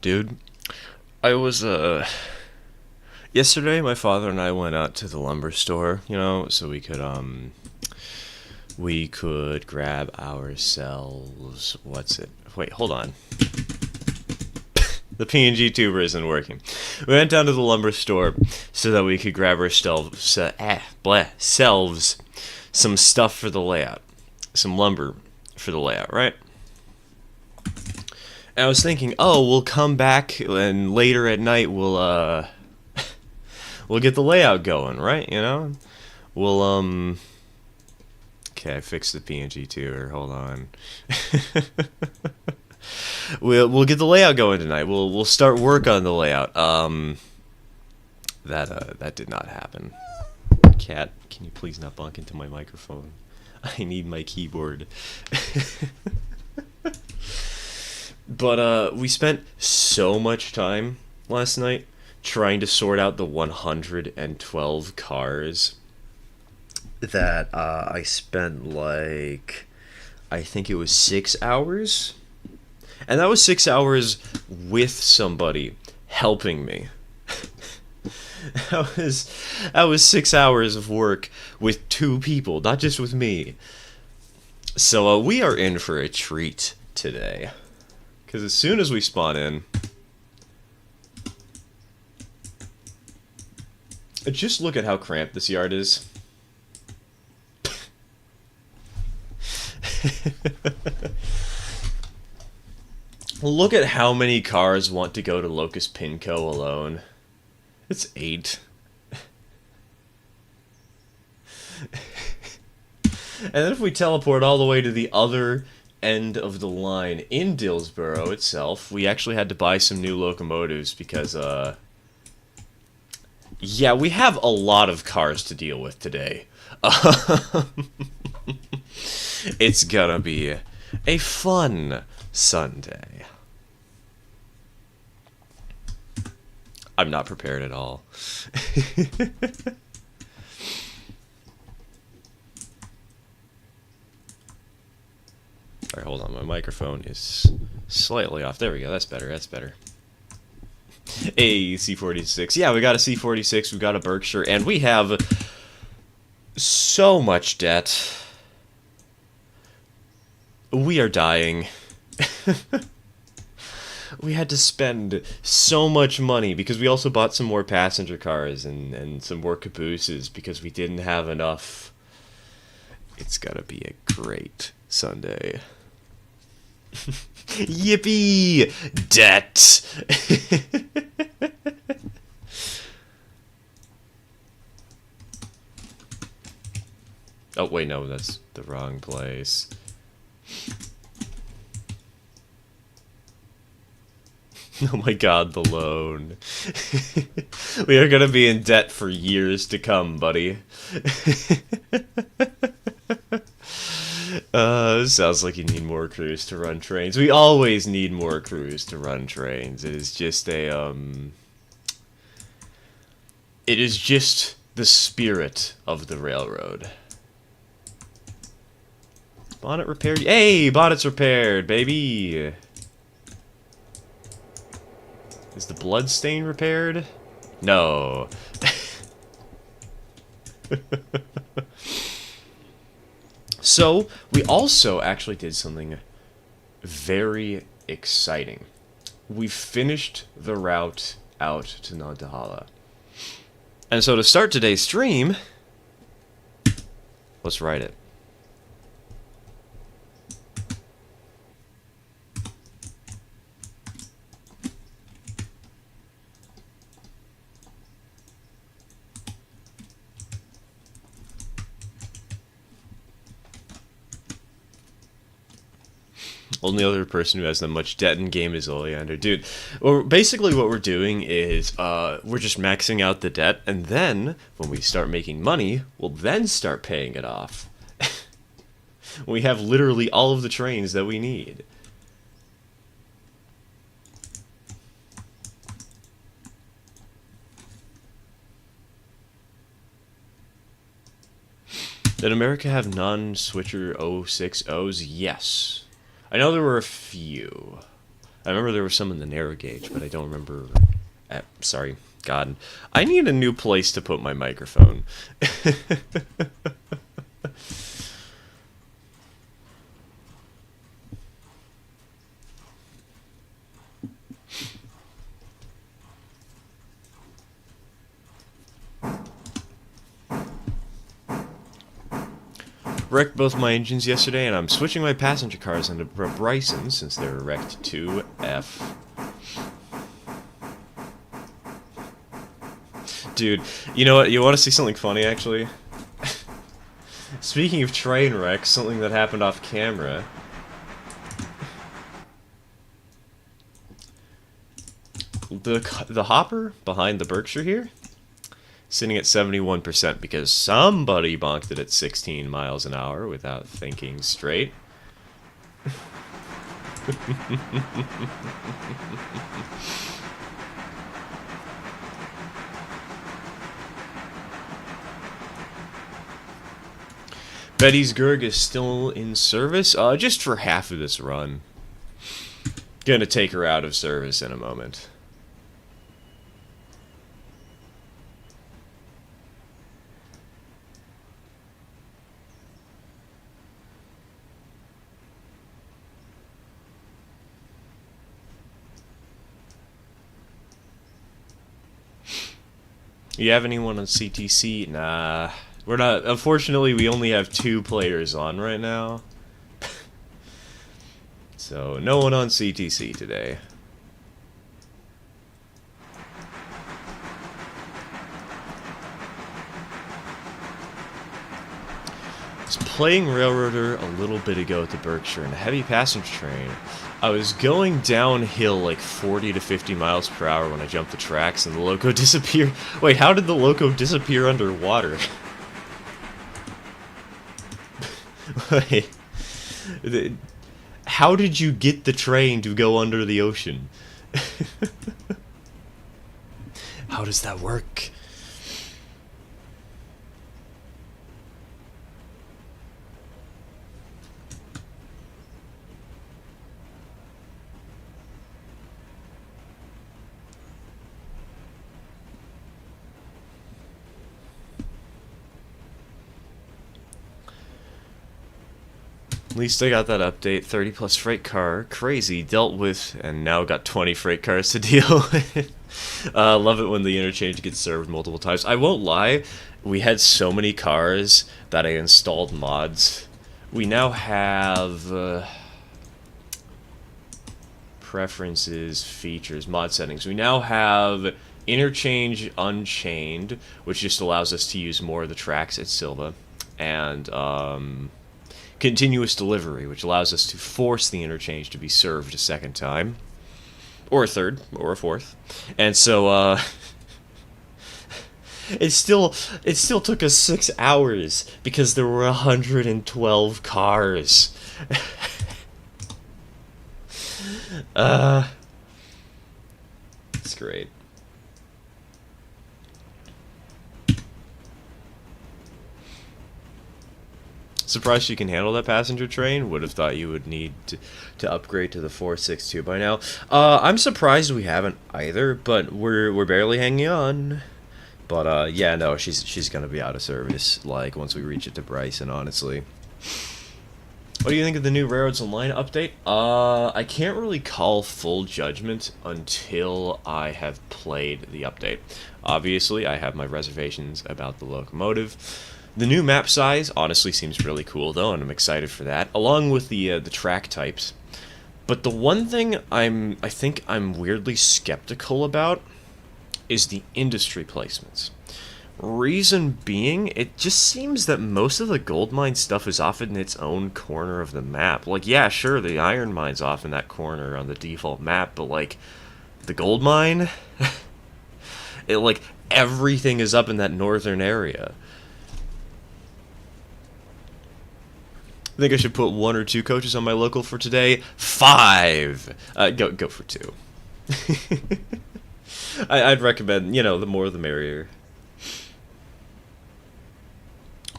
Dude, I was, yesterday my father and I went out to the lumber store, so we could grab ourselves, what's it? Wait, hold on. The PNG tuber isn't working. We went down to the lumber store so that we could grab ourselves, selves some stuff for the layout. Some lumber for the layout, right? And I was thinking, oh, we'll come back and later at night we'll get the layout going, right? We'll okay, I fixed the PNG tuber. Hold on. We'll get the layout going tonight. We'll start work on the layout. That did not happen. Cat, can you please not bunk into my microphone? I need my keyboard. But we spent so much time last night trying to sort out the 112 cars that I spent I think it was 6 hours. And that was 6 hours with somebody helping me. That was 6 hours of work with two people, not just with me. So we are in for a treat today. Because as soon as we spawn in, just look at how cramped this yard is. Look at how many cars want to go to Locust Pinco alone. It's 8. And then if we teleport all the way to the other end of the line in Dillsboro itself, we actually had to buy some new locomotives because, yeah, we have a lot of cars to deal with today. It's gonna be a fun Sunday. I'm not prepared at all. Alright, hold on. My microphone is slightly off. There we go. That's better. That's better. A C46. Yeah, we got a C46. We got a Berkshire. And we have so much debt. We are dying. We had to spend so much money because we also bought some more passenger cars and some more cabooses because we didn't have enough. It's gonna be a great Sunday. Yippee! Debt! Oh, wait, no, that's the wrong place. Oh my god, the loan. We are gonna be in debt for years to come, buddy. Sounds like you need more crews to run trains. We always need more crews to run trains. It is just it is just the spirit of the railroad. Bonnet repaired. Hey, bonnet's repaired, baby. Is the blood stain repaired? No. So, we also actually did something very exciting. We finished the route out to Nantahala. And so to start today's stream, let's write it. Only other person who has that much debt in game is Oleander. Dude, well, basically what we're doing is we're just maxing out the debt, and then when we start making money, we'll then start paying it off. We have literally all of the trains that we need. Did America have non-switcher 060s? Yes. I know there were a few. I remember there were some in the narrow gauge, but I don't remember... sorry, God. I need a new place to put my microphone. Wrecked both my engines yesterday, and I'm switching my passenger cars into Bryson since they were wrecked to F. Dude, you know what? You want to see something funny, actually? Speaking of train wrecks, something that happened off camera. The hopper behind the Berkshire here, sitting at 71% because somebody bonked it at 16 miles an hour without thinking straight. Betty's Gurg is still in service, just for half of this run. Gonna take her out of service in a moment. You have anyone on CTC? Nah. We're not. Unfortunately, we only have 2 players on right now. So, no one on CTC today. I was playing Railroader a little bit ago at the Berkshire in a heavy passenger train. I was going downhill like 40 to 50 miles per hour when I jumped the tracks and the loco disappeared. Wait, how did the loco disappear underwater? Wait, how did you get the train to go under the ocean? How does that work? At least I got that update. 30 plus freight car. Crazy. Dealt with, and now got 20 freight cars to deal with. Love it when the interchange gets served multiple times. I won't lie, we had so many cars that I installed mods. We now have... preferences, features, mod settings. We now have interchange unchained, which just allows us to use more of the tracks at Silva. And, continuous delivery, which allows us to force the interchange to be served a second time, or a third, or a fourth. And so, it still took us 6 hours because there were 112 cars. It's great. Surprised you can handle that passenger train. Would have thought you would need to upgrade to the 462 by now. I'm surprised we haven't either, but we're barely hanging on. But yeah, no, she's gonna be out of service like once we reach it to Bryson, honestly. What do you think of the new Railroads Online update? I can't really call full judgment until I have played the update. Obviously, I have my reservations about the Locomotive. The new map size honestly seems really cool though, and I'm excited for that, along with the track types. But the one thing I think I'm weirdly skeptical about is the industry placements. Reason being, it just seems that most of the gold mine stuff is off in its own corner of the map. Like, yeah, sure, the iron mine's off in that corner on the default map, but like, the gold mine? Like, everything is up in that northern area. I think I should put 1 or 2 coaches on my local for today. 5! Go for 2. I'd recommend, you know, the more the merrier.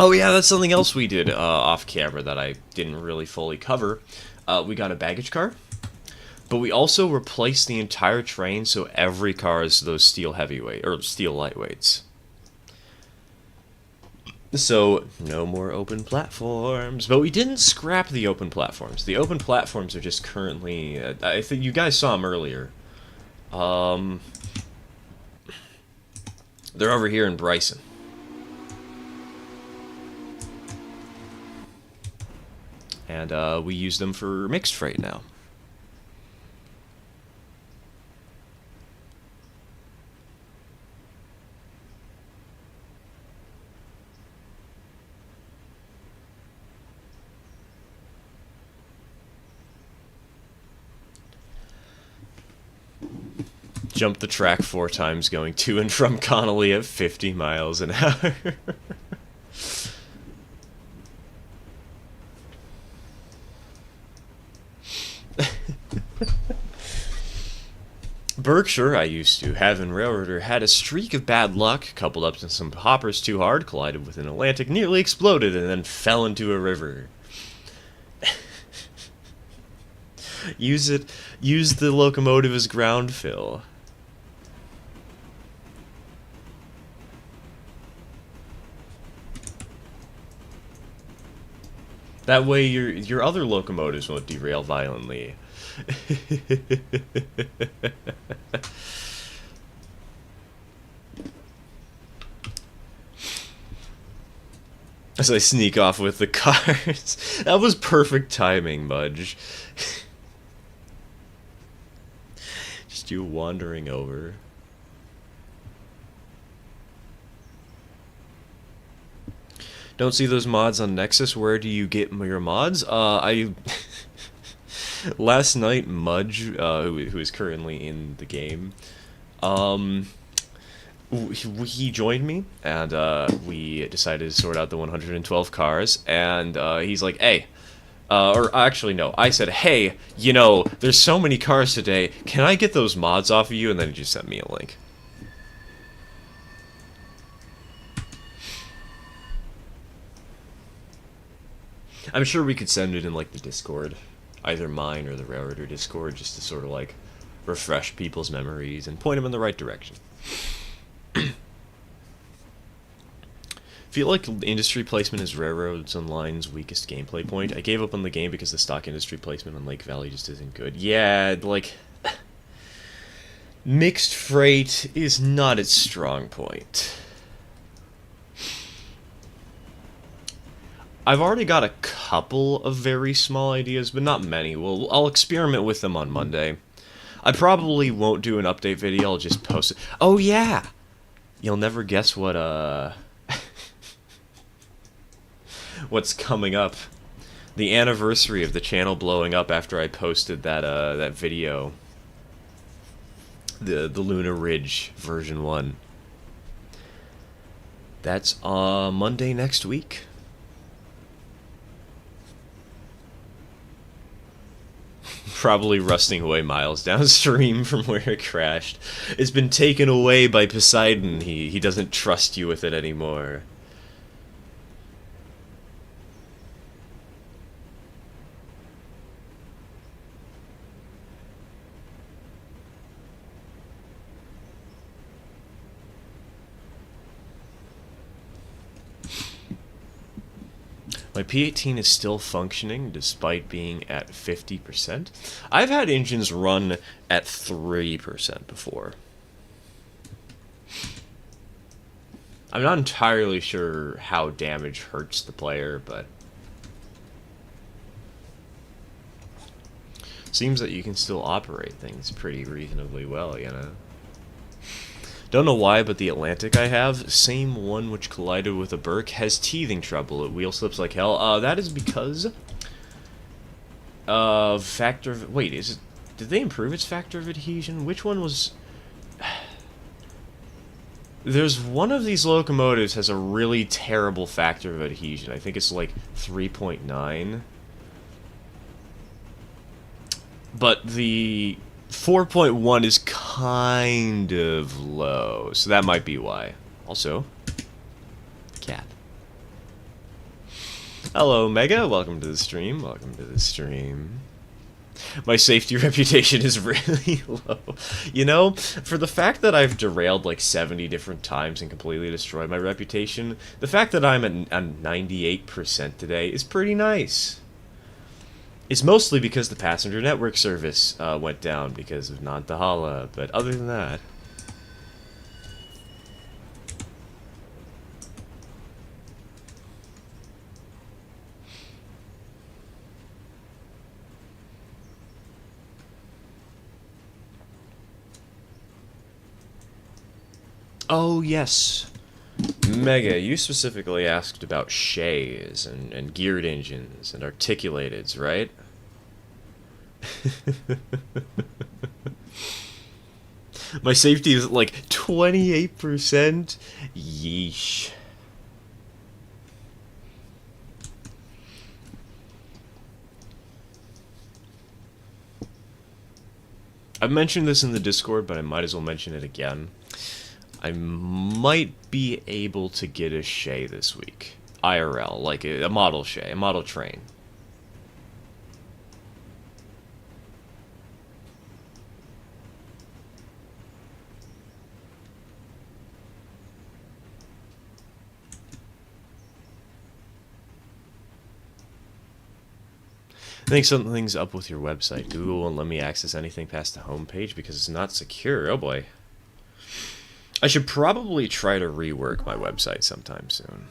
Oh yeah, that's something else we did off camera that I didn't really fully cover. We got a baggage car. But we also replaced the entire train so every car is those steel heavyweight or steel lightweights. So no more open platforms, but we didn't scrap the open platforms. The open platforms are just currently. I think you guys saw them earlier. They're over here in Bryson. And we use them for mixed freight now. Jump the track 4 times going to and from Connolly at 50 miles an hour. Berkshire, I used to have in Railroader, had a streak of bad luck, coupled up to some hoppers too hard, collided with an Atlantic, nearly exploded, and then fell into a river. Use the locomotive as ground fill. That way your other locomotives won't derail violently. As I sneak off with the cars. That was perfect timing, Mudge. Just you wandering over. Don't see those mods on Nexus. Where do you get your mods? Last night, Mudge, who is currently in the game, he joined me, and we decided to sort out the 112 cars, and he's like, hey, or actually, no, I said, hey, you know, there's so many cars today, can I get those mods off of you? And then he just sent me a link. I'm sure we could send it in, like, the Discord. Either mine or the Railroader Discord, just to sort of, like, refresh people's memories and point them in the right direction. Feel like industry placement is Railroads Online's weakest gameplay point. I gave up on the game because the stock industry placement on Lake Valley just isn't good. Yeah, like... mixed freight is not its strong point. I've already got a couple of very small ideas, but not many. Well, I'll experiment with them on Monday. I probably won't do an update video, I'll just post it. Oh, yeah! You'll never guess what, what's coming up. The anniversary of the channel blowing up after I posted that video. The Luna Ridge version 1. That's, Monday next week. Probably rusting away miles downstream from where it crashed. It's been taken away by Poseidon. He doesn't trust you with it anymore. My P18 is still functioning despite being at 50%. I've had engines run at 3% before. I'm not entirely sure how damage hurts the player, but... seems that you can still operate things pretty reasonably well, you know? Don't know why, but the Atlantic I have, same one which collided with a Burke, has teething trouble. It wheel slips like hell. That is because of factor of... wait, is it... did they improve its factor of adhesion? Which one was... there's one of these locomotives has a really terrible factor of adhesion. I think it's like 3.9. But the 4.1 is kind of low, so that might be why. Also, cat. Hello, Mega. Welcome to the stream. Welcome to the stream. My safety reputation is really low. You know, for the fact that I've derailed like 70 different times and completely destroyed my reputation, the fact that I'm at 98% today is pretty nice. It's mostly because the passenger network service went down because of Nantahala, but other than that... Oh, yes. Mega, you specifically asked about shays and geared engines and articulateds, right? My safety is like 28%. Yeesh. I've mentioned this in the Discord, but I might as well mention it again. I might be able to get a shay this week. IRL, like a model shay, a model train. I think something's up with your website. Google won't let me access anything past the homepage because it's not secure. Oh boy. I should probably try to rework my website sometime soon.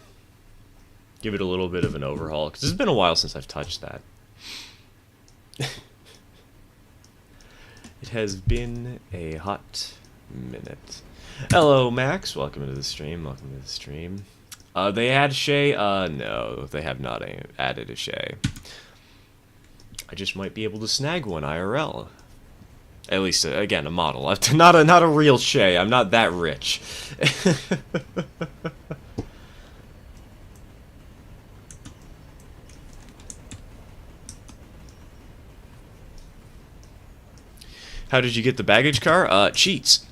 Give it a little bit of an overhaul, because it's been a while since I've touched that. It has been a hot minute. Hello, Max. Welcome to the stream. Welcome to the stream. They add shay? No, they have not added a shay. I just might be able to snag one IRL. At least, again, a model. Not a real shay. I'm not that rich. How did you get the baggage car? Cheats.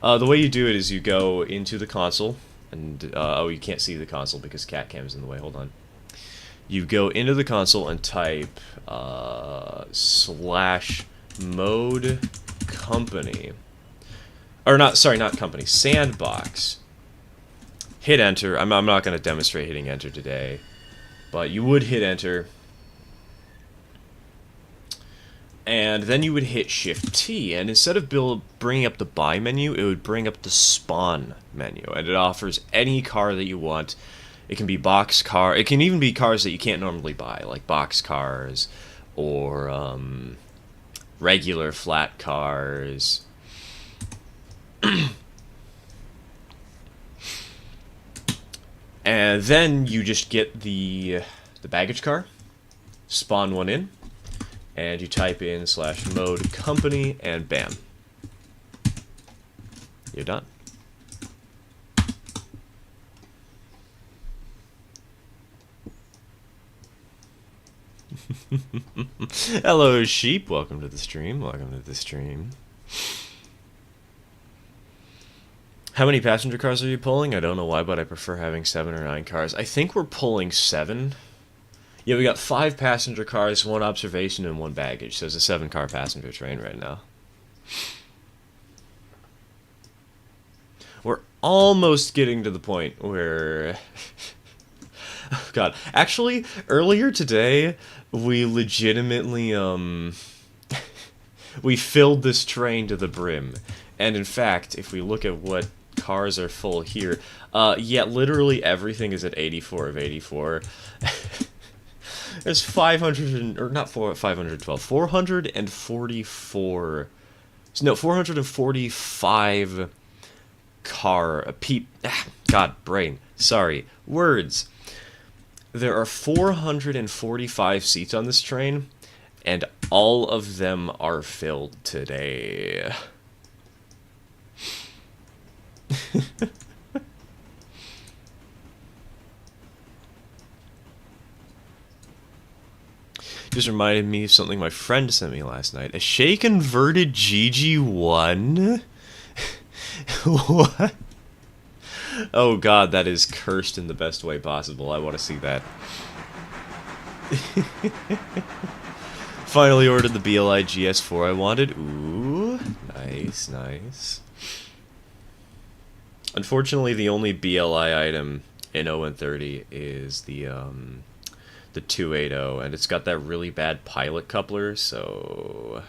The way you do it is you go into the console, and, oh, you can't see the console because CatCam's in the way. Hold on. You go into the console and type /mode company, or not, sorry, not company, sandbox. Hit enter. I'm not going to demonstrate hitting enter today, but you would hit enter, and then you would hit Shift T, and instead of bringing up the buy menu, it would bring up the spawn menu, and it offers any car that you want. It can be box car. It can even be cars that you can't normally buy, like box cars or regular flat cars. And then you just get the baggage car, spawn one in, and you type in /mode company, and bam, you're done. Hello, sheep. Welcome to the stream. Welcome to the stream. How many passenger cars are you pulling? I don't know why, but I prefer having 7 or 9 cars. I think we're pulling 7. Yeah, we got 5 passenger cars, 1 observation, and 1 baggage. So it's a 7-car passenger train right now. We're almost getting to the point where... Oh, God. Actually, earlier today, we legitimately, we filled this train to the brim. And in fact, if we look at what cars are full here, yeah, literally everything is at 84 of 84. There's 500, or not 512, 444, no, 445 God, brain, sorry, words. There are 445 seats on this train, and all of them are filled today. Just reminded me of something my friend sent me last night. A Shay converted GG1? What? Oh God, that is cursed in the best way possible. I want to see that. Finally ordered the BLI GS4 I wanted. Ooh, nice, nice. Unfortunately, the only BLI item in 0 and 30 is the 280, and it's got that really bad pilot coupler, so...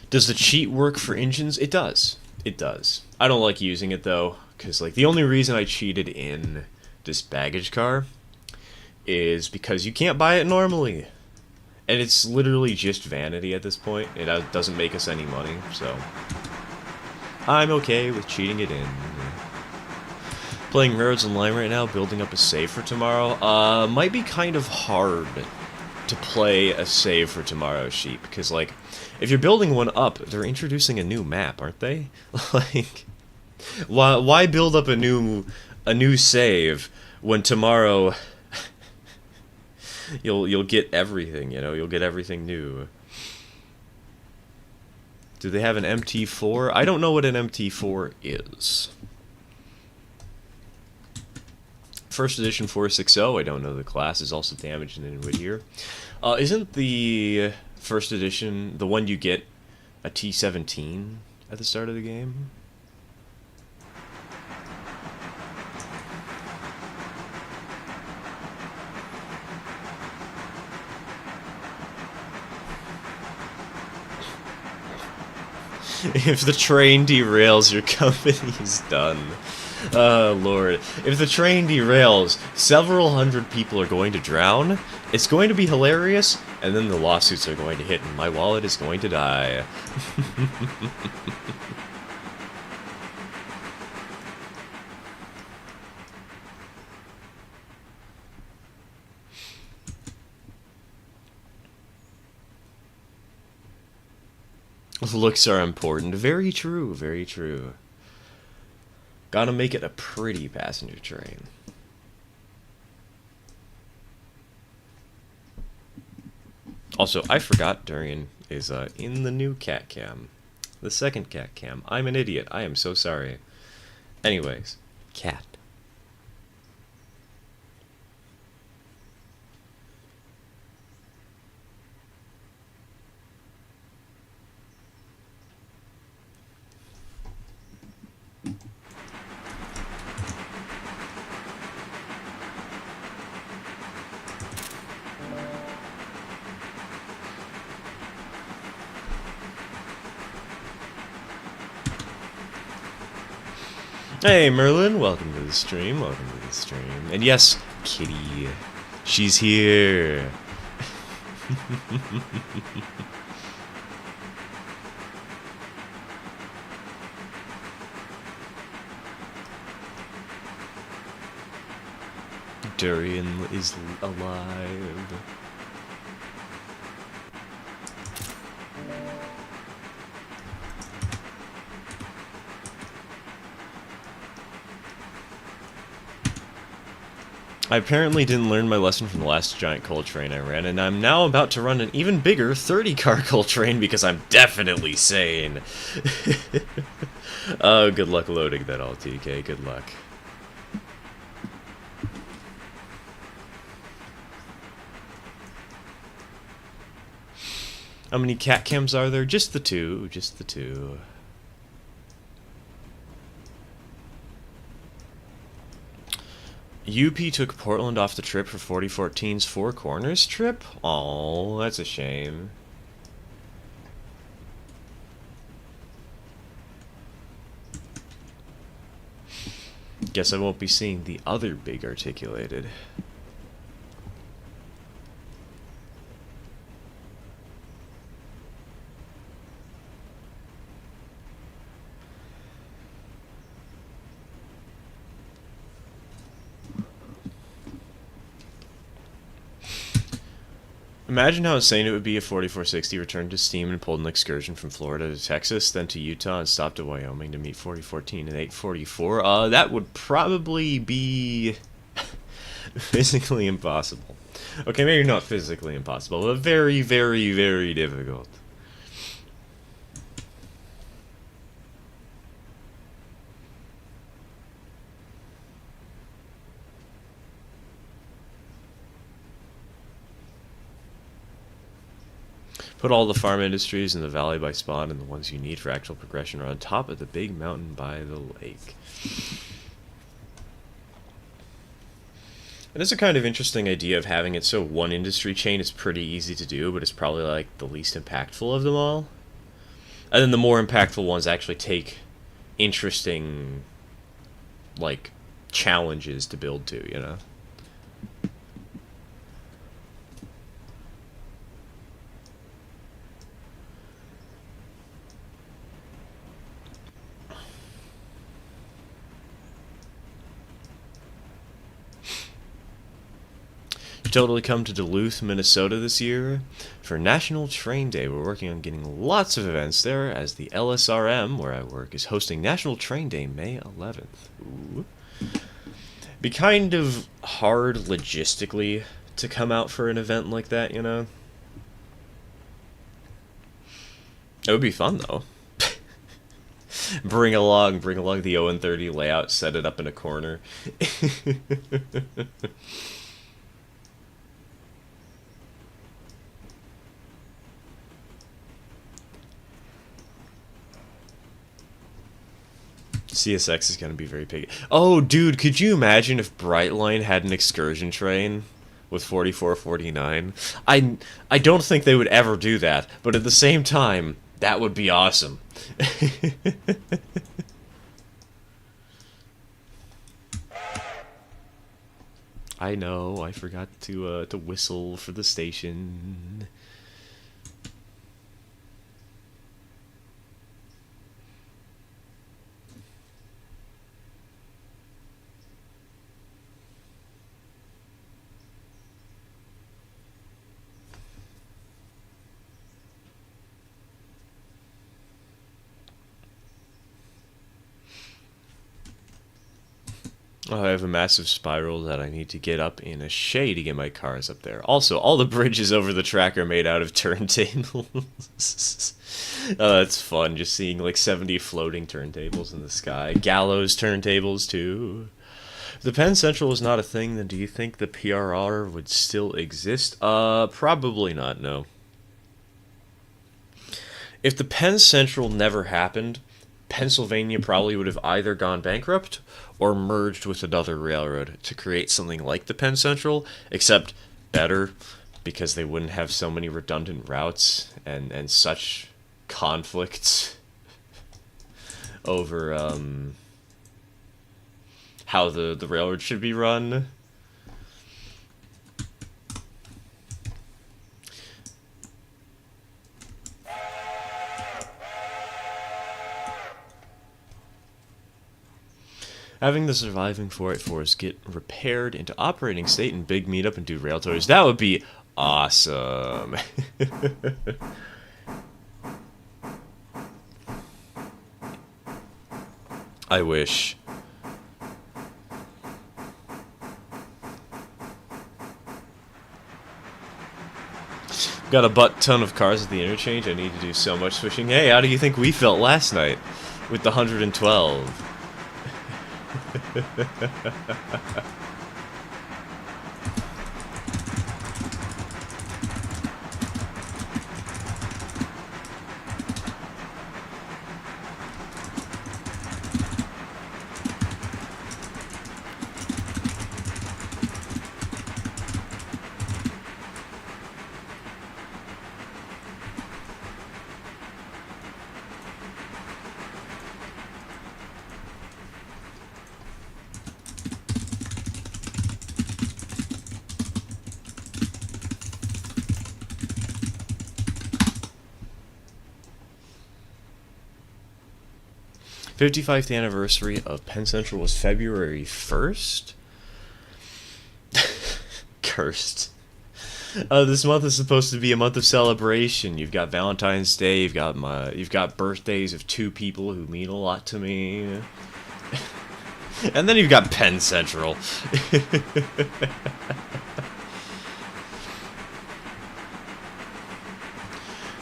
Does the cheat work for engines? It does. It does. I don't like using it, though, because, like, the only reason I cheated in this baggage car is because you can't buy it normally. And it's literally just vanity at this point. It doesn't make us any money, so... I'm okay with cheating it in. Playing Railroads Online right now, building up a save for tomorrow. Might be kind of hard to play a save for tomorrow, Sheep, because, like, if you're building one up, they're introducing a new map, aren't they? Like, why build up a new save when tomorrow you'll get everything, you know, you'll get everything new. Do they have an MT4? I don't know what an MT4 is. First edition 460, I don't know the class, is also damaged in Whittier. Isn't the first edition, the one you get, a T-17 at the start of the game? If the train derails, your company's done. Oh, Lord. If the train derails, several hundred people are going to drown, it's going to be hilarious, and then the lawsuits are going to hit, and my wallet is going to die. Looks are important. Very true, very true. Gotta make it a pretty passenger train. Also, I forgot Durian is in the new cat cam. The second cat cam. I'm an idiot. I am so sorry. Anyways, cat. Hey Merlin, welcome to the stream, welcome to the stream. And yes, Kitty, she's here. Durian is alive. I apparently didn't learn my lesson from the last giant coal train I ran, and I'm now about to run an even bigger 30-car coal train because I'm definitely sane. Oh, good luck loading that all, TK. Good luck. How many cat cams are there? Just the two. Just the two. UP took Portland off the trip for 4014's Four Corners trip? Oh, that's a shame. Guess I won't be seeing the other big articulated. Imagine how insane it would be if 4460 returned to Steam and pulled an excursion from Florida to Texas, then to Utah, and stopped at Wyoming to meet 4014 and 844. That would probably be physically impossible. Okay, maybe not physically impossible, but very, very, very difficult. Put all the farm industries in the valley by spawn, and the ones you need for actual progression are on top of the big mountain by the lake. It is a kind of interesting idea of having it so one industry chain is pretty easy to do, but it's probably like the least impactful of them all. And then the more impactful ones actually take interesting, like, challenges to build to, you know? Totally come to Duluth, Minnesota this year for National Train Day. We're working on getting lots of events there, as the LSRM, where I work, is hosting National Train Day May 11th. Ooh. Be kind of hard logistically to come out for an event like that, you know? It would be fun, though. bring along the Owen 30 layout, set it up in a corner. CSX is going to be very big. Oh, dude, could you imagine if Brightline had an excursion train with 4449? I don't think they would ever do that, but at the same time, that would be awesome. I know, I forgot to whistle for the station. Oh, I have a massive spiral that I need to get up in a shade to get my cars up there. Also, all the bridges over the track are made out of turntables. Oh, that's fun, just seeing like 70 floating turntables in the sky. Gallows turntables, too. If the Penn Central is not a thing, then do you think the PRR would still exist? Probably not, no. If the Penn Central never happened, Pennsylvania probably would have either gone bankrupt or merged with another railroad to create something like the Penn Central, except better, because they wouldn't have so many redundant routes and such conflicts over how the railroad should be run. Having the surviving 484s get repaired into operating state and big meet up and do rail tours, that would be awesome. I wish. Got a butt ton of cars at the interchange. I need to do so much switching. Hey, how do you think we felt last night with the 112? '55th anniversary of Penn Central was February 1st? Cursed. This month is supposed to be a month of celebration. You've got Valentine's Day, you've got birthdays of two people who mean a lot to me. And then you've got Penn Central.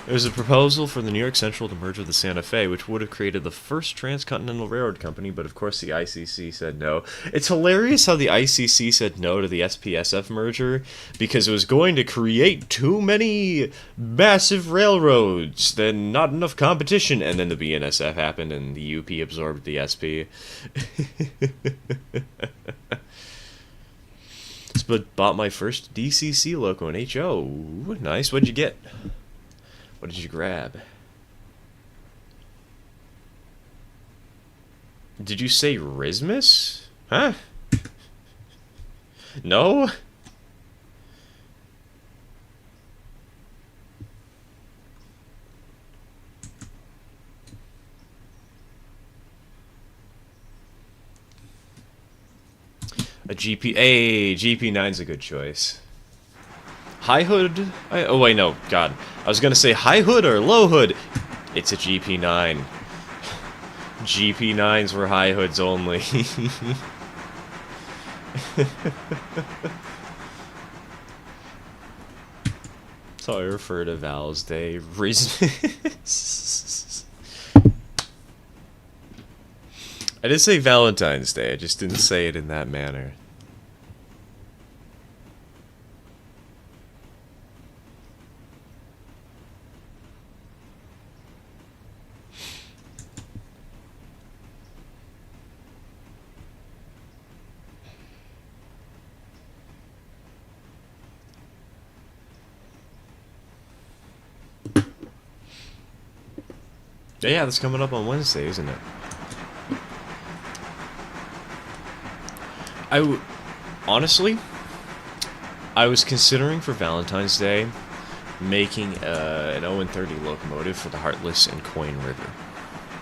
There's a proposal for the New York Central to merge with the Santa Fe, which would have created the first transcontinental railroad company, but of course the ICC said no. It's hilarious how the ICC said no to the SPSF merger, because it was going to create too many massive railroads, then not enough competition, and then the BNSF happened and the UP absorbed the SP. But bought my first DCC loco in HO. Nice. What'd you get? What did you grab? Did you say Rismus? Huh? No? A GP. Hey, GP9's a good choice. High hood? Oh, wait, no. God. I was gonna say high hood or low hood. It's a GP9. GP9s were high hoods only. That's how I refer to Val's Day. I did say Valentine's Day, I just didn't say it in that manner. Yeah, that's coming up on Wednesday, isn't it? Honestly, I was considering for Valentine's Day making an 0-30 locomotive for the Heartless and Coin River.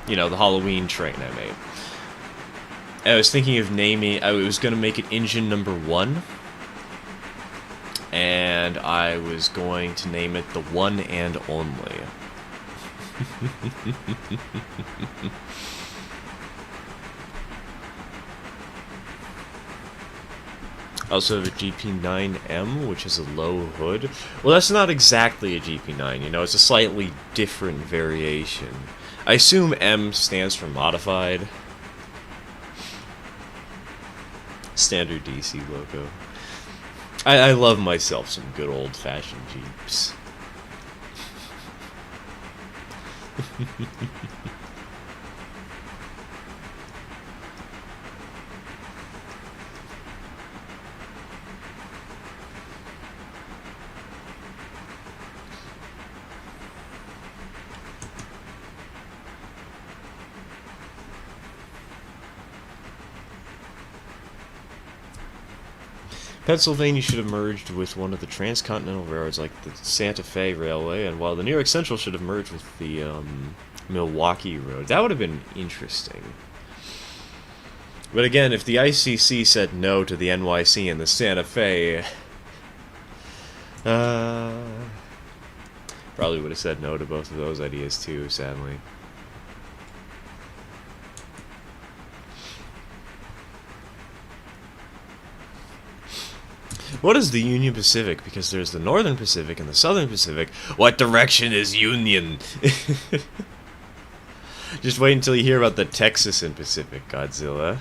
You know, the Halloween train I made. I was thinking of naming, I was going to make it engine number 1. And I was going to name it the One and Only. I also have a GP9M, which is a low hood. Well, that's not exactly a GP9, you know, it's a slightly different variation. I assume M stands for modified. Standard DC logo. I love myself some good old-fashioned Jeeps. Pennsylvania should have merged with one of the transcontinental railroads like the Santa Fe Railway, and while the New York Central should have merged with the Milwaukee Road. That would have been interesting. But again, if the ICC said no to the NYC and the Santa Fe, probably would have said no to both of those ideas too, sadly. What is the Union Pacific? Because there's the Northern Pacific and the Southern Pacific. What direction is Union? Just wait until you hear about the Texas and Pacific, Godzilla.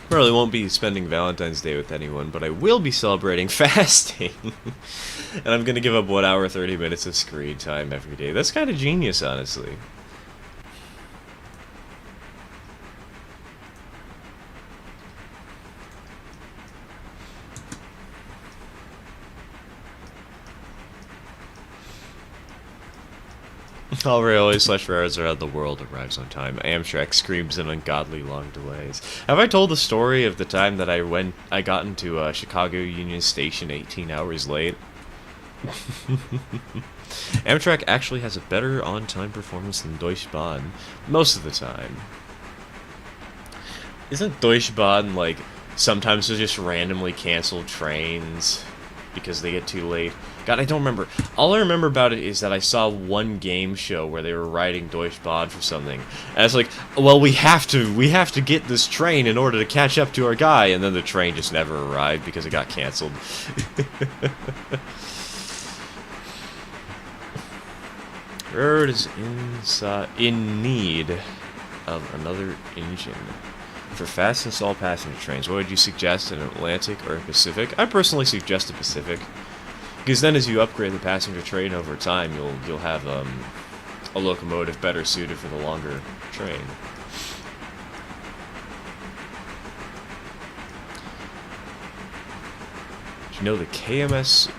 Probably won't be spending Valentine's Day with anyone, but I will be celebrating fasting. And I'm gonna give up 1 hour 30 minutes of screen time every day. That's kind of genius, honestly. All railways / railroads around the world arrives on time. Amtrak screams in ungodly long delays. Have I told the story of the time that I got into Chicago Union Station 18 hours late? Amtrak actually has a better on-time performance than Deutsche Bahn most of the time. Isn't Deutsche Bahn like sometimes they just randomly cancel trains? because they get too late. God, I don't remember. All I remember about it is that I saw one game show where they were riding Deutsche Bahn for something, and it's like, well, we have to get this train in order to catch up to our guy, and then the train just never arrived because it got canceled. Railroad is in need of another engine. For fast install passenger trains, what would you suggest, an Atlantic or a Pacific? I personally suggest a Pacific, because then as you upgrade the passenger train over time, you'll have a locomotive better suited for the longer train. Did you know the KMS...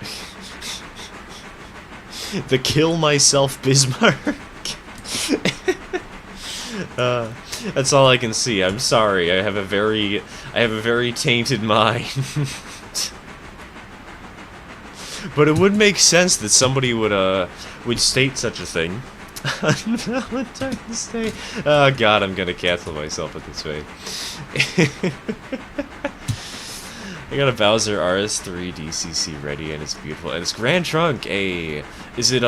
the Kill Myself Bismarck? That's all I can see. I'm sorry. I have a very tainted mind. But it would make sense that somebody would state such a thing on Valentine's Day. Oh God, I'm gonna cancel myself at this rate. I got a Bowser RS3 DCC ready, and it's beautiful, and it's Grand Trunk. Is it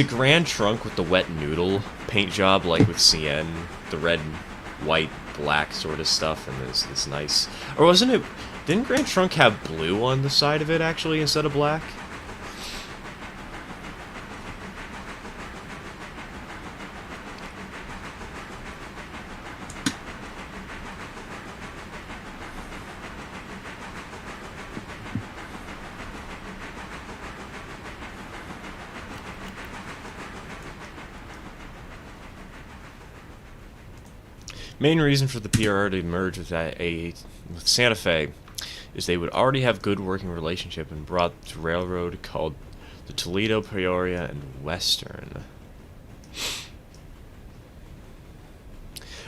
Grand Trunk with the wet noodle paint job, like with CN, the red, white, black sort of stuff, and this nice... Or wasn't it... Didn't Grand Trunk have blue on the side of it, actually, instead of black? Main reason for the PRR to merge with Santa Fe is they would already have good working relationship and brought the railroad called the Toledo, Peoria, and Western.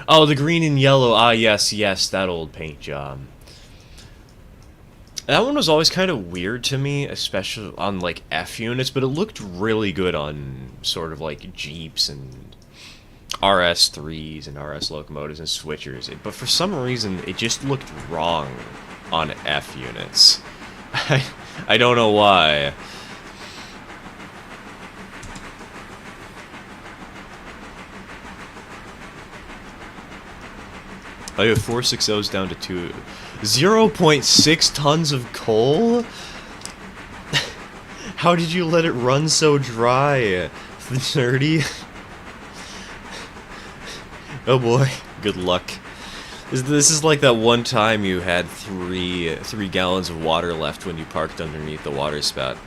Oh, the green and yellow. Ah, yes, that old paint job. That one was always kind of weird to me, especially on, like, F units, but it looked really good on sort of, like, Jeeps and RS3s and RS locomotives and switchers. But for some reason, it just looked wrong on F units. I don't know why. I have 460s down to 2. 0.6 tons of coal? How did you let it run so dry? Nerdy? Oh boy, good luck. This is like that one time you had three gallons of water left when you parked underneath the water spout.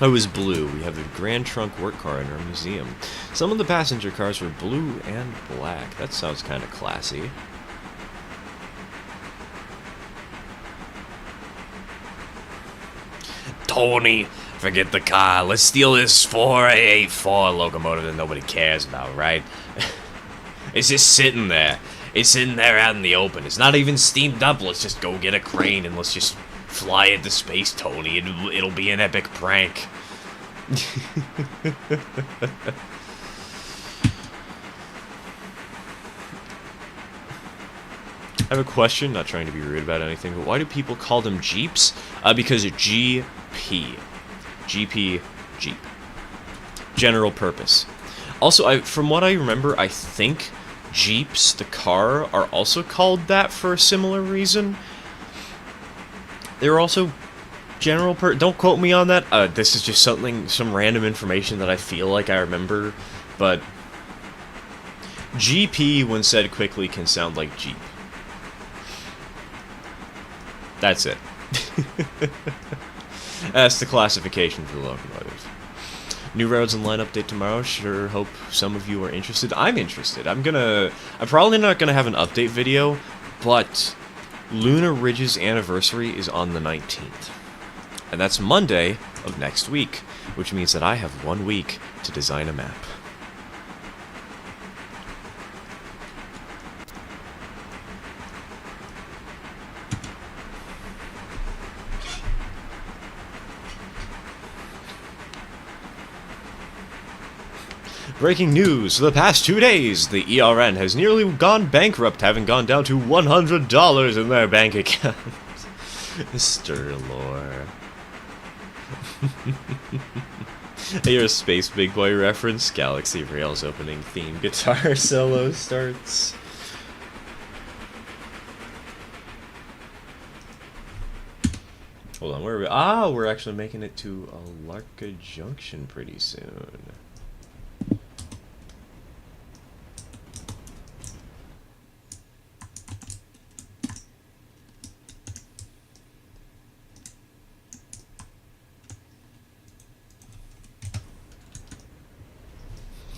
Oh, it was blue. We have the Grand Trunk work car in our museum. Some of the passenger cars were blue and black. That sounds kind of classy. Tony, forget the car. Let's steal this 484 locomotive that nobody cares about, right? It's just sitting there. It's sitting there out in the open. It's not even steamed up. Let's just go get a crane and let's just fly it to space, Tony. It'll be an epic prank. I have a question, not trying to be rude about anything, but why do people call them Jeeps? Because GP. GP, Jeep. General purpose. Also, from what I remember, I think Jeeps, the car, are also called that for a similar reason. They're also general don't quote me on that. This is just some random information that I feel like I remember, but GP, when said quickly, can sound like Jeep. That's it. That's the classification for the locomotive. New roads and line update tomorrow. Sure hope some of you are interested. I'm interested. I'm probably not gonna have an update video, but Luna Ridge's anniversary is on the 19th. And that's Monday of next week, which means that I have 1 week to design a map. Breaking news, for the past 2 days, the ERN has nearly gone bankrupt, having gone down to $100 in their bank account. Mr. Lore. You're a Space Big Boy reference. Galaxy Rail's opening theme guitar solo starts. Hold on, where are we? Ah, we're actually making it to Alarka Junction pretty soon.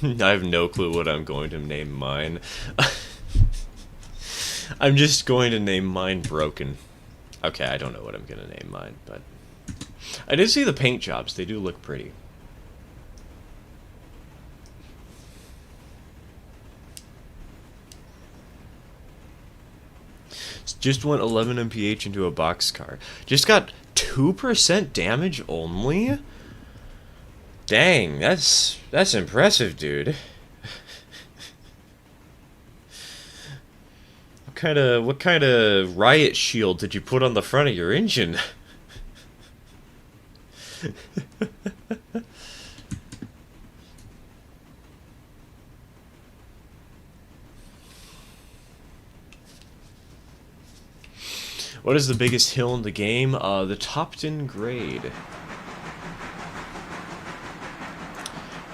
I have no clue what I'm going to name mine. I'm just going to name mine Broken. Okay, I don't know what I'm going to name mine, but... I did see the paint jobs. They do look pretty. Just went 11 mph into a boxcar. Just got 2% damage only? Dang, that's impressive, dude. What kind of riot shield did you put on the front of your engine? What is the biggest hill in the game? The Topton grade.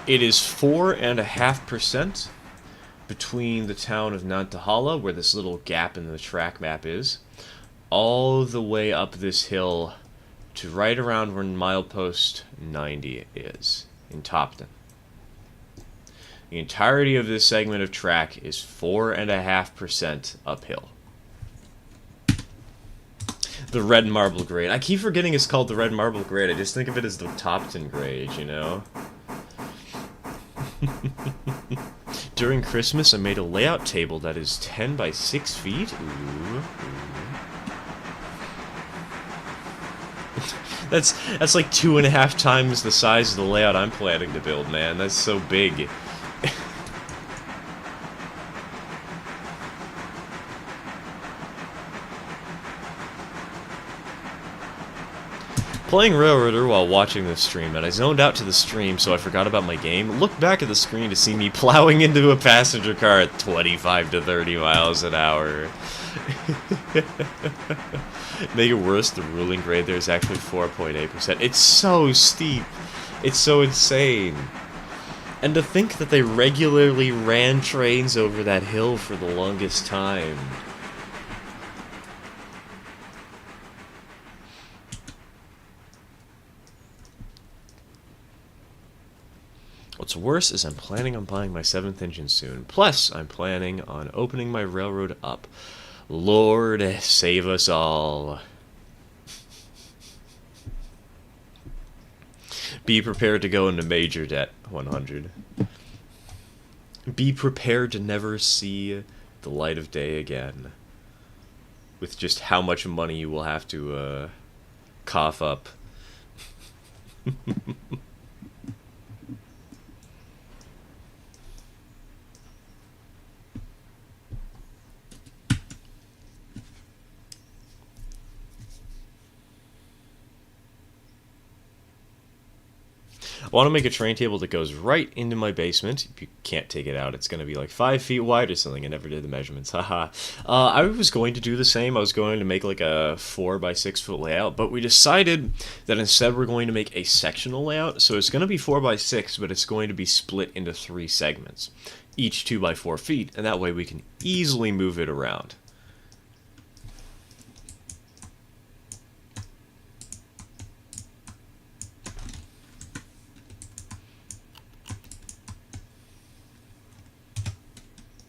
It is 4.5% between the town of Nantahala, where this little gap in the track map is, all the way up this hill to right around where milepost 90 is, in Topton. The entirety of this segment of track is 4.5% uphill. The red marble grade. I keep forgetting it's called the red marble grade. I just think of it as the Topton grade, you know? During Christmas, I made a layout table that is 10 by 6 feet. Ooh. That's like 2.5 times the size of the layout I'm planning to build, man. That's so big. Playing Railroader while watching this stream, and I zoned out to the stream, so I forgot about my game. Looked back at the screen to see me plowing into a passenger car at 25 to 30 miles an hour. Make it worse, the ruling grade there is actually 4.8%. It's so steep. It's so insane. And to think that they regularly ran trains over that hill for the longest time. What's worse is I'm planning on buying my 7th engine soon. Plus, I'm planning on opening my railroad up. Lord, save us all. Be prepared to go into major debt, 100. Be prepared to never see the light of day again. With just how much money you will have to, cough up. I want to make a train table that goes right into my basement. If you can't take it out, it's going to be like 5 feet wide or something. I never did the measurements. Haha. I was going to do the same. I was going to make like a 4 by 6 foot layout, but we decided that instead we're going to make a sectional layout. So it's going to be 4 by 6, but it's going to be split into 3 segments, each 2 by 4 feet, and that way we can easily move it around.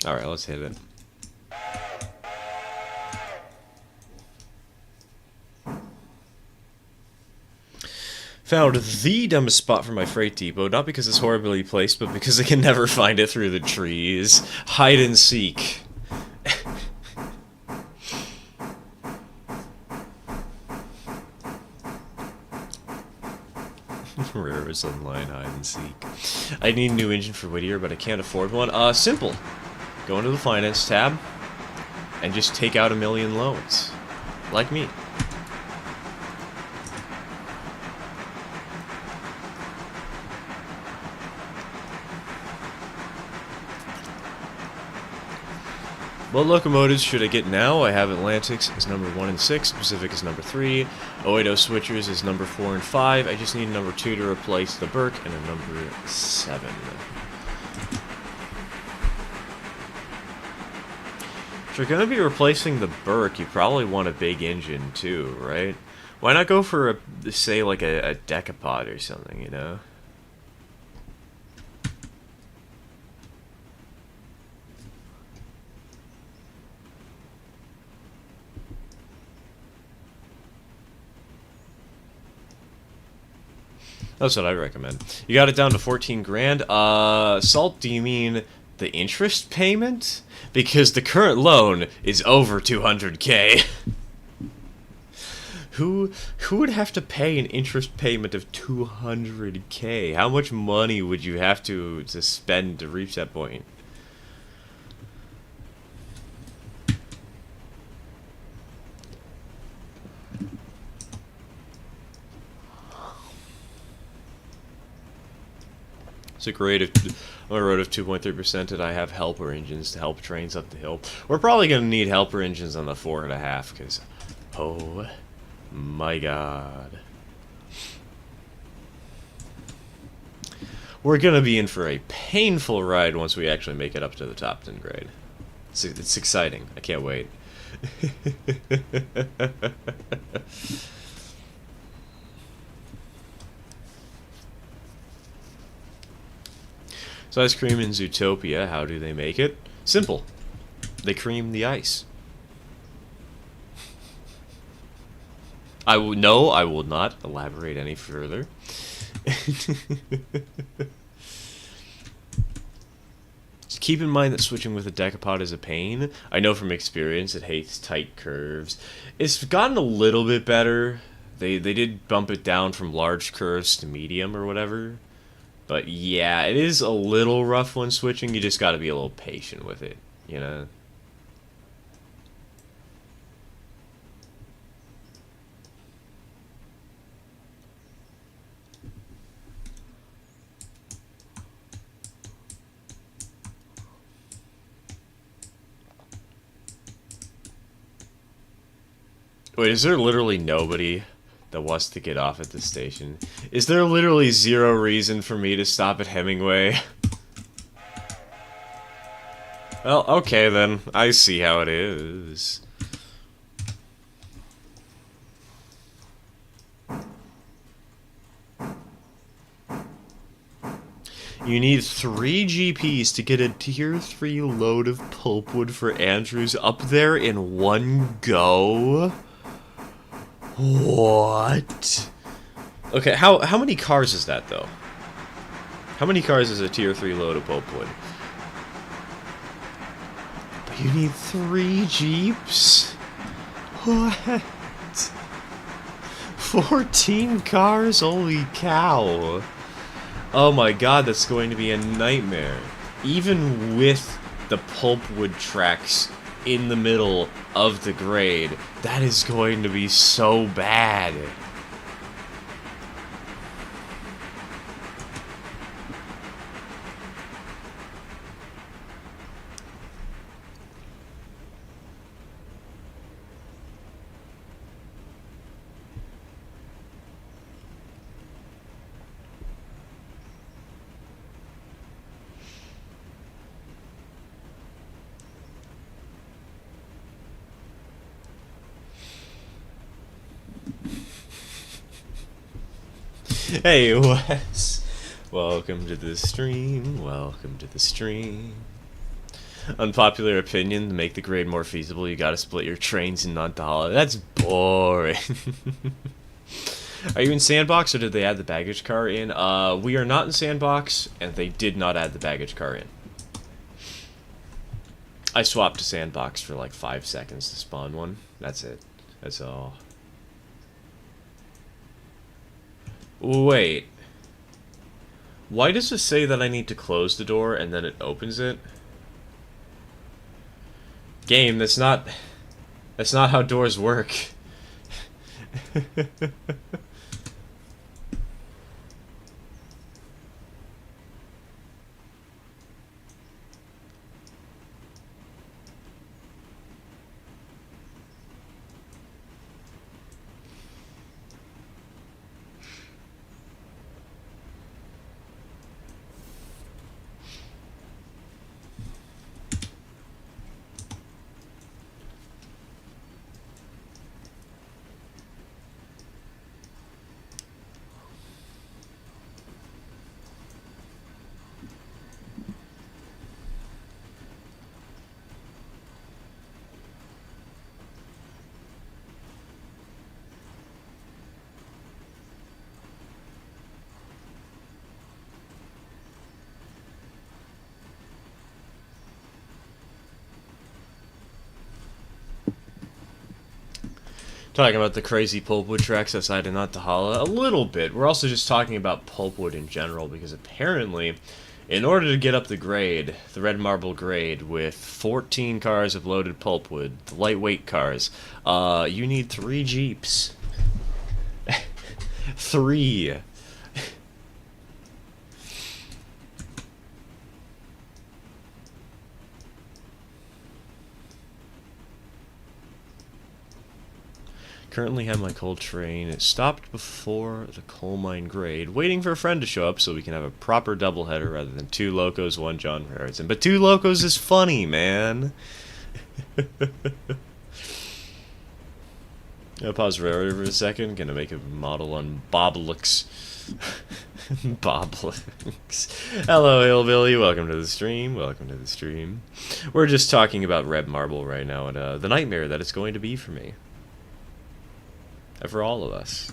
Alright, let's hit it. Found the dumbest spot for my freight depot, not because it's horribly placed, but because I can never find it through the trees. Hide and seek. Rivers Online hide and seek. I need a new engine for Whittier, but I can't afford one. Simple. Go into the finance tab and just take out 1 million loans. Like me. What locomotives should I get now? I have Atlantics as number 1 and 6, Pacific is number 3, 080 Switchers is number 4 and 5. I just need a number 2 to replace the Burke and a number 7. If you're going to be replacing the Burke, you probably want a big engine too, right? Why not go for, say, like a decapod or something, you know? That's what I'd recommend. You got it down to 14 grand. Salt, do you mean the interest payment? Because the current loan is over 200K. Who would have to pay an interest payment of 200K? How much money would you have to spend to reach that point? It's a grade of on a road of 2.3%, and I have helper engines to help trains up the hill. We're probably going to need helper engines on the 4.5, because, oh my god. We're going to be in for a painful ride once we actually make it up to the top 10 grade. It's exciting. I can't wait. So ice cream in Zootopia, how do they make it? Simple. They cream the ice. I will not elaborate any further. Just keep in mind that switching with a decapod is a pain. I know from experience it hates tight curves. It's gotten a little bit better. They did bump it down from large curves to medium or whatever. But yeah, it is a little rough when switching. You just gotta be a little patient with it, you know? Wait, is there literally nobody that wants to get off at this station? Is there literally zero reason for me to stop at Hemingway? Well, okay then. I see how it is. You need 3 GPs to get a tier 3 load of pulpwood for Andrews up there in one go? What? Okay, how many cars is that, though? How many cars is a tier 3 load of pulpwood? But you need 3 Jeeps? What? 14 cars? Holy cow. Oh my god, that's going to be a nightmare. Even with the pulpwood tracks in the middle of the grade, that is going to be so bad. Hey Wes, welcome to the stream, welcome to the stream. Unpopular opinion, to make the grade more feasible, you gotta split your trains and not the holiday. That's boring. Are you in Sandbox, or did they add the baggage car in? We are not in Sandbox, and they did not add the baggage car in. I swapped to Sandbox for like 5 seconds to spawn one. That's it. That's all. Wait. Why does it say that I need to close the door and then it opens it? Game, that's not how doors work. Talking about the crazy pulpwood tracks outside of Nantahala a little bit. We're also just talking about pulpwood in general because apparently, in order to get up the grade, the red marble grade, with 14 cars of loaded pulpwood, the lightweight cars, you need 3 Jeeps. 3. Currently have my coal train. It stopped before the coal mine grade, waiting for a friend to show up so we can have a proper doubleheader rather than 2 locos, 1 John Harrison. But 2 locos is funny, man. I'll pause for a second. Gonna make a model on Boblix. Boblix. Hello, Hillbilly. Welcome to the stream. Welcome to the stream. We're just talking about red marble right now and the nightmare that it's going to be for me. And for all of us.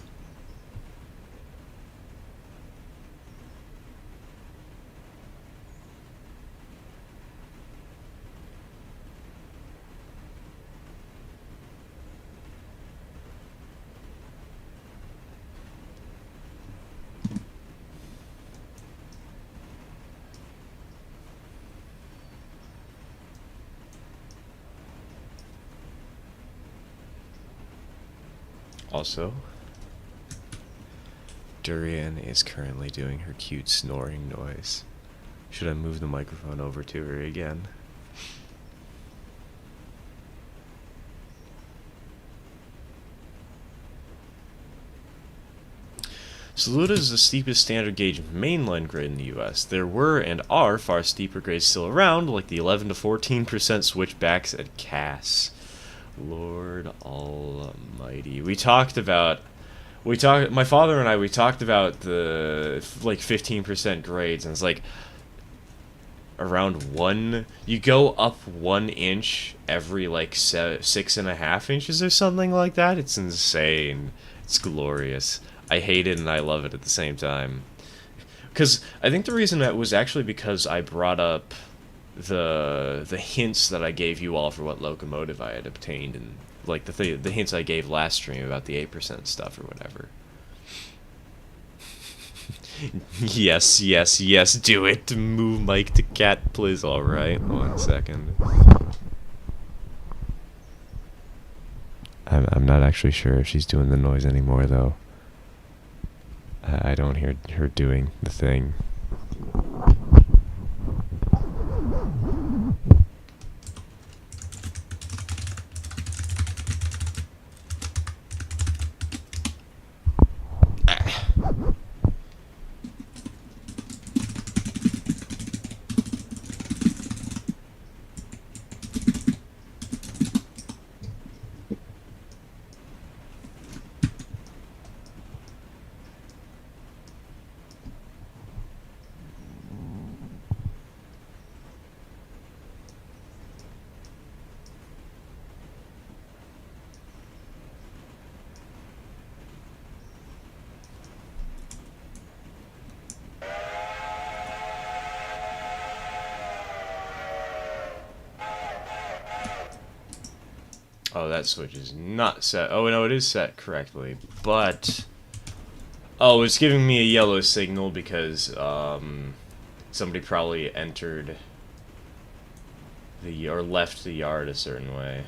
Also, Durian is currently doing her cute snoring noise. Should I move the microphone over to her again? Saluda is the steepest standard gauge mainline grade in the US. There were and are far steeper grades still around, like the 11 to 14% switchbacks at Cass. Lord Almighty. My father and we talked about the, like, 15% grades, and it's like, around 1, you go up 1 inch every, like, 6.5 inches or something like that. It's insane. It's glorious. I hate it and I love it at the same time. Because I think the reason that was actually because I brought up the hints that I gave you all for what Locomotive I had obtained, and like the hints I gave last stream about the 8% stuff or whatever. Yes, yes, yes, do it. Move Mike to cat, please. All right, 1 second. I'm not actually sure if she's doing the noise anymore though. I don't hear her doing the thing. Oh, that switch is not set. Oh, no, it is set correctly. But, Oh, it's giving me a yellow signal because somebody probably entered or left the yard a certain way.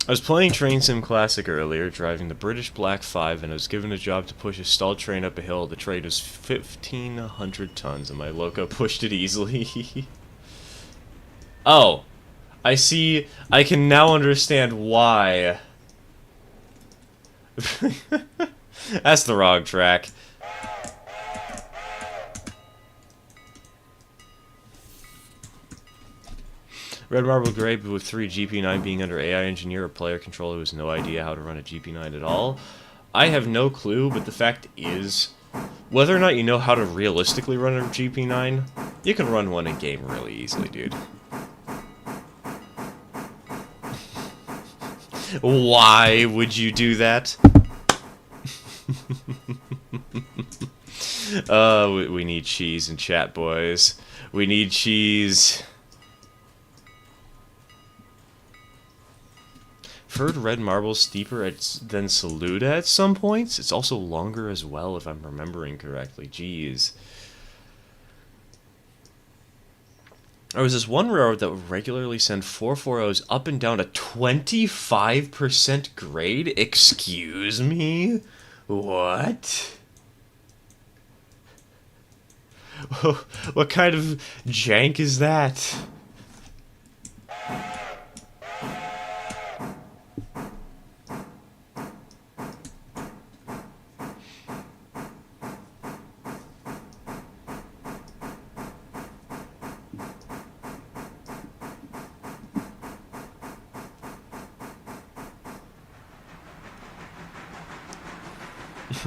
I was playing Train Sim Classic earlier, driving the British Black 5, and I was given a job to push a stalled train up a hill. The train was 1,500 tons, and my loco pushed it easily. Oh, I see. I can now understand why. That's the wrong track. Red Marble Gray with 3 GP9 being under AI engineer or player controller who has no idea how to run a GP9 at all. I have no clue, but the fact is, whether or not you know how to realistically run a GP9, you can run one in game really easily, dude. Why would you do that? We need cheese in chat, boys. We need cheese. I've heard Red Marble's steeper than Saluda at some points. It's also longer as well, if I'm remembering correctly. Jeez. There was this one railroad that would regularly send 440s up and down a 25% grade? Excuse me? What? What kind of jank is that?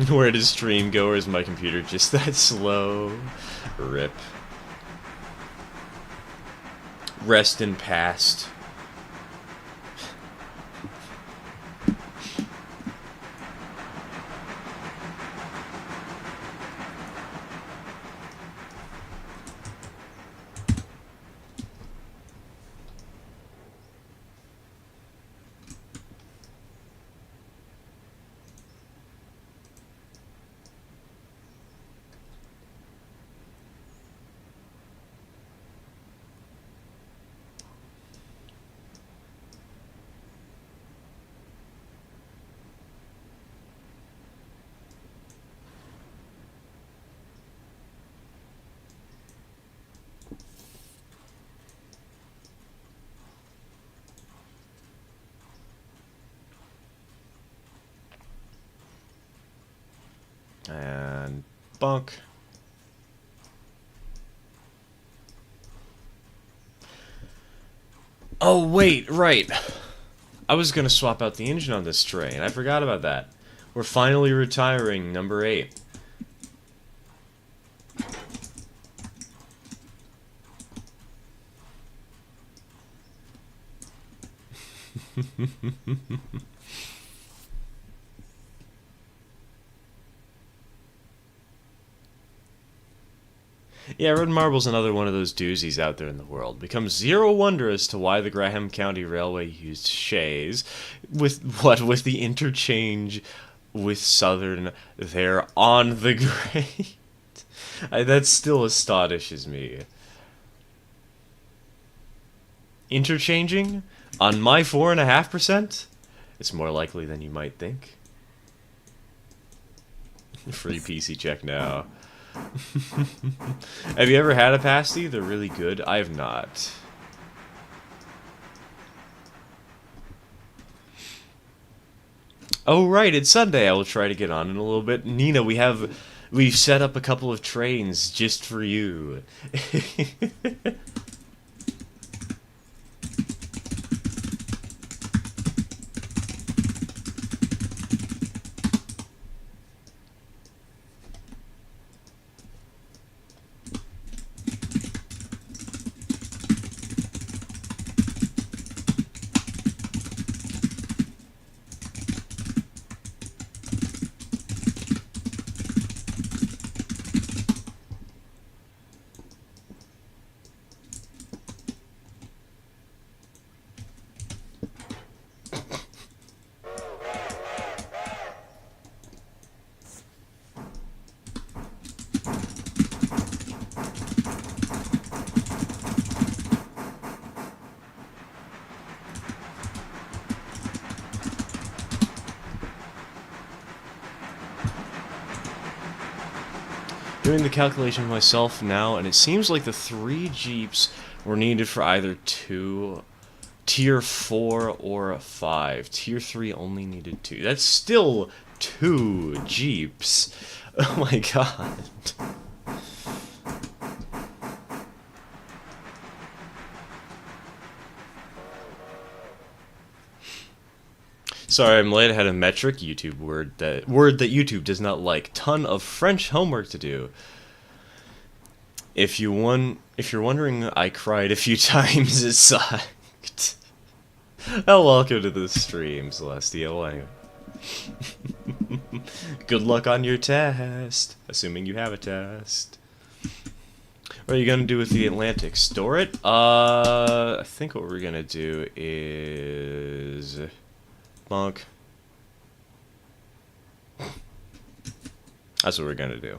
Where does stream go, or is my computer just that slow? Rip. Rest in past. And bunk. Oh, wait, right. I was gonna swap out the engine on this train. I forgot about that. We're finally retiring number 8. Yeah, Red Marble's another one of those doozies out there in the world. Becomes zero wonder as to why the Graham County Railway used shays with the interchange with Southern there on the grade. That still astonishes me. Interchanging on my 4.5%? It's more likely than you might think. Free PC check now. Have you ever had a pasty? They're really good. I have not. Oh right, it's Sunday. I will try to get on in a little bit. Nina, we've set up a couple of trains just for you. Doing the calculation myself now, and it seems like the 3 Jeeps were needed for either Tier 4 or a 5. Tier 3 only needed 2. That's still 2 Jeeps. Oh my god. Sorry, I'm late. I had a metric YouTube word that YouTube does not like. Ton of French homework to do. If you're wondering, I cried a few times. It sucked. Oh, welcome to the stream, Celestial. Anyway. Good luck on your test, assuming you have a test. What are you gonna do with the Atlantic? Store it? I think what we're gonna do is bunk. That's what we're gonna do.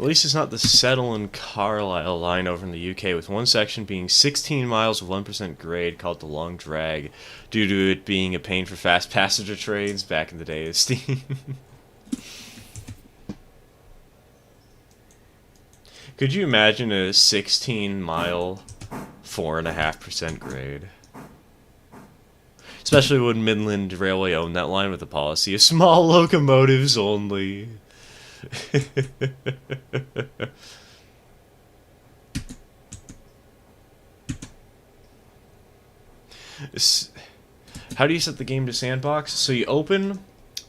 At least it's not the Settle and Carlisle line over in the UK, with one section being 16 miles of 1% grade called the Long Drag, due to it being a pain for fast passenger trains back in the day of steam. Could you imagine a 16-mile, 4.5% grade? Especially when Midland Railway owned that line with a policy of small locomotives only. How do you set the game to sandbox? So you open.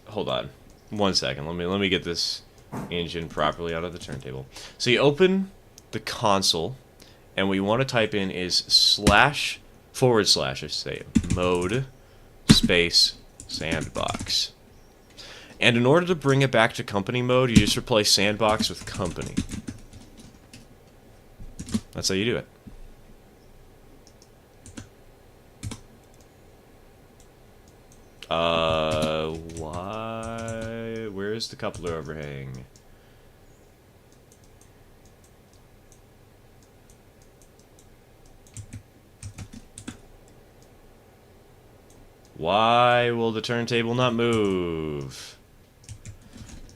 Hold on, 1 second. Let me get this engine properly out of the turntable. So you open the console, and what you want to type in is // I should say, mode space sandbox. And in order to bring it back to company mode, you just replace sandbox with company. That's how you do it. Why? Where's the coupler overhang? Why will the turntable not move?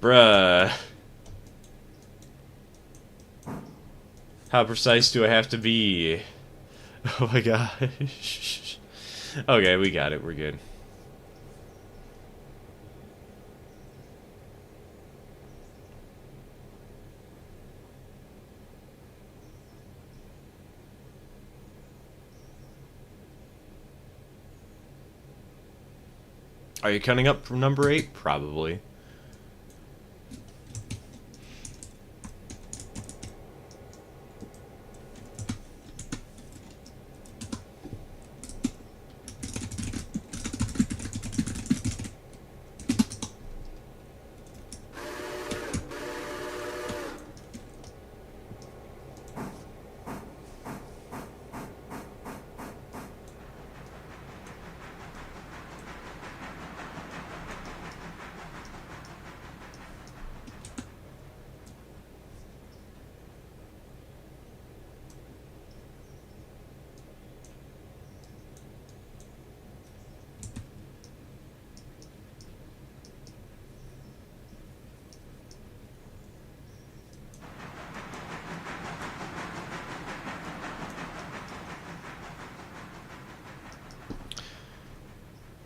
Bruh. How precise do I have to be? Oh my gosh. Okay, we got it. We're good. Are you cutting up from number 8? Probably.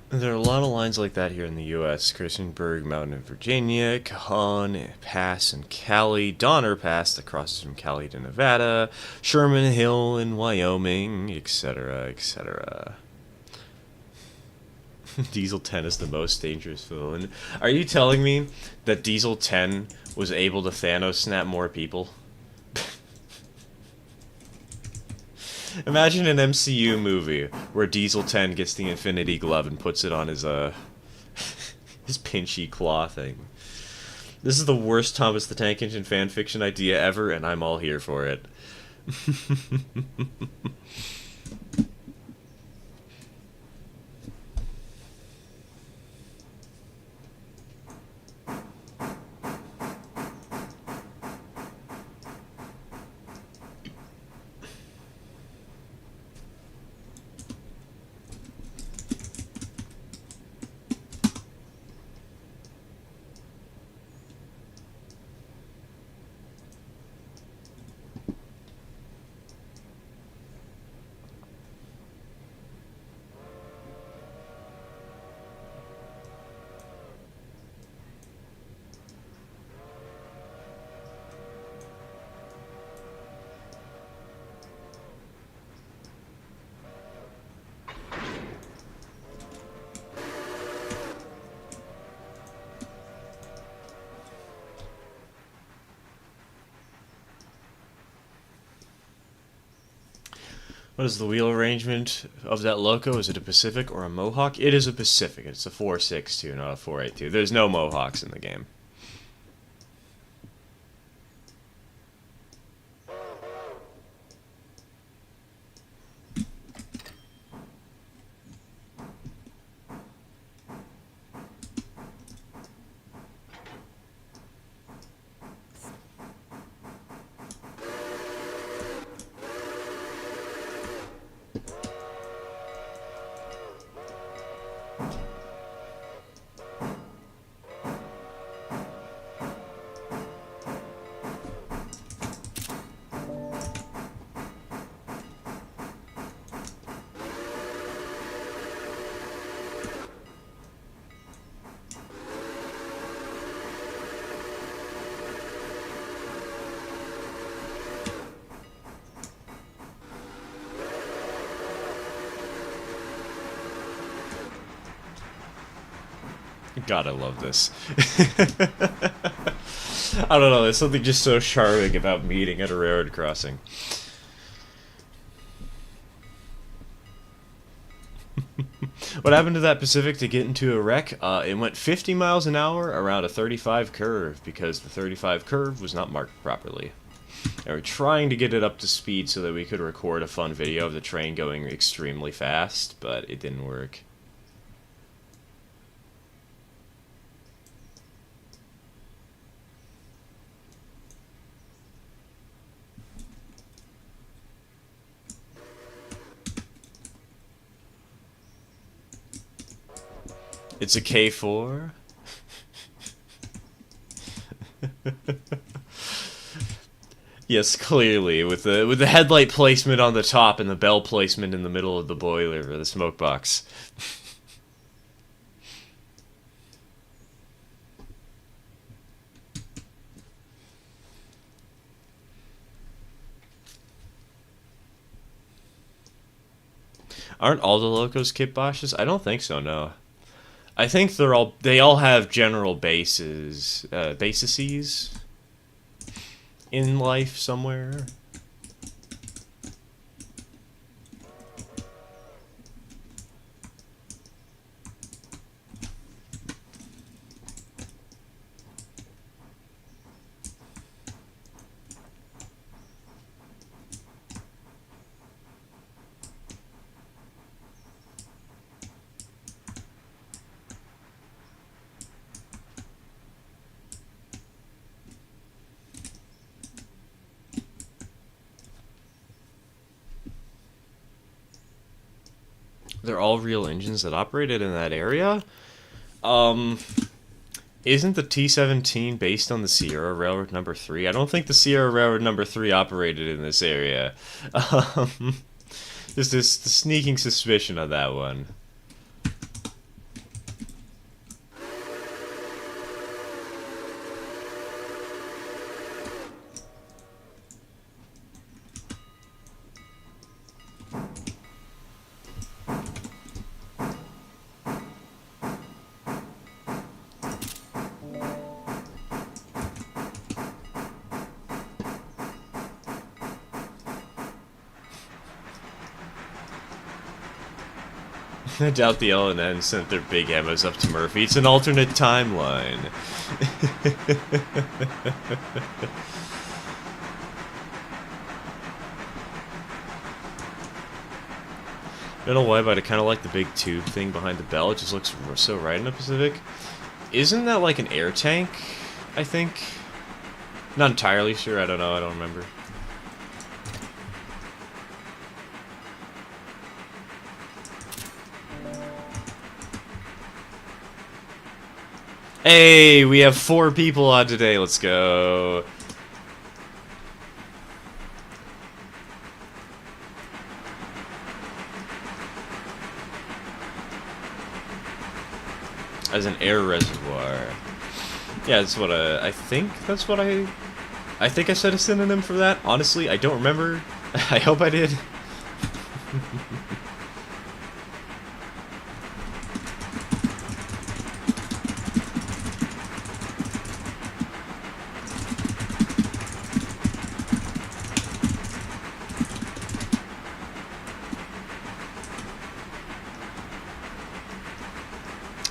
There are a lot of lines like that here in the U.S. Christiansburg Mountain in Virginia, Cajon Pass in Cali, Donner Pass that crosses from Cali to Nevada, Sherman Hill in Wyoming, etc., etc. Diesel 10 is the most dangerous villain. Are you telling me that Diesel 10 was able to Thanos snap more people? Imagine an MCU movie where Diesel 10 gets the Infinity Glove and puts it on his his pinchy claw thing. This is the worst Thomas the Tank Engine fanfiction idea ever, and I'm all here for it. What is the wheel arrangement of that Loco? Is it a Pacific or a Mohawk? It is a Pacific. It's a 462, not a 482. There's no Mohawks in the game. God, I love this. I don't know, there's something just so charming about meeting at a railroad crossing. What happened to that Pacific to get into a wreck? It went 50 miles an hour around a 35 curve because the 35 curve was not marked properly. And we're trying to get it up to speed so that we could record a fun video of the train going extremely fast, but it didn't work. It's a K4. Yes, clearly, with the headlight placement on the top and the bell placement in the middle of the boiler or the smoke box. Aren't all the locos kit bosches? I don't think so, no. I think they all have general bases, bases in life somewhere. They're all real engines that operated in that area. Isn't the T-17 based on the Sierra Railroad number 3? I don't think the Sierra Railroad number 3 operated in this area. There's this sneaking suspicion of that one. I doubt the LNN sent their big emos up to Murphy. It's an alternate timeline. I don't know why, but I kind of like the big tube thing behind the bell. It just looks so right in the Pacific. Isn't that like an air tank, I think? Not entirely sure. I don't know. I don't remember. Hey, we have 4 people on today. Let's go. As an air reservoir. Yeah, that's what I think that's what I think I said a synonym for that. Honestly, I don't remember. I hope I did.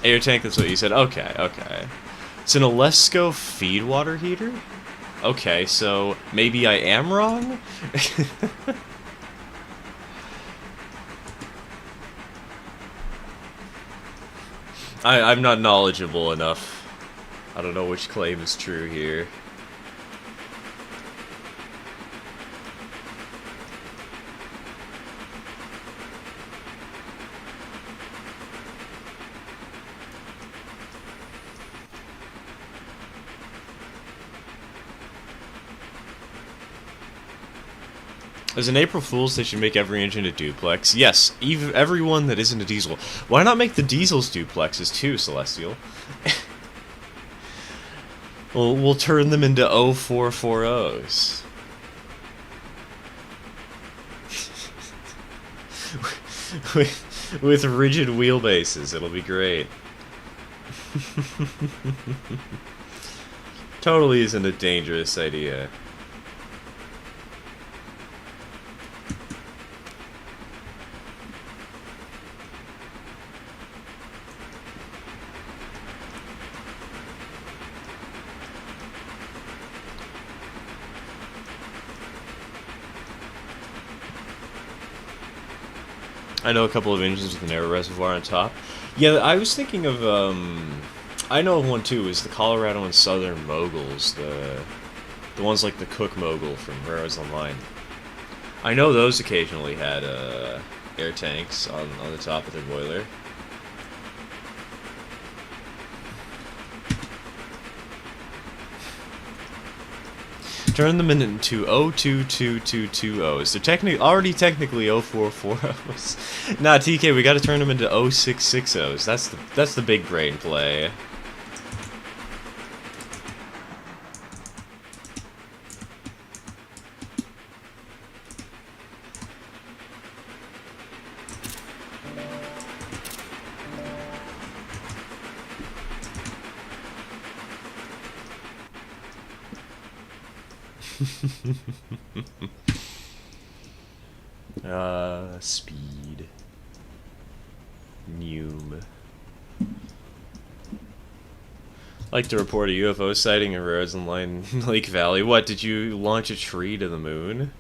Air tank, that's what you said. Okay, okay. It's an Alesco feed water heater? Okay, so maybe I am wrong? I'm not knowledgeable enough. I don't know which claim is true here. As an April Fool's, they should make every engine a duplex. Yes, even everyone that isn't a diesel. Why not make the diesels duplexes too, Celestial? We'll turn them into 0440s. with rigid wheelbases, it'll be great. Totally isn't a dangerous idea. I know a couple of engines with an air reservoir on top. Yeah, I was thinking of, I know of one too, is the Colorado and Southern Moguls, the ones like the Cook Mogul from Railroads Online. I know those occasionally had, air tanks on the top of their boiler. Turn them into 022220s. They're already technically 0440s. Nah, TK, we gotta turn them into 0660s. That's the big brain play. Speed. Neum. Like to report a UFO sighting in Railroads Online Lake Valley. What, did you launch a tree to the moon?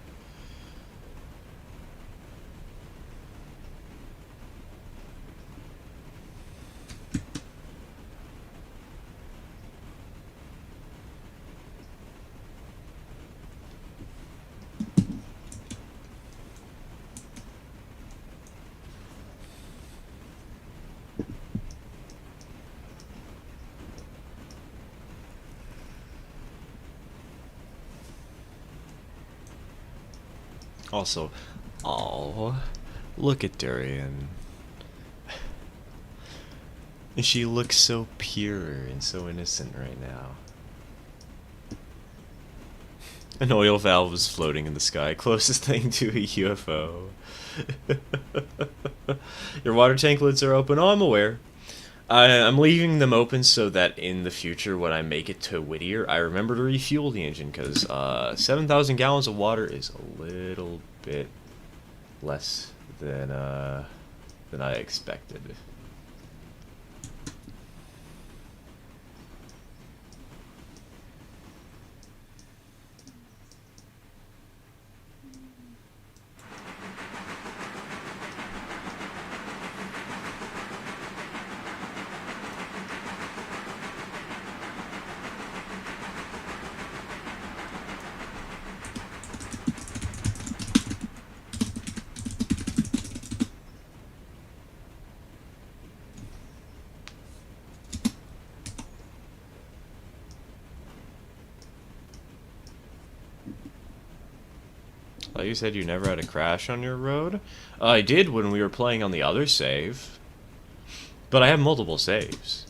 Also, oh, look at Durian. She looks so pure and so innocent right now. An oil valve is floating in the sky, closest thing to a UFO. Your water tank lids are open. Oh, I'm aware. I'm leaving them open so that in the future, when I make it to Whittier, I remember to refuel the engine, because 7,000 gallons of water is a little bit less than than I expected. Oh, you said you never had a crash on your road? I did when we were playing on the other save. But I have multiple saves.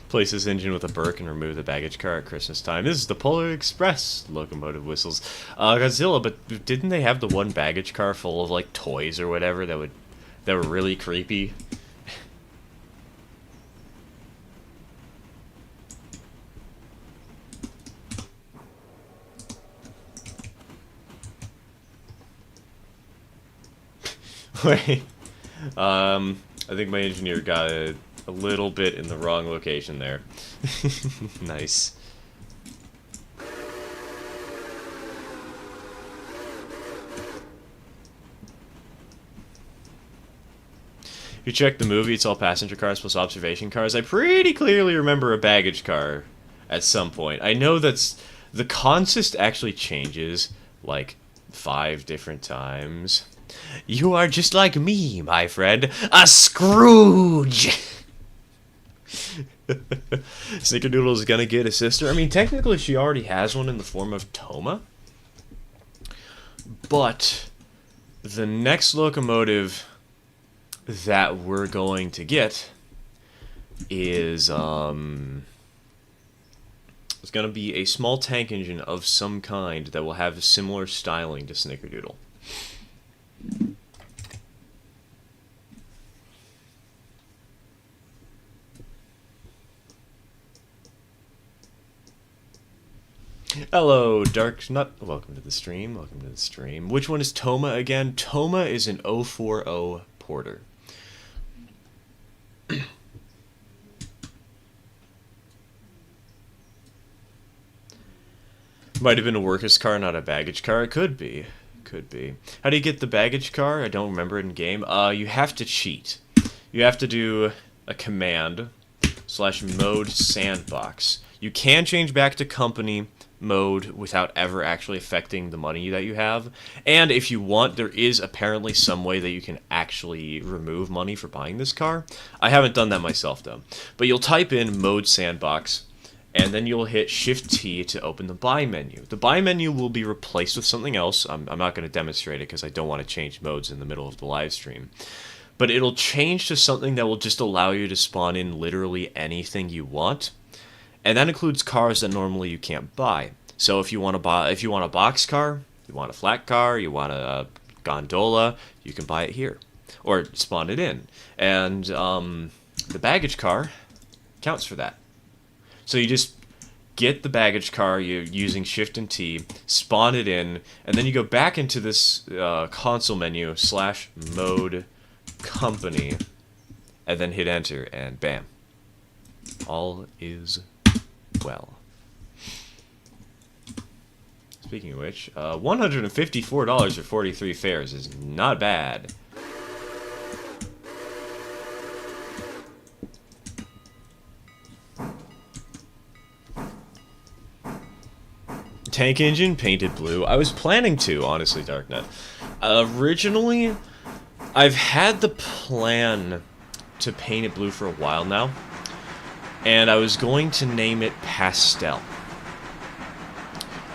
Place this engine with a Burke and remove the baggage car at Christmas time. This is the Polar Express, Locomotive whistles. Godzilla, but didn't they have the one baggage car full of like toys or whatever that were really creepy? Wait. I think my engineer got it a little bit in the wrong location there. Nice. If you check the movie, it's all passenger cars plus observation cars. I pretty clearly remember a baggage car at some point. I know that's... The consist actually changes, like, 5 different times. You are just like me, my friend. A Scrooge! Snickerdoodle is gonna get a sister. I mean, technically she already has one in the form of Toma. But the next locomotive that we're going to get is it's going to be a small tank engine of some kind that will have similar styling to Snickerdoodle. Hello, Dark Nut. Welcome to the stream. Welcome to the stream. Which one is Toma again? Toma is an 040 Porter. Might have been a worker's car, not a baggage car. It could be. Could be. How do you get the baggage car? I don't remember it in game. You have to cheat. You have to do a command /mode sandbox. You can change back to company mode without ever actually affecting the money that you have. And if you want, there is apparently some way that you can actually remove money for buying this car. I haven't done that myself though. But you'll type in mode sandbox, and then you'll hit Shift-T to open the buy menu. The buy menu will be replaced with something else. I'm not going to demonstrate it because I don't want to change modes in the middle of the live stream. But it'll change to something that will just allow you to spawn in literally anything you want. And that includes cars that normally you can't buy. So if you want to buy, if you want a box car, you want a flat car, you want a gondola, you can buy it here, or spawn it in. And the baggage car counts for that. So you just get the baggage car, you're using Shift and T, spawn it in, and then you go back into this console menu /mode company, and then hit enter, and bam, all is well. Speaking of which, $154 for 43 fares is not bad. Tank engine painted blue. I was planning to, honestly, Darknet. Originally, I've had the plan to paint it blue for a while now, and I was going to name it Pastel.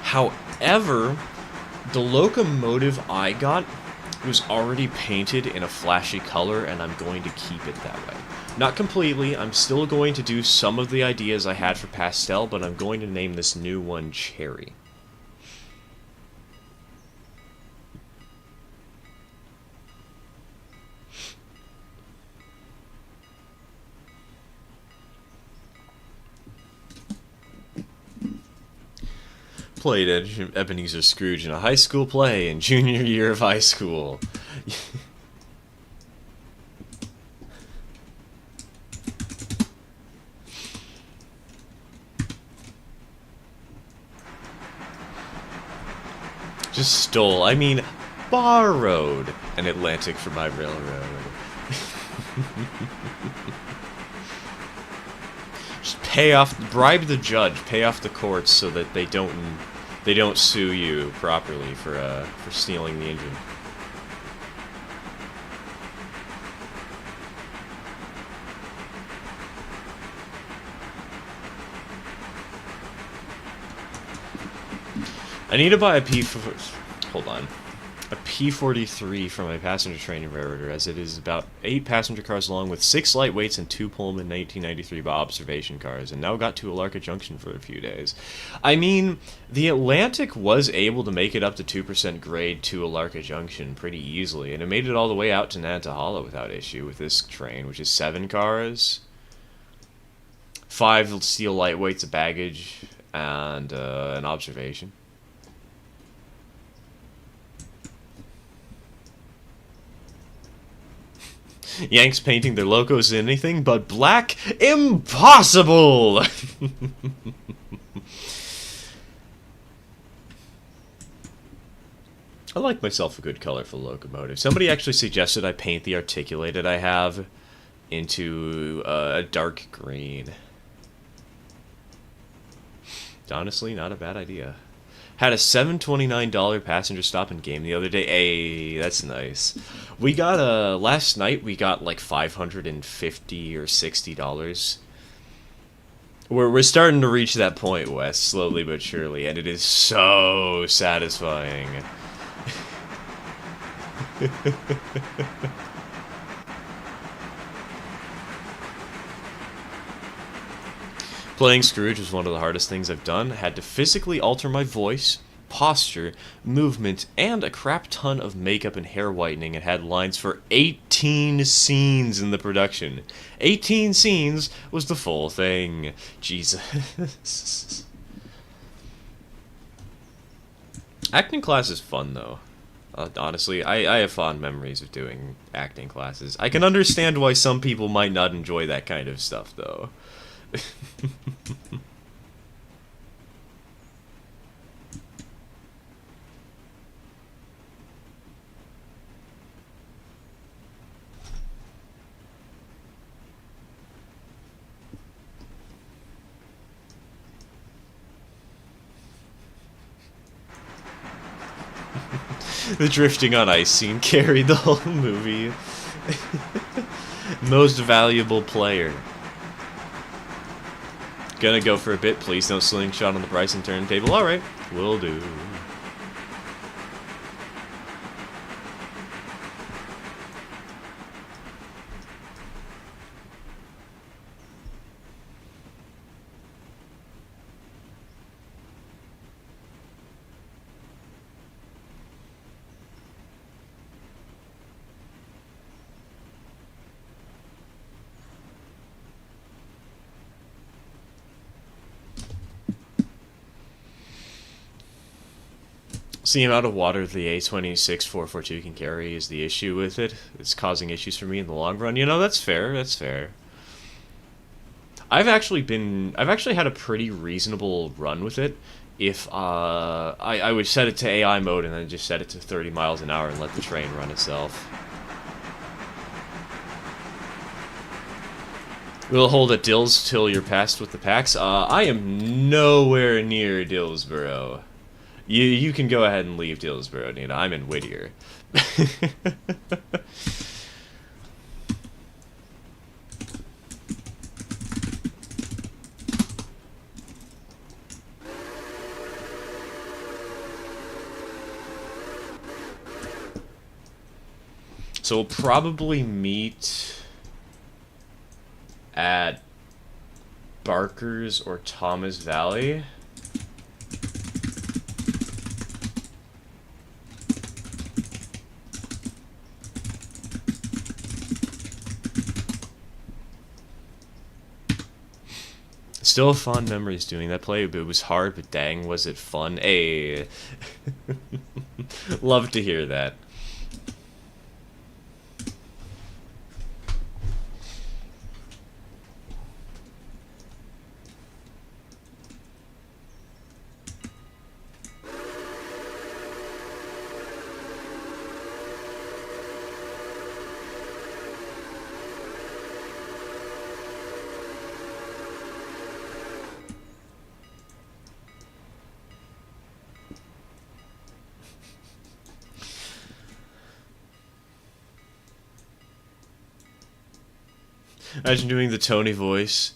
However, the locomotive I got was already painted in a flashy color, and I'm going to keep it that way. Not completely, I'm still going to do some of the ideas I had for Pastel, but I'm going to name this new one Cherry. played Ebenezer Scrooge in a high school play in junior year of high school. Just stole, I mean, borrowed an Atlantic from my railroad. Just pay off, bribe the judge, pay off the courts so that they don't sue you properly for stealing the engine. I need to buy a P43 for my passenger train railroader, as it is about 8 passenger cars long with 6 lightweights and 2 Pullman 1993 observation cars, and now got to Alarka Junction for a few days. I mean, the Atlantic was able to make it up to 2% grade to Alarka Junction pretty easily, and it made it all the way out to Nantahala without issue with this train, which is 7 cars, 5 steel lightweights, a baggage, and an observation. Yanks painting their locos anything but black? Impossible! I like myself a good colorful locomotive. Somebody actually suggested I paint the articulated I have into a dark green. Honestly, not a bad idea. Had a $729 passenger stopping game the other day. Hey, that's nice. We got last night we got like $550 or $60. We're starting to reach that point, Wes, slowly but surely, and it is so satisfying. Playing Scrooge was one of the hardest things I've done. I had to physically alter my voice, posture, movement, and a crap ton of makeup and hair whitening, and had lines for 18 scenes in the production. 18 scenes was the full thing. Jesus. Acting class is fun, though. Honestly, I have fond memories of doing acting classes. I can understand why some people might not enjoy that kind of stuff, though. The drifting on ice scene carried the whole movie. Most valuable player. Gonna go for a bit. Please don't slingshot on the price and turntable. Alright, will do. The amount of water the A26-442 can carry is the issue with it. It's causing issues for me in the long run. You know, that's fair. That's fair. I've actually had a pretty reasonable run with it. If I would set it to AI mode and then just set it to 30 miles an hour and let the train run itself. We'll hold at Dills till you're passed with the packs. I am nowhere near Dillsboro. You can go ahead and leave Dillsboro, Nina. I'm in Whittier. So we'll probably meet at Barker's or Thomas Valley. Still fond memories doing that play. It was hard, but dang, was it fun. Hey. Love to hear that. Imagine doing the Tony voice,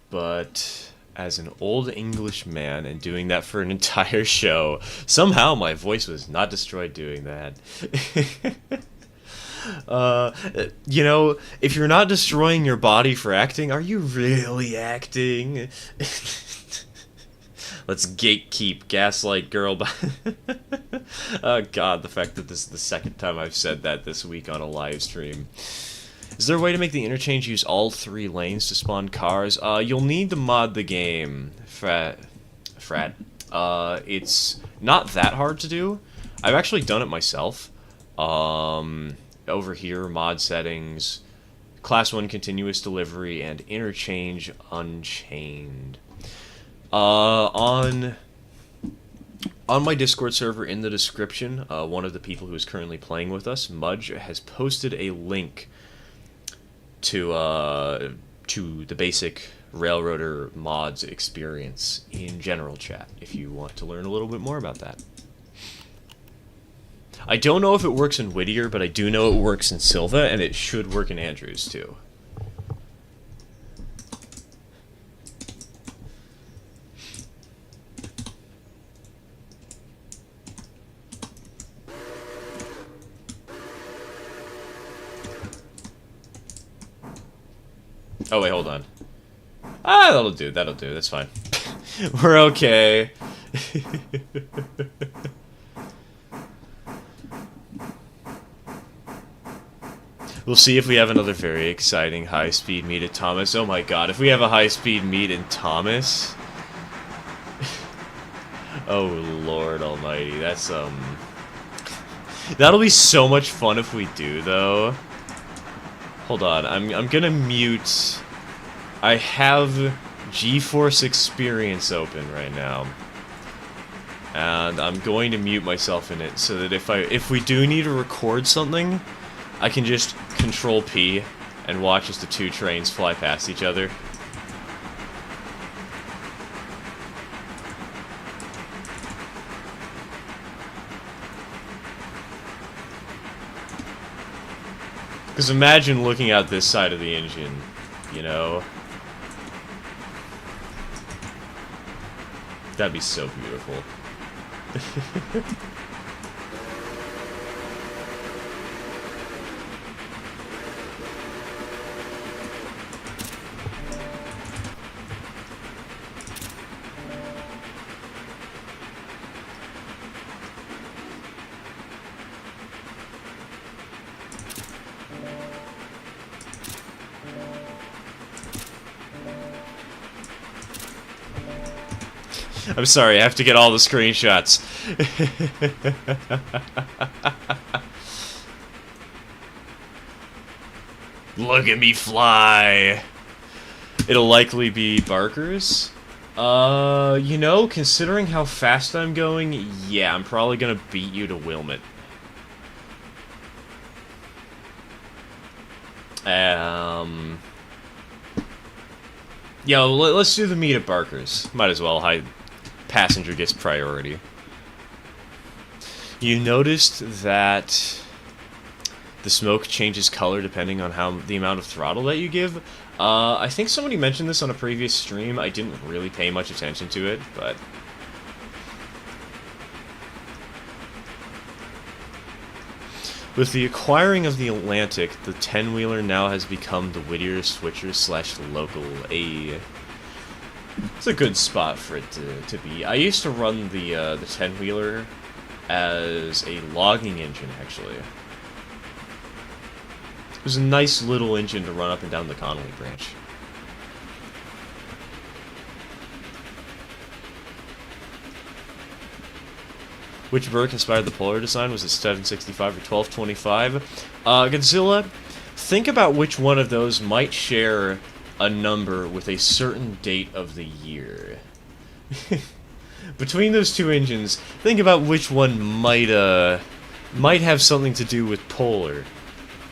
but as an old English man and doing that for an entire show. Somehow my voice was not destroyed doing that. You know, if you're not destroying your body for acting, are you really acting? Let's gatekeep, gaslight girl. Oh god, the fact that this is the second time I've said that this week on a live stream. Is there a way to make the interchange use all 3 lanes to spawn cars? You'll need to mod the game, Frat. It's not that hard to do. I've actually done it myself. Over here, mod settings, Class 1 continuous delivery, and interchange unchained. On my Discord server in the description, one of the people who is currently playing with us, Mudge, has posted a link to the basic Railroader mods experience in general chat, if you want to learn a little bit more about that. I don't know if it works in Whittier, but I do know it works in Silva, and it should work in Andrews too. Oh wait, hold on. Ah, that'll do, that's fine. We're okay. We'll see if we have another very exciting high-speed meet at Thomas. Oh my god, if we have a high-speed meet in Thomas... Oh lord almighty, that's, That'll be so much fun if we do, though. Hold on, I'm gonna mute... I have GeForce Experience open right now. And I'm going to mute myself in it so that if we do need to record something, I can just Control P and watch as the 2 trains fly past each other. Because imagine looking out this side of the engine, you know? That'd be so beautiful. I'm sorry, I have to get all the screenshots. Look at me fly! It'll likely be Barker's. You know, considering how fast I'm going, yeah, I'm probably gonna beat you to Wilmot. Yeah, let's do the meet at Barker's. Might as well, passenger gets priority. You noticed that the smoke changes color depending on the amount of throttle that you give? I think somebody mentioned this on a previous stream. I didn't really pay much attention to it, but... With the acquiring of the Atlantic, the 10-wheeler now has become the Whittier Switcher / local A. It's a good spot for it to be. I used to run the 10-wheeler as a logging engine, actually. It was a nice little engine to run up and down the Connolly branch. Which Burke inspired the Polar design? Was it 765 or 1225? Godzilla, think about which one of those might share a number with a certain date of the year. Between those two engines, think about which one might have something to do with Polar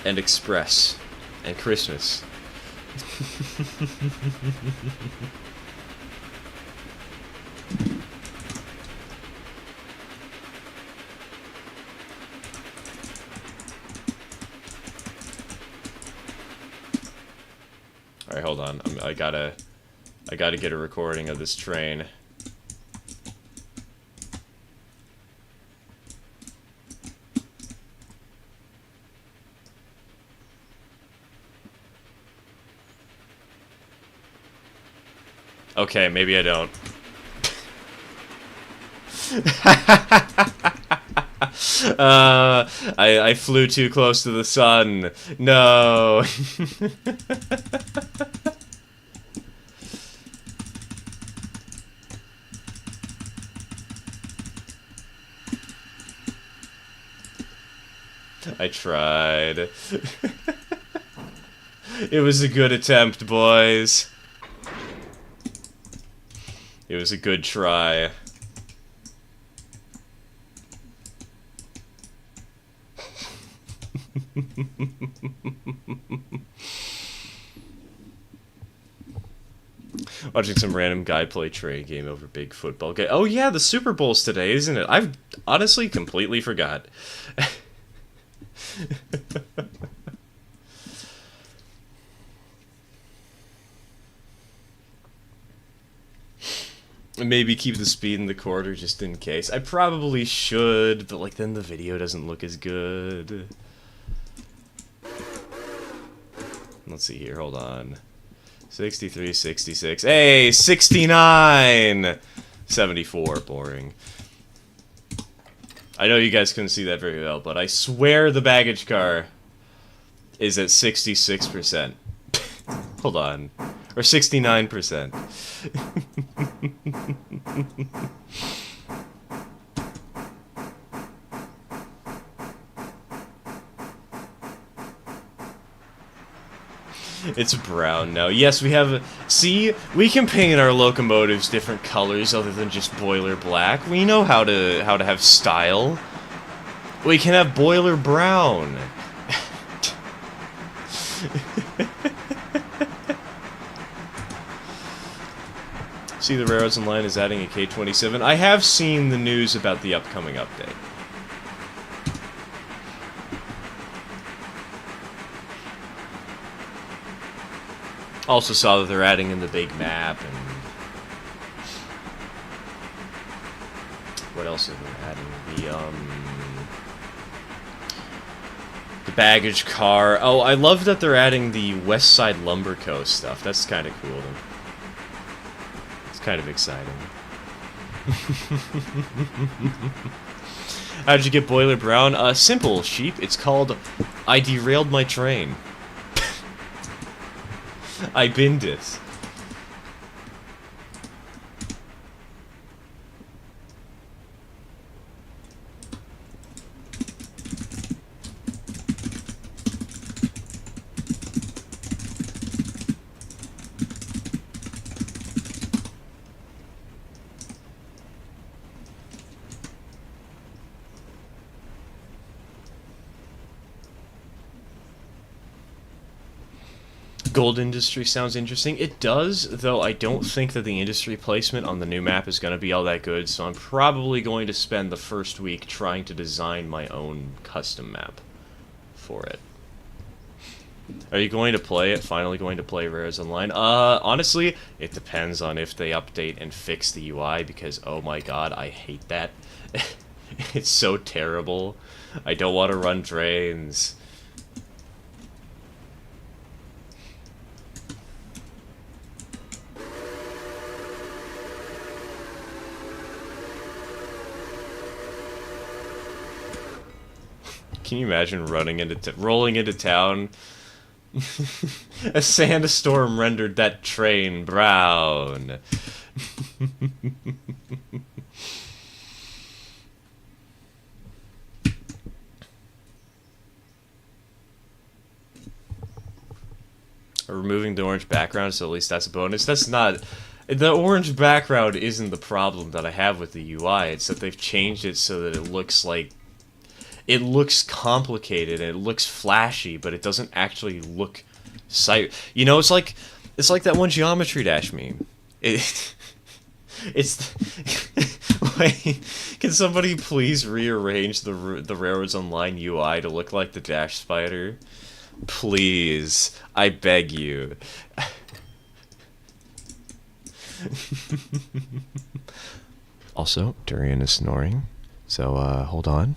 and Express and Christmas. Alright, hold on. I gotta get a recording of this train. Okay, maybe I don't. I flew too close to the sun. No. I tried. It was a good attempt, boys. It was a good try. Watching some random guy play trade game over big football game. Oh yeah, the Super Bowl's today, isn't it? I've honestly completely forgot. Maybe keep the speed in the quarter just in case. I probably should, but like then the video doesn't look as good. Let's see here, hold on. 63, 66. Hey, 69! 74, boring. I know you guys couldn't see that very well, but I swear the baggage car is at 66%. Hold on. Or 69%. It's brown now. Yes, we have... See? We can paint our locomotives different colors other than just boiler black. We know how to have style. We can have boiler brown. See, the Railroads Online is adding a K-27. I have seen the news about the upcoming update. Also saw that they're adding in the big map and... What else are they adding? The baggage car. Oh, I love that they're adding the West Side Lumber Co. stuff. That's kind of cool. It's kind of exciting. How'd you get boiler brown? Simple, sheep. It's called I Derailed My Train. I binned it. Gold industry sounds interesting. It does, though I don't think that the industry placement on the new map is going to be all that good, so I'm probably going to spend the first week trying to design my own custom map for it. Are you going to play it? Finally going to play Rares Online? Honestly, it depends on if they update and fix the UI, because oh my god, I hate that. It's so terrible. I don't want to run trains. Can you imagine rolling into town? A sandstorm rendered that train brown. removing the orange background, so at least that's a bonus. That's not... The orange background isn't the problem that I have with the UI. It's that they've changed it so that it looks like... It looks complicated and it looks flashy, but it doesn't actually look... You know, it's like that one Geometry Dash meme. It's... Wait, can somebody please rearrange the Railroads Online UI to look like the Dash Spider? Please, I beg you. Also, Durian is snoring, so hold on.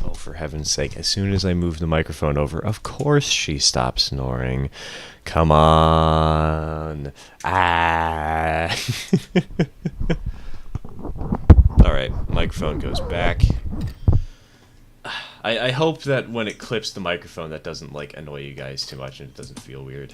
Oh, for heaven's sake, as soon as I move the microphone over, of course she stops snoring. Come on. Ah. Alright, microphone goes back. I hope that when it clips the microphone that doesn't, like, annoy you guys too much and it doesn't feel weird.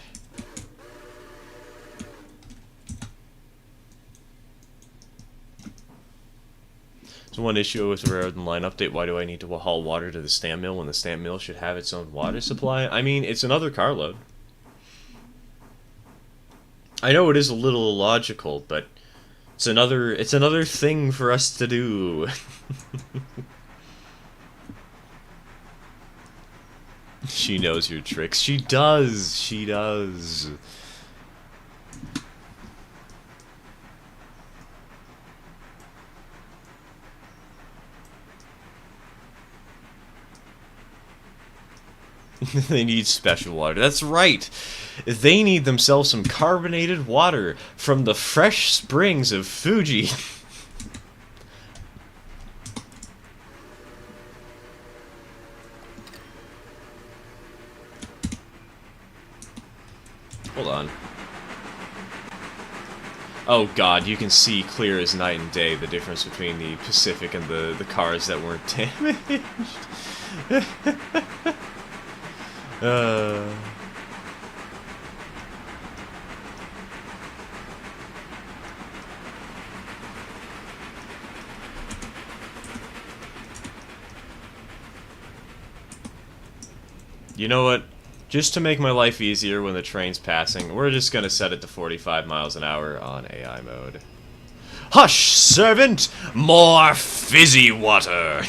So one issue with the Railroad Line update, why do I need to haul water to the stamp mill when the stamp mill should have its own water supply? I mean, it's another carload. I know it is a little illogical, but it's another thing for us to do. She knows your tricks. She does. She does. They need special water. That's right. They need themselves some carbonated water from the fresh springs of Fuji. Hold on. Oh god, you can see clear as night and day the difference between the Pacific and the cars that weren't damaged. You know what? Just to make my life easier when the train's passing, we're just gonna set it to 45 miles an hour on AI mode. Hush, servant! More fizzy water!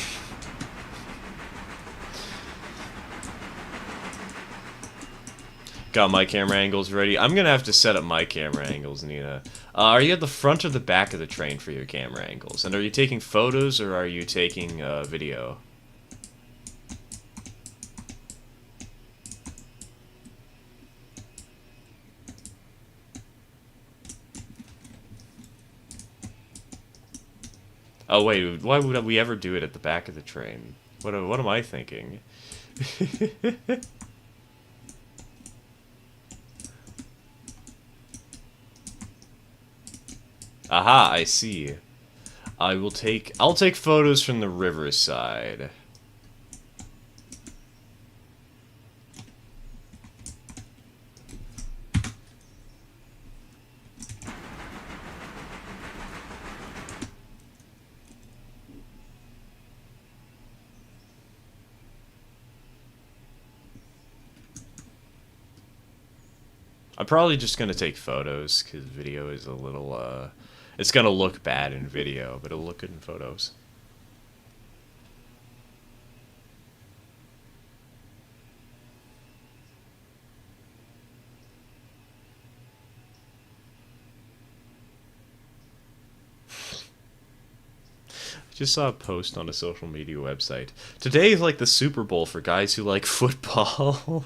Got my camera angles ready. I'm gonna have to set up my camera angles, Nina. Are you at the front or the back of the train for your camera angles? And are you taking photos or are you taking video? Oh wait, why would we ever do it at the back of the train? What am I thinking? Aha, I see. I'll take photos from the riverside. I'm probably just gonna take photos, because video is a little, it's gonna look bad in video, but it'll look good in photos. I just saw a post on a social media website. Today is like the Super Bowl for guys who like football.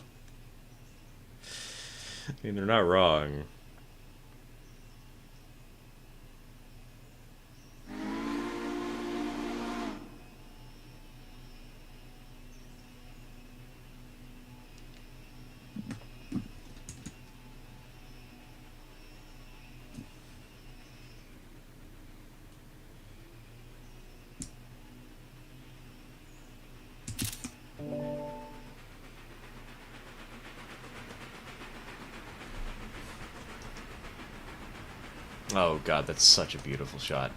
I mean, they're not wrong. Oh god, that's such a beautiful shot.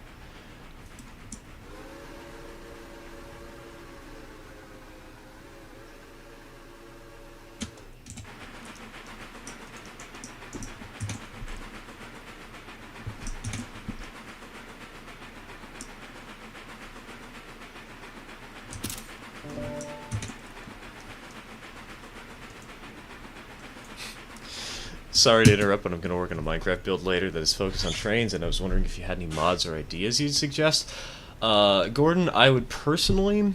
Sorry to interrupt, but I'm going to work on a Minecraft build later that is focused on trains, and I was wondering if you had any mods or ideas you'd suggest. Gordon, I would personally...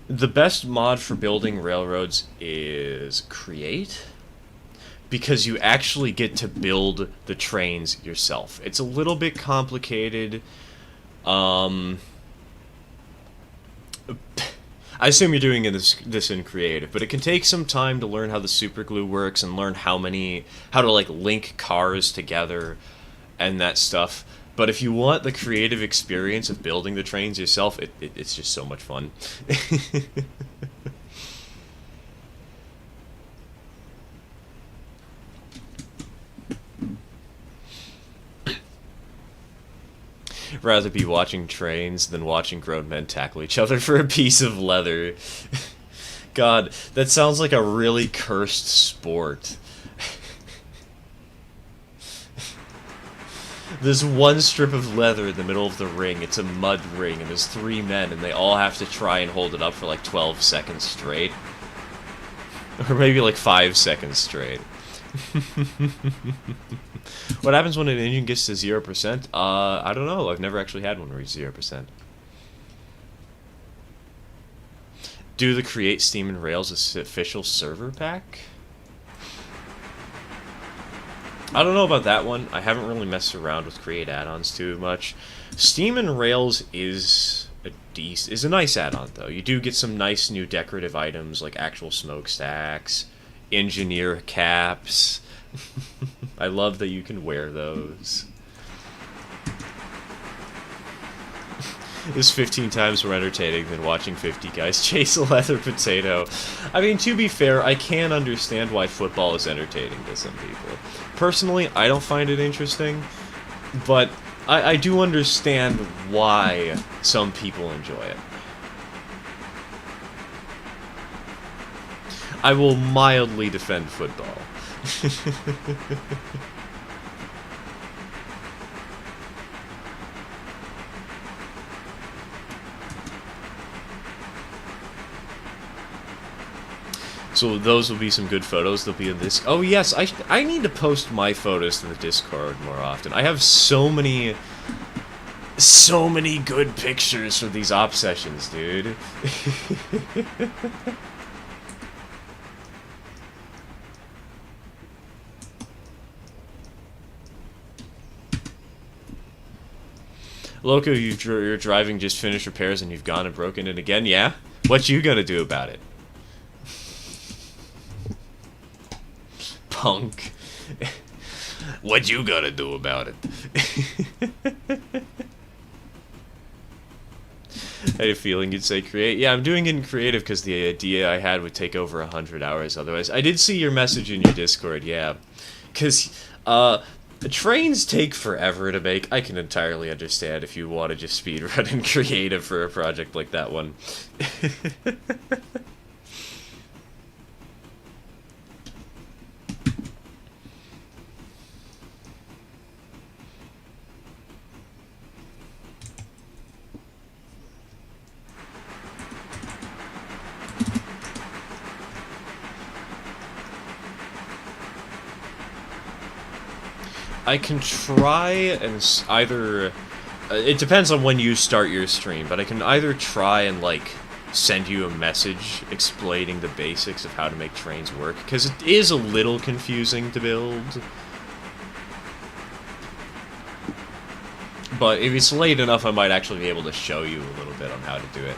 The best mod for building railroads is Create, because you actually get to build the trains yourself. It's a little bit complicated. I assume you're doing this in Creative, but it can take some time to learn how the superglue works and learn how to like link cars together and that stuff. But if you want the creative experience of building the trains yourself, it's just so much fun. Rather be watching trains than watching grown men tackle each other for a piece of leather. God, that sounds like a really cursed sport. There's one strip of leather in the middle of the ring. It's a mud ring, and there's 3 men, and they all have to try and hold it up for like 12 seconds straight. Or maybe like 5 seconds straight. What happens when an engine gets to 0%? I don't know. I've never actually had one reach 0%. Do the Create Steam and Rails official server pack? I don't know about that one. I haven't really messed around with Create add-ons too much. Steam and Rails is a nice add-on though. You do get some nice new decorative items like actual smokestacks, engineer caps. I love that you can wear those. It's 15 times more entertaining than watching 50 guys chase a leather potato. I mean, to be fair, I can understand why football is entertaining to some people. Personally, I don't find it interesting, but I do understand why some people enjoy it. I will mildly defend football. So those will be some good photos. They'll be in this. Oh yes, I need to post my photos to the Discord more often. I have so many good pictures for these op sessions, dude. Loco, you're driving, just finished repairs, and you've gone and broken it again? Yeah? What you gonna do about it? Punk. What you gonna do about it? I had a feeling you'd say create. Yeah, I'm doing it in creative because the idea I had would take over 100 hours otherwise. I did see your message in your Discord, yeah. Because, trains take forever to make. I can entirely understand if you want to just speedrun in creative for a project like that one. I can try and either... it depends on when you start your stream, but I can either try and, like, send you a message explaining the basics of how to make trains work, because it is a little confusing to build. But if it's late enough, I might actually be able to show you a little bit on how to do it.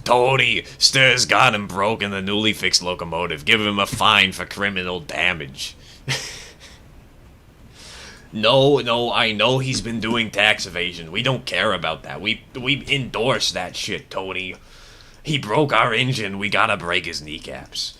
Tony, Stir's got him broken the newly fixed locomotive. Give him a fine for criminal damage. No, no, I know he's been doing tax evasion. We don't care about that. We endorse that shit, Tony. He broke our engine. We gotta break his kneecaps.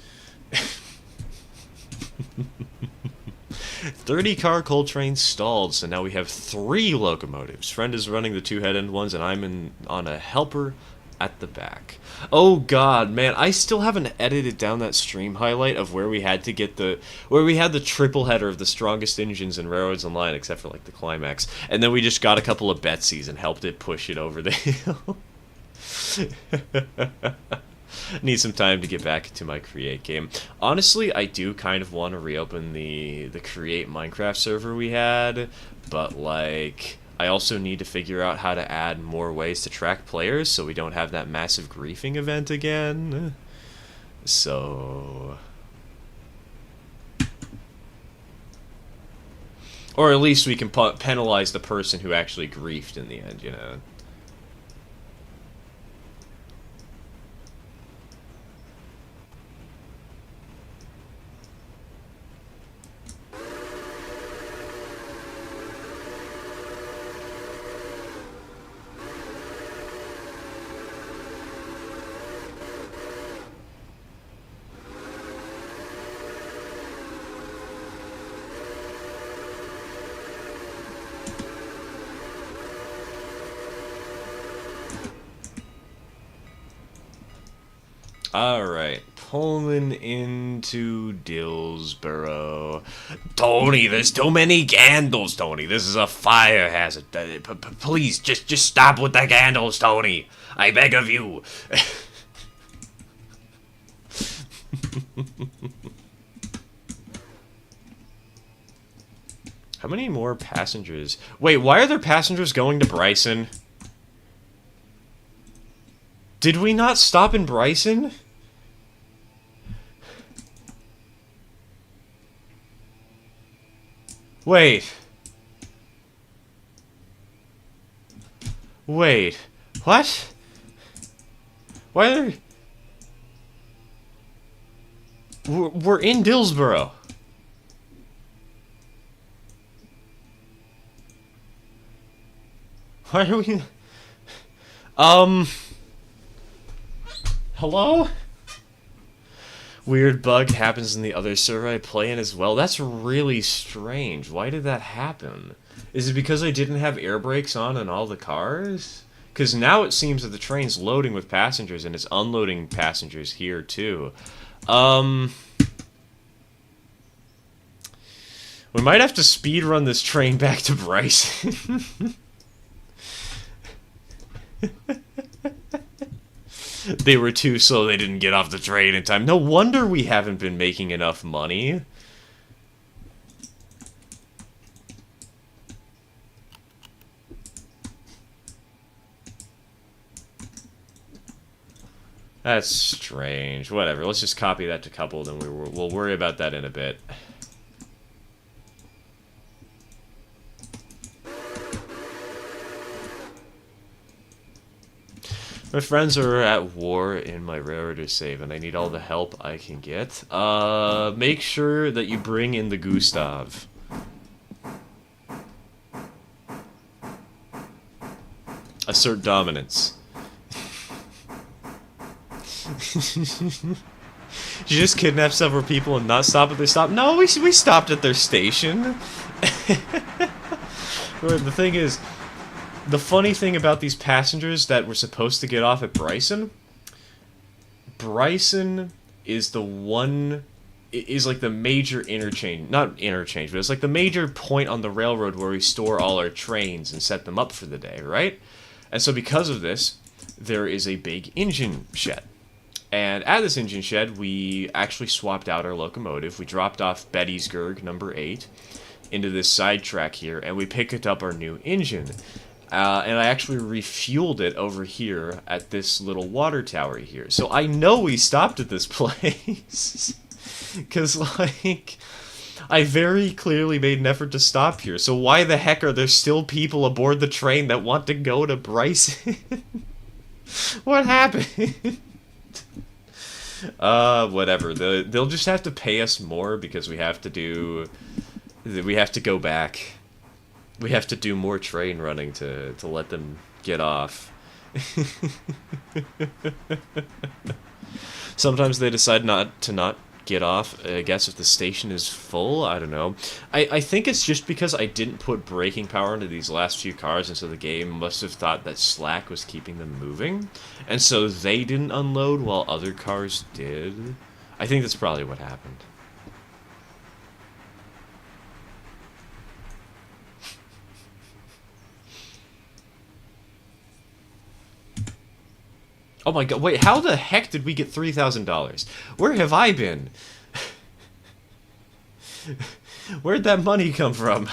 30-car coal train stalled, so now we have 3 locomotives. Friend is running the 2 head-end ones, and I'm on a helper at the back. Oh god, man, I still haven't edited down that stream highlight of where we had to get where we had the triple header of the strongest engines in Railroads Online, except for like the climax, and then we just got a couple of Betsies and helped it push it over the hill. Need some time to get back into my Create game. Honestly, I do kind of want to reopen the Create Minecraft server we had, but like I also need to figure out how to add more ways to track players so we don't have that massive griefing event again. So, or at least we can penalize the person who actually griefed in the end, you know. Alright, Pullman into Dillsboro. Tony, there's too many candles, Tony. This is a fire hazard. Please, just stop with the candles, Tony. I beg of you. How many more passengers? Wait, why are there passengers going to Bryson? Did we not stop in Bryson? Wait. Wait. What? Why are there... We're in Dillsboro. Why are we... Hello? Weird bug happens in the other server I play in as well. That's really strange. Why did that happen? Is it because I didn't have air brakes on in all the cars? Because now it seems that the train's loading with passengers and it's unloading passengers here too. We might have to speed run this train back to Bryson. They were too slow, they didn't get off the train in time. No wonder we haven't been making enough money. That's strange. Whatever, let's just copy that to coupled and we'll worry about that in a bit. My friends are at war in my railroader save, and I need all the help I can get. Make sure that you bring in the Gustav. Assert dominance. Did you just kidnap several people and not stop at their stop? No, we stopped at their station. The thing is... The funny thing about these passengers that were supposed to get off at Bryson is the one, is like the major interchange, not interchange, but it's like the major point on the railroad where we store all our trains and set them up for the day, right? And so because of this, there is a big engine shed. And at this engine shed, we actually swapped out our locomotive. We dropped off Bettysburg, number 8, into this side track here, and we picked up our new engine. And I actually refueled it over here at this little water tower here. So I know we stopped at this place. Because, like, I very clearly made an effort to stop here. So why the heck are there still people aboard the train that want to go to Bryson? What happened? Whatever. They'll just have to pay us more because we have to go back. We have to do more train running to let them get off. Sometimes they decide not get off. I guess if the station is full, I don't know. I think it's just because I didn't put braking power into these last few cars, and so the game must have thought that slack was keeping them moving, and so they didn't unload while other cars did. I think that's probably what happened. Oh my god, wait, how the heck did we get $3,000? Where have I been? Where'd that money come from?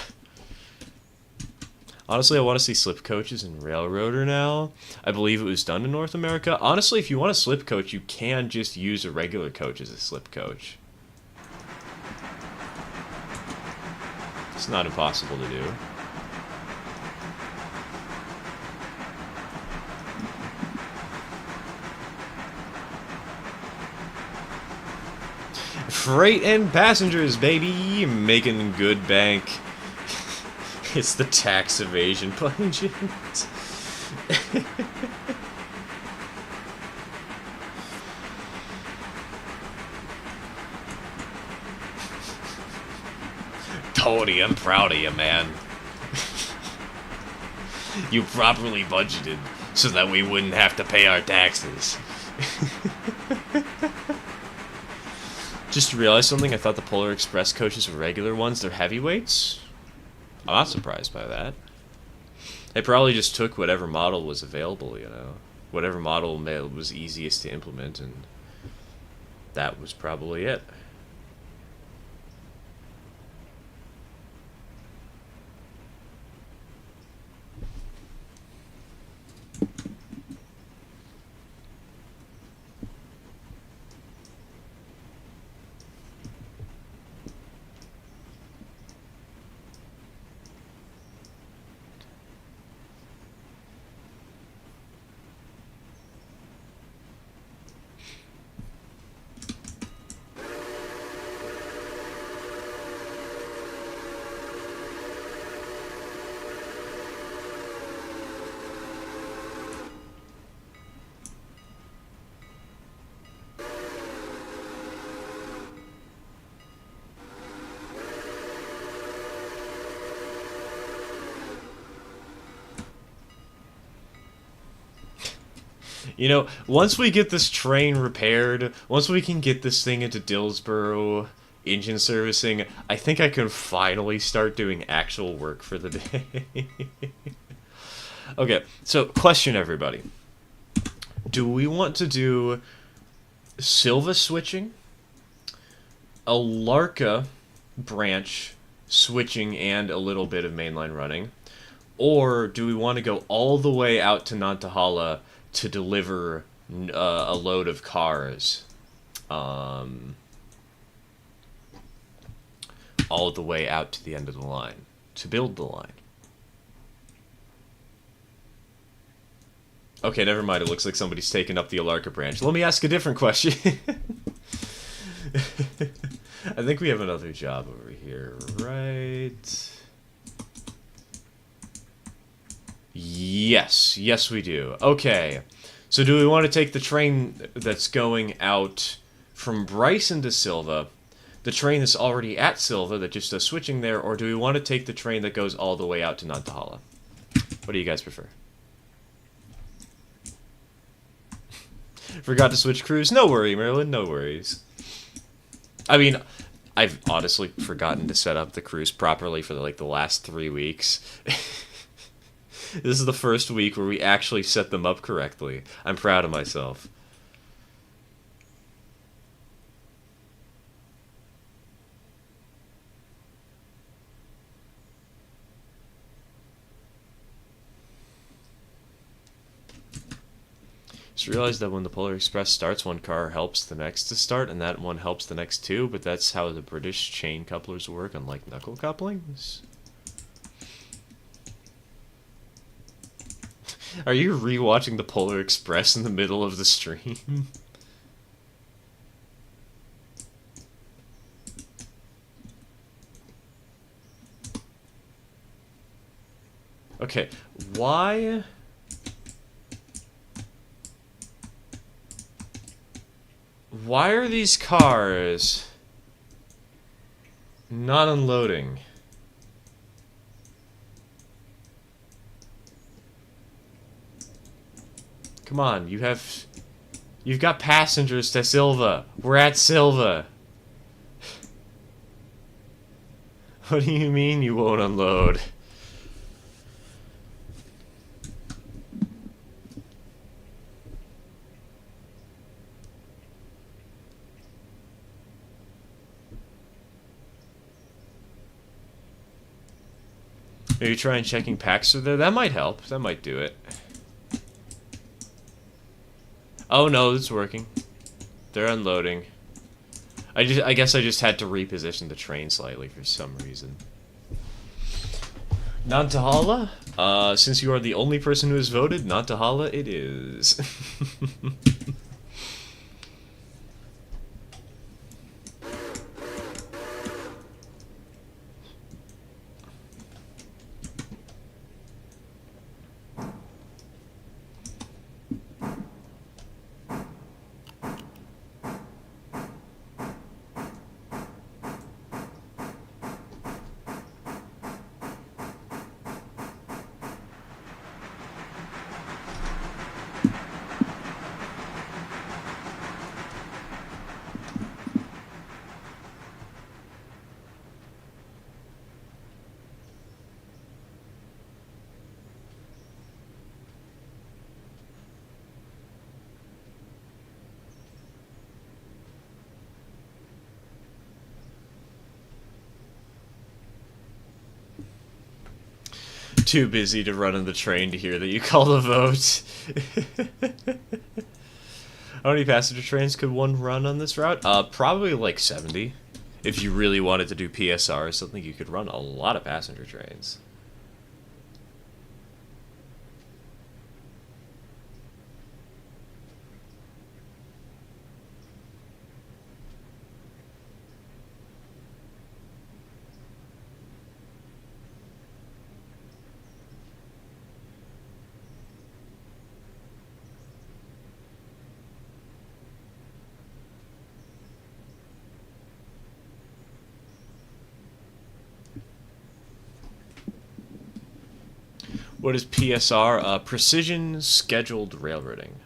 Honestly, I want to see slip coaches in Railroader now. I believe it was done in North America. Honestly, if you want a slip coach, you can just use a regular coach as a slip coach. It's not impossible to do. Freight and passengers, baby! Making good bank. It's the tax evasion pungent. Tony, I'm proud of you, man. You properly budgeted so that we wouldn't have to pay our taxes. Just realized something. I thought the Polar Express coaches were regular ones. They're heavyweights. I'm not surprised by that. They probably just took whatever model was available, you know. Whatever model was easiest to implement, and that was probably it. You know, once we get this train repaired, once we can get this thing into Dillsboro engine servicing, I think I can finally start doing actual work for the day. Okay, so question everybody. Do we want to do Silva switching, a Larka branch switching, and a little bit of mainline running? Or do we want to go all the way out to Nantahala to deliver a load of cars all the way out to the end of the line to build the line? Okay, never mind. It looks like somebody's taken up the Alarka branch. Let me ask a different question. I think we have another job over here, right? Yes, yes we do. Okay, so do we want to take the train that's going out from Bryson to Silva, the train that's already at Silva that just does switching there, or do we want to take the train that goes all the way out to Nantahala? What do you guys prefer? Forgot to switch crews? No worry, Marilyn, no worries. I mean, I've honestly forgotten to set up the crews properly for the last 3 weeks. This is the first week where we actually set them up correctly. I'm proud of myself. Just realized that when the Polar Express starts, one car helps the next to start, and that one helps the next two, but that's how the British chain couplers work, unlike knuckle couplings. Are you rewatching the Polar Express in the middle of the stream? Okay, why... Why are these cars not unloading? Come on, you've got passengers to Silva. We're at Silva. What do you mean you won't unload? Maybe try and checking packs through there. That might help. That might do it. Oh no, it's working. They're unloading. I guess I just had to reposition the train slightly for some reason. Nantahala? Since you are the only person who has voted, Nantahala it is. Too busy to run on the train to hear that you called a vote. How many passenger trains could one run on this route? Probably like 70. If you really wanted to do PSR or something, you could run a lot of passenger trains. What is PSR? Precision Scheduled Railroading.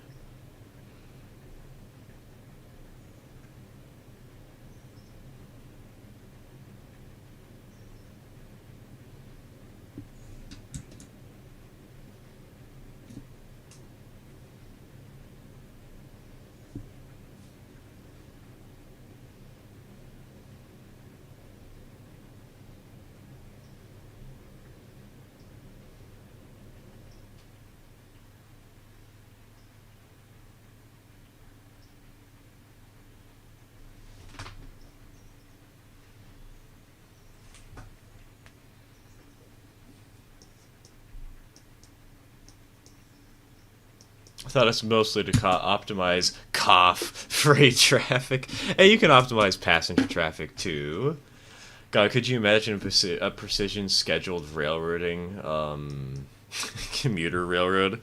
I thought it's mostly to optimize freight traffic. Hey, you can optimize passenger traffic too. God, could you imagine a precision scheduled railroading commuter railroad?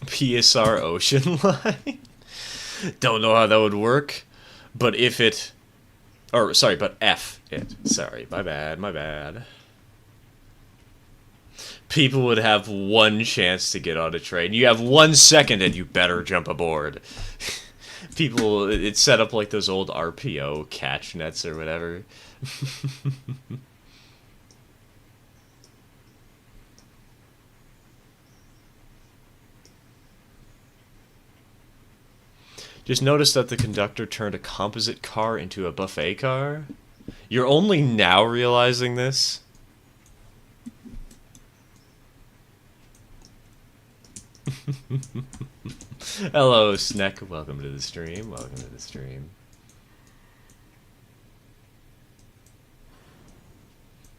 PSR Ocean Line? Don't know how that would work, But if it... Or, sorry, but F it. Sorry, my bad, my bad. People would have one chance to get on a train. You have 1 second and you better jump aboard. People, it's set up like those old RPO catch nets or whatever. Just notice that the conductor turned a composite car into a buffet car. You're only now realizing this? Hello, Sneck. Welcome to the stream. Welcome to the stream.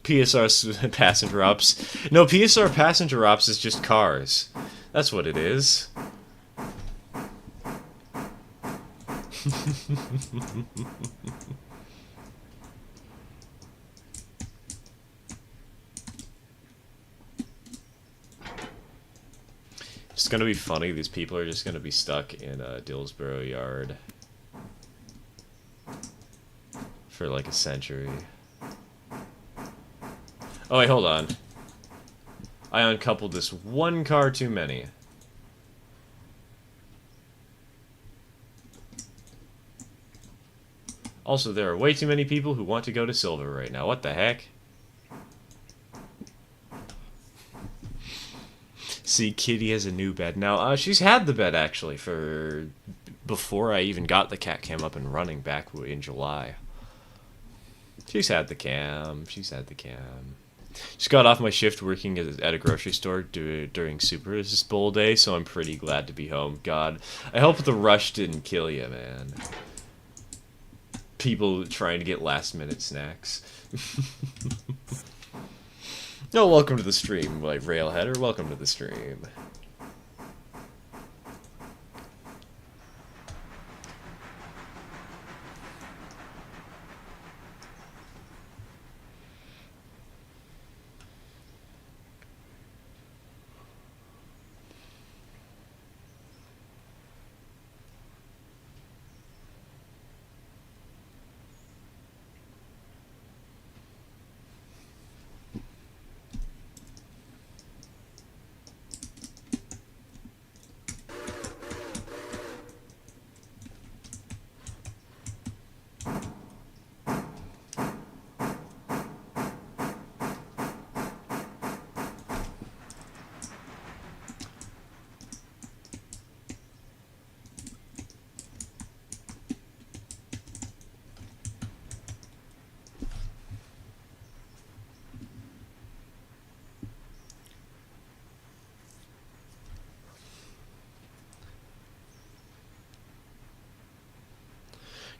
PSR passenger ops. No, PSR passenger ops is just cars. That's what it is. It's gonna be funny. These people are just gonna be stuck in Dillsborough Yard for like a century. Oh wait, hold on. I uncoupled this one car too many. Also, there are way too many people who want to go to Silver right now. What the heck? See, Kitty has a new bed now. She's had the bed, actually, for... before I even got the cat cam up and running back in July. She's had the cam. She's had the cam. Just got off my shift working at a grocery store during Super Bowl day, so I'm pretty glad to be home. God, I hope the rush didn't kill you, man. People trying to get last-minute snacks. No, welcome to the stream, like Railheader. Welcome to the stream.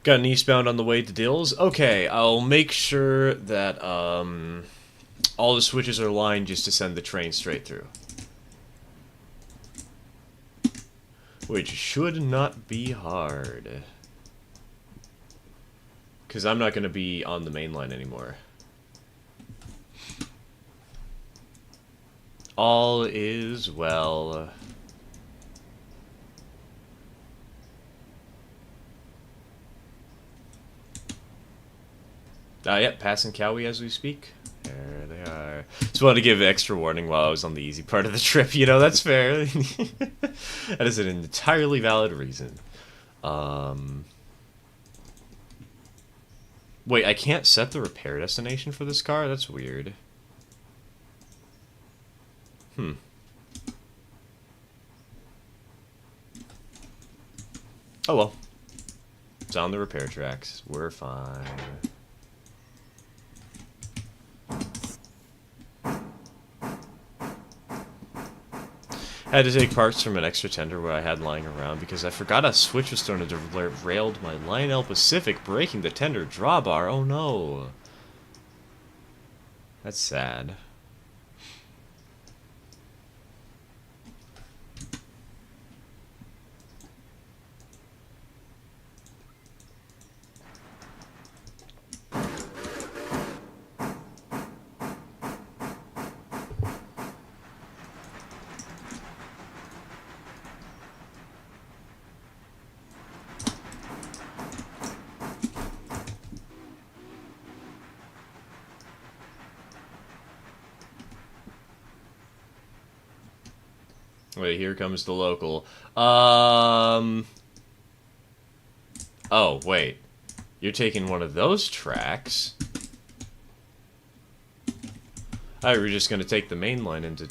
Got an eastbound on the way to Dills? Okay, I'll make sure that all the switches are lined just to send the train straight through. Which should not be hard. Because I'm not going to be on the main line anymore. All is well. Yep, passing Cowie as we speak. There they are. Just wanted to give extra warning while I was on the easy part of the trip. You know, that's fair. That is an entirely valid reason. Wait, I can't set the repair destination for this car? That's weird. Oh well. It's on the repair tracks. We're fine. Had to take parts from an extra tender where I had lying around because I forgot a switch was thrown and derailed my Lionel Pacific, breaking the tender drawbar. Oh no. That's sad. Wait, here comes the local. Oh, wait. You're taking one of those tracks. Oh, we're just gonna take the main line into...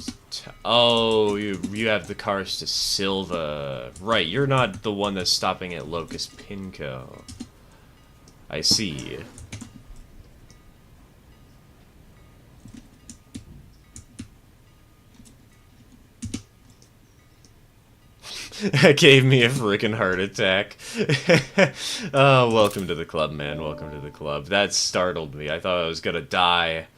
Oh, you have the cars to Silva. Right, you're not the one that's stopping at Locust Pinco. I see. That gave me a freaking heart attack. Oh, welcome to the club, man. Welcome to the club. That startled me. I thought I was gonna die.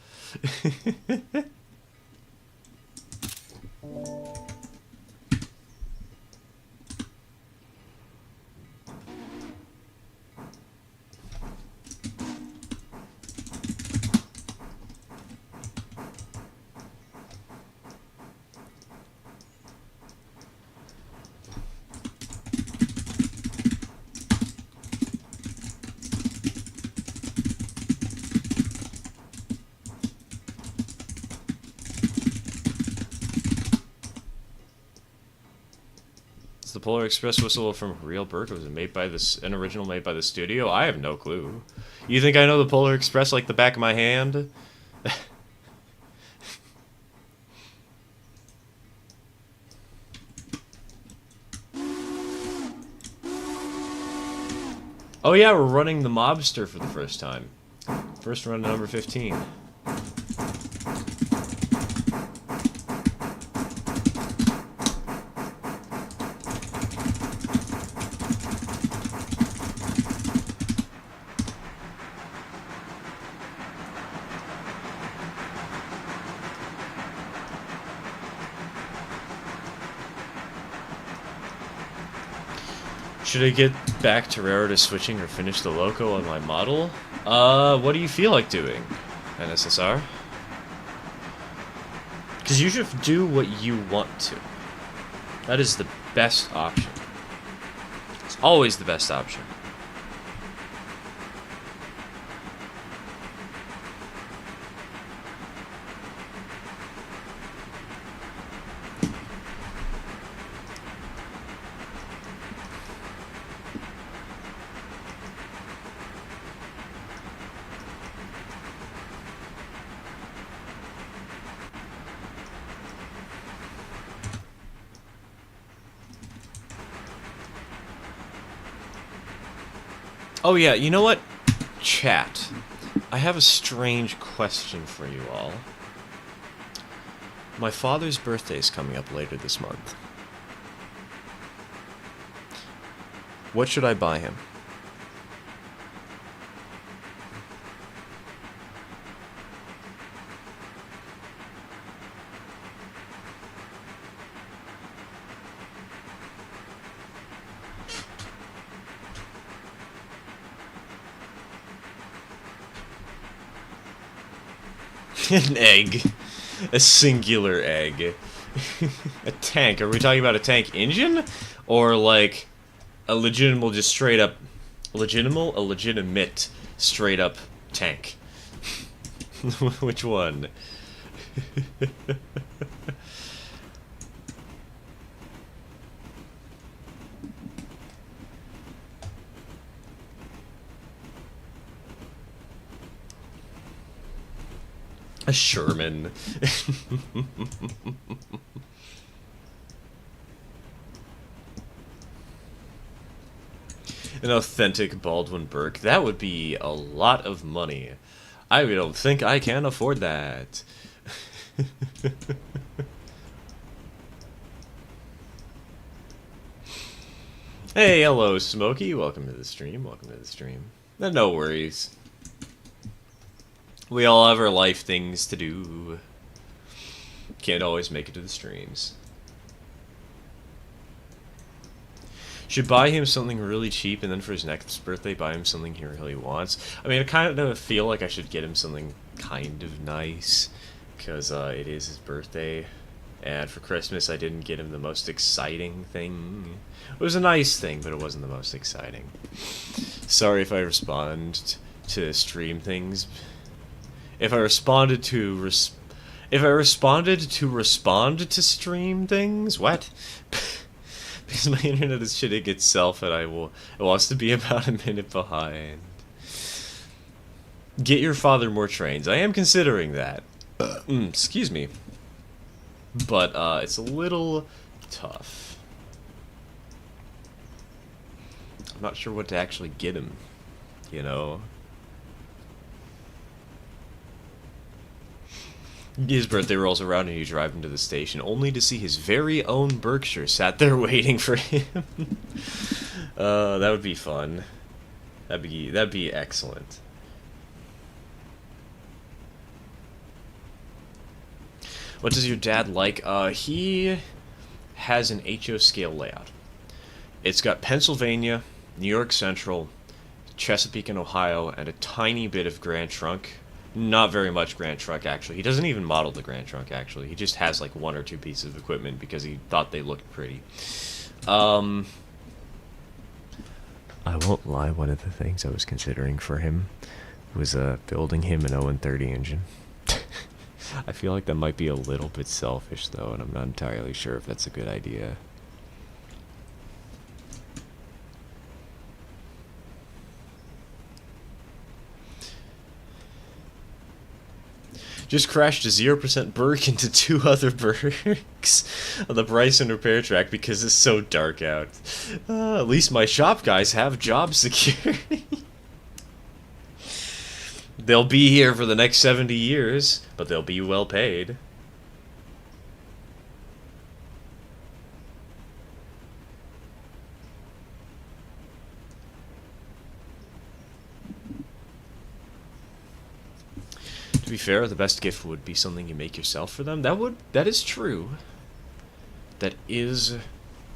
The Polar Express whistle from real bird? Was it made by an original made by the studio? I have no clue. You think I know the Polar Express like the back of my hand? Oh yeah, we're running the Mobster for the first time. First run number 15. Should I get back to rare to switching or finish the loco on my model? What do you feel like doing, NSSR? Because you should do what you want to. That is the best option. It's always the best option. Oh yeah, you know what? Chat. I have a strange question for you all. My father's birthday is coming up later this month. What should I buy him? An egg. A singular egg. A tank. Are we talking about a tank engine? Or like a legitimate, just straight up... A legitimate straight up tank. Which one? A Sherman. An authentic Baldwin Burke. That would be a lot of money. I don't think I can afford that. Hey, hello, Smokey. Welcome to the stream. Welcome to the stream. No worries. We all have our life things to do. Can't always make it to the streams. Should buy him something really cheap and then for his next birthday buy him something he really wants. I mean, I kind of feel like I should get him something kind of nice because it is his birthday. And for Christmas I didn't get him the most exciting thing. It was a nice thing, but it wasn't the most exciting. Sorry if I respond to stream things. If I responded to If I responded to respond to stream things, what? Because my internet is shitting itself and it wants to be about a minute behind. Get your father more trains. I am considering that. Excuse me. But it's a little tough. I'm not sure what to actually get him, you know? His birthday rolls around and you drive him to the station, only to see his very own Berkshire sat there waiting for him. That would be fun. That'd be excellent. What does your dad like? He has an HO scale layout. It's got Pennsylvania, New York Central, Chesapeake and Ohio, and a tiny bit of Grand Trunk. Not very much Grand Trunk, actually. He doesn't even model the Grand Trunk, actually. He just has, like, 1 or 2 pieces of equipment because he thought they looked pretty. I won't lie, one of the things I was considering for him was building him an Owen 30 engine. I feel like that might be a little bit selfish, though, and I'm not entirely sure if that's a good idea. Just crashed a 0% Berk into 2 other Berks on the Bryson repair track because it's so dark out. At least my shop guys have job security. They'll be here for the next 70 years, but they'll be well paid. To be fair, the best gift would be something you make yourself for them. That is true. That is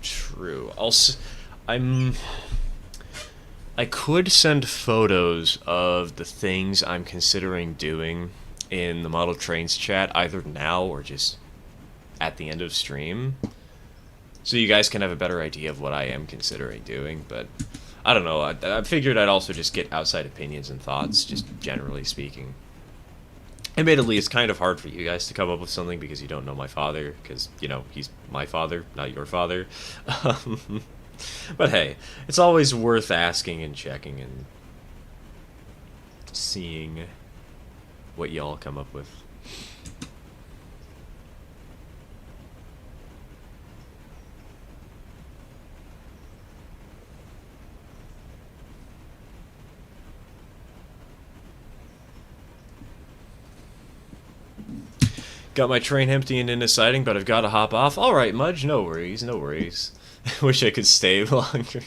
true. I could send photos of the things I'm considering doing in the Model Trains chat, either now or just at the end of stream, so you guys can have a better idea of what I am considering doing. But I don't know, I figured I'd also just get outside opinions and thoughts, just generally speaking. Admittedly, it's kind of hard for you guys to come up with something because you don't know my father, because, you know, he's my father, not your father. But hey, it's always worth asking and checking and seeing what y'all come up with. Got my train emptying in a siding, but I've got to hop off. Alright, Mudge, no worries, no worries. Wish I could stay longer.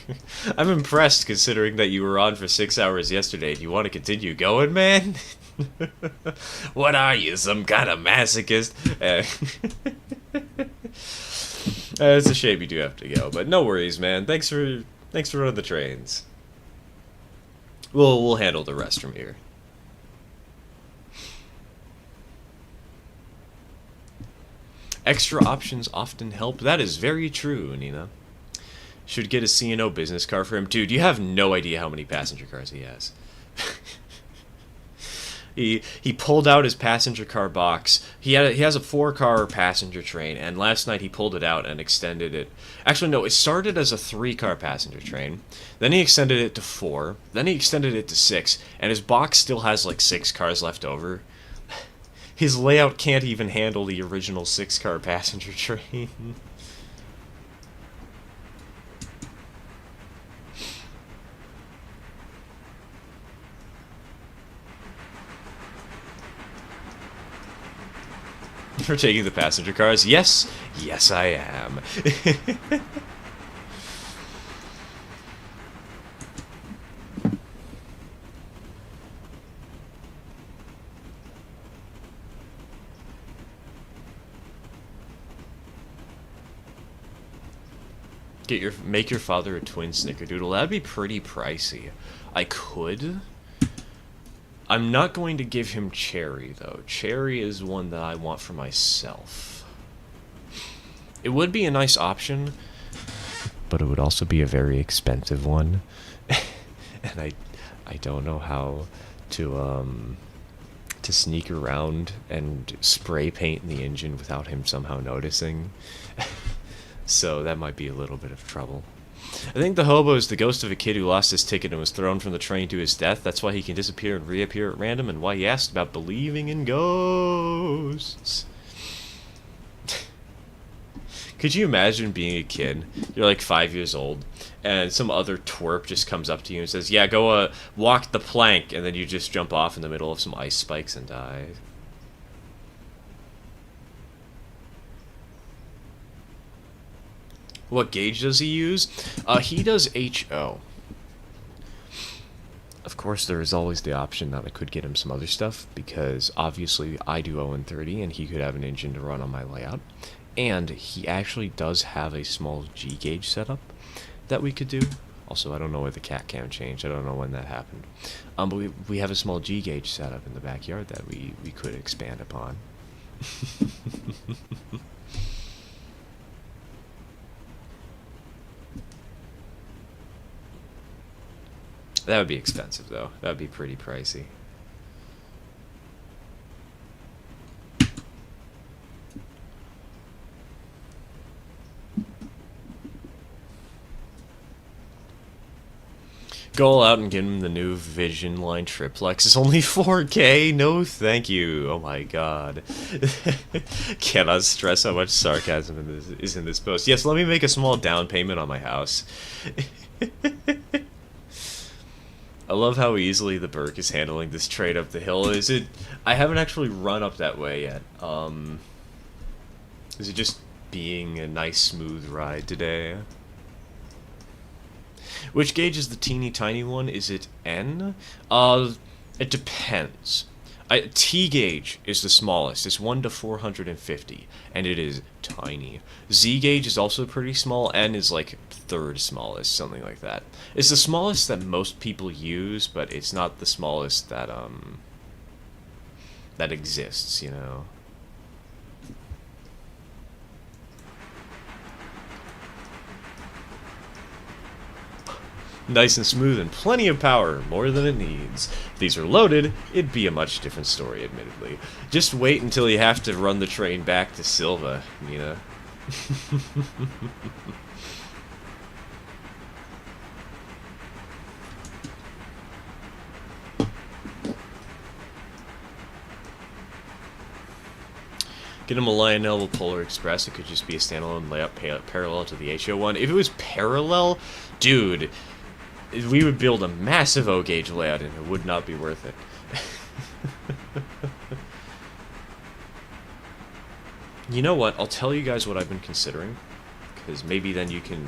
I'm impressed considering that you were on for 6 hours yesterday. Do you want to continue going, man? What are you, some kind of masochist? It's a shame you do have to go, but no worries, man. Thanks for running the trains. We'll handle the rest from here. Extra options often help. That is very true, Nina. Should get a C&O business car for him. Dude, you have no idea how many passenger cars he has. He pulled out his passenger car box. He has a 4-car passenger train, and last night he pulled it out and extended it. Actually, no, it started as a 3-car passenger train. Then he extended it to 4. Then he extended it to 6, and his box still has like 6 cars left over. His layout can't even handle the original 6-car passenger train. For taking the passenger cars? Yes, yes I am. Make your father a twin snickerdoodle. That'd be pretty pricey. I could. I'm not going to give him Cherry, though. Cherry is one that I want for myself. It would be a nice option, but it would also be a very expensive one. And I don't know how to to sneak around and spray paint in the engine without him somehow noticing. So that might be a little bit of trouble. I think the hobo is the ghost of a kid who lost his ticket and was thrown from the train to his death. That's why he can disappear and reappear at random, and why he asked about believing in ghosts. Could you imagine being a kid? You're like 5 years old, and some other twerp just comes up to you and says, yeah, go walk the plank, and then you just jump off in the middle of some ice spikes and die. What gauge does he use? He does HO. Of course, there is always the option that I could get him some other stuff, because obviously I do 0-30, and he could have an engine to run on my layout. And he actually does have a small G gauge setup that we could do. Also, I don't know where the cat cam changed. I don't know when that happened. But we have a small G gauge setup in the backyard that we could expand upon. That would be expensive, though. That would be pretty pricey. Go all out and get him the new Vision Line triplex. It's only 4K. No, thank you. Oh my god. Cannot stress how much sarcasm is in this post. Yes, let me make a small down payment on my house. I love how easily the Burke is handling this trade up the hill. Is it? I haven't actually run up that way yet. Is it just being a nice smooth ride today? Which gauge is the teeny tiny one? Is it N? It depends. T gauge is the smallest. It's 1 to 450, and it is tiny. Z gauge is also pretty small. N is like third smallest, something like that. It's the smallest that most people use, but it's not the smallest that that exists, you know. Nice and smooth and plenty of power, more than it needs. If these are loaded, it'd be a much different story, admittedly. Just wait until you have to run the train back to Silva, Nina. Get him a Lionel Polar Express. It could just be a standalone layout parallel to the HO one. If it was parallel, dude, we would build a massive O-gauge layout and it would not be worth it. You know what? I'll tell you guys what I've been considering, because maybe then you can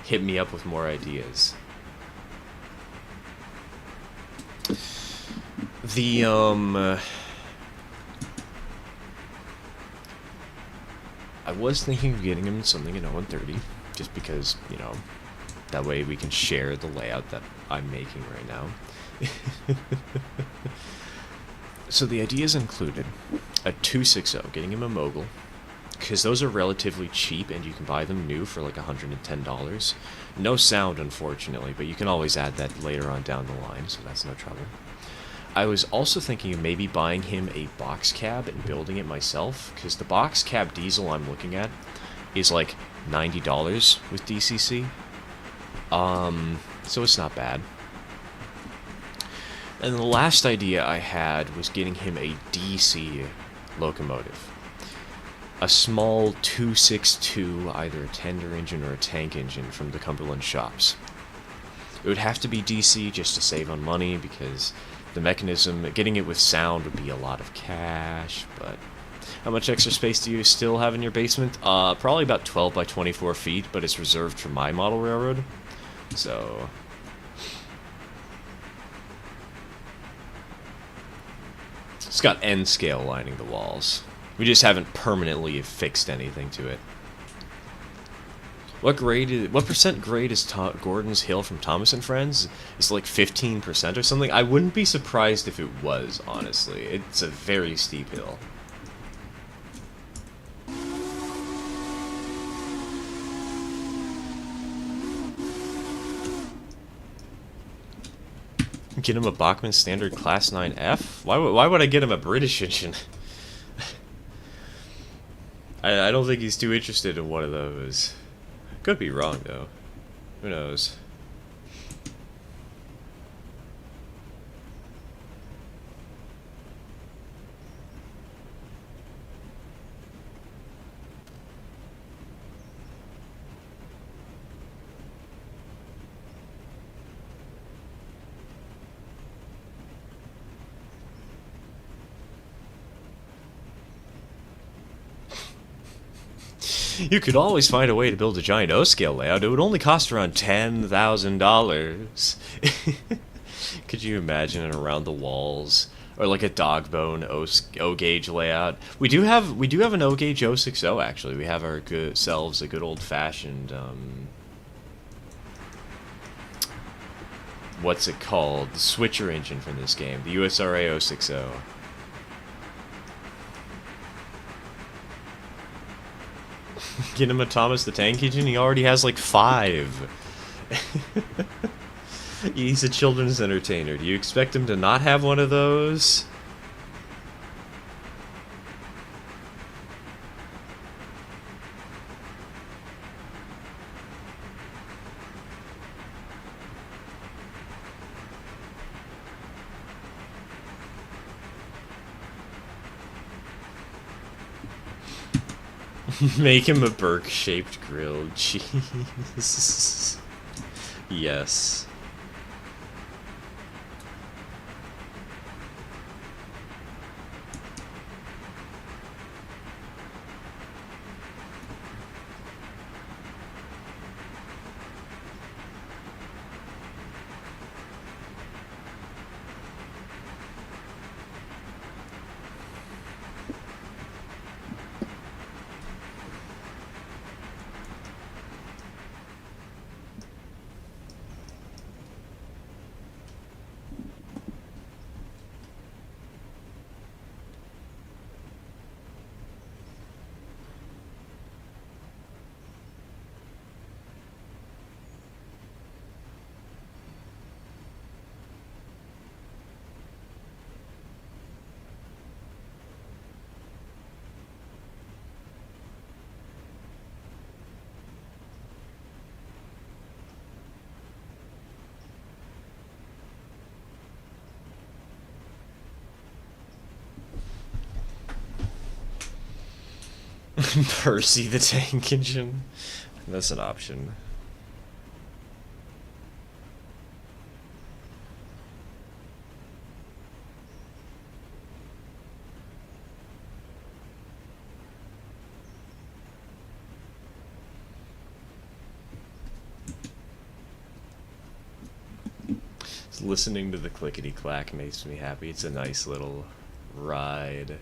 hit me up with more ideas. I was thinking of getting him something in 0-30, just because, you know, that way we can share the layout that I'm making right now. So the ideas included a 260, getting him a mogul, because those are relatively cheap and you can buy them new for like $110. No sound, unfortunately, but you can always add that later on down the line, so that's no trouble. I was also thinking of maybe buying him a box cab and building it myself, because the box cab diesel I'm looking at is like $90 with DCC. So it's not bad. And the last idea I had was getting him a DC locomotive. A small 262, either a tender engine or a tank engine from the Cumberland shops. It would have to be DC just to save on money, because the mechanism, getting it with sound would be a lot of cash, but how much extra space do you still have in your basement? Probably about 12 by 24 feet, but it's reserved for my model railroad. So it's got N scale lining the walls. We just haven't permanently fixed anything to it. What percent grade is Gordon's Hill from Thomas and Friends? It's like 15% or something. I wouldn't be surprised if it was, honestly. It's a very steep hill. Get him a Bachmann Standard Class 9F? Why would I get him a British engine? I don't think he's too interested in one of those. Could be wrong, though. Who knows? You could always find a way to build a giant O-scale layout. It would only cost around $10,000. Could you imagine an around the walls or like a dog bone O gauge layout? We do have an O gauge 060 actually. We have our good selves a good old fashioned what's it called? The switcher engine from this game, the USRA 060. Get him a Thomas the Tank Engine? He already has like 5. He's a children's entertainer. Do you expect him to not have one of those? Make him a Burke-shaped grill. Jeez. Yes. Percy the Tank Engine. That's an option. Listening to the clickety clack makes me happy. It's a nice little ride.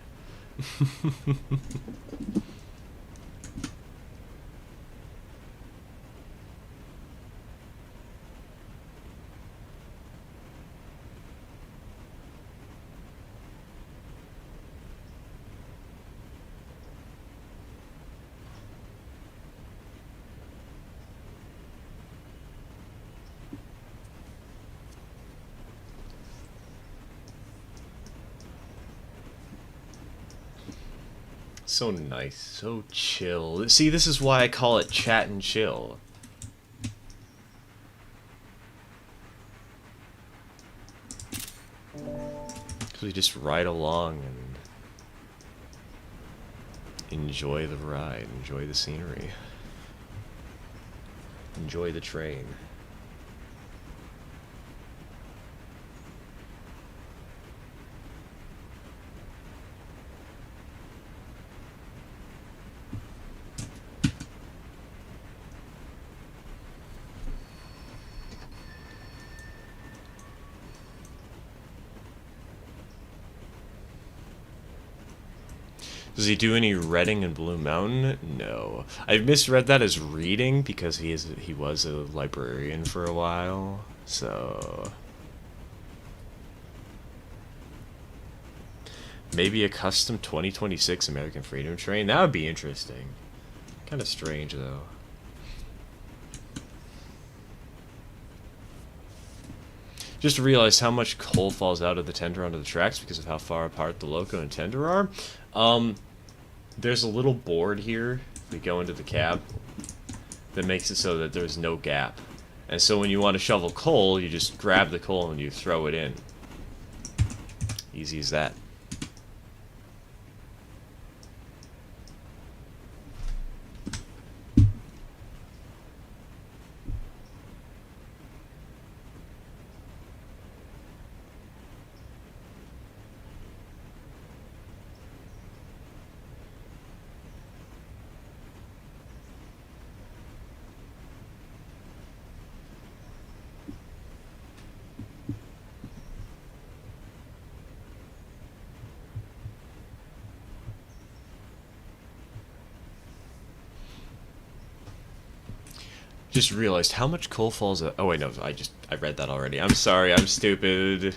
So nice, so chill. See, this is why I call it chat and chill. Because we just ride along and enjoy the ride, enjoy the scenery, enjoy the train. Does he do any Reading and Blue Mountain? No. I misread that as reading because he was a librarian for a while. So maybe a custom 2026 American Freedom train? That would be interesting. Kind of strange though. Just realized how much coal falls out of the tender onto the tracks because of how far apart the loco and tender are. There's a little board here, if we go into the cab, that makes it so that there's no gap. And so when you want to shovel coal, you just grab the coal and you throw it in. Easy as that. Just realized how much coal falls out. Oh wait, no, I read that already. I'm sorry, I'm stupid.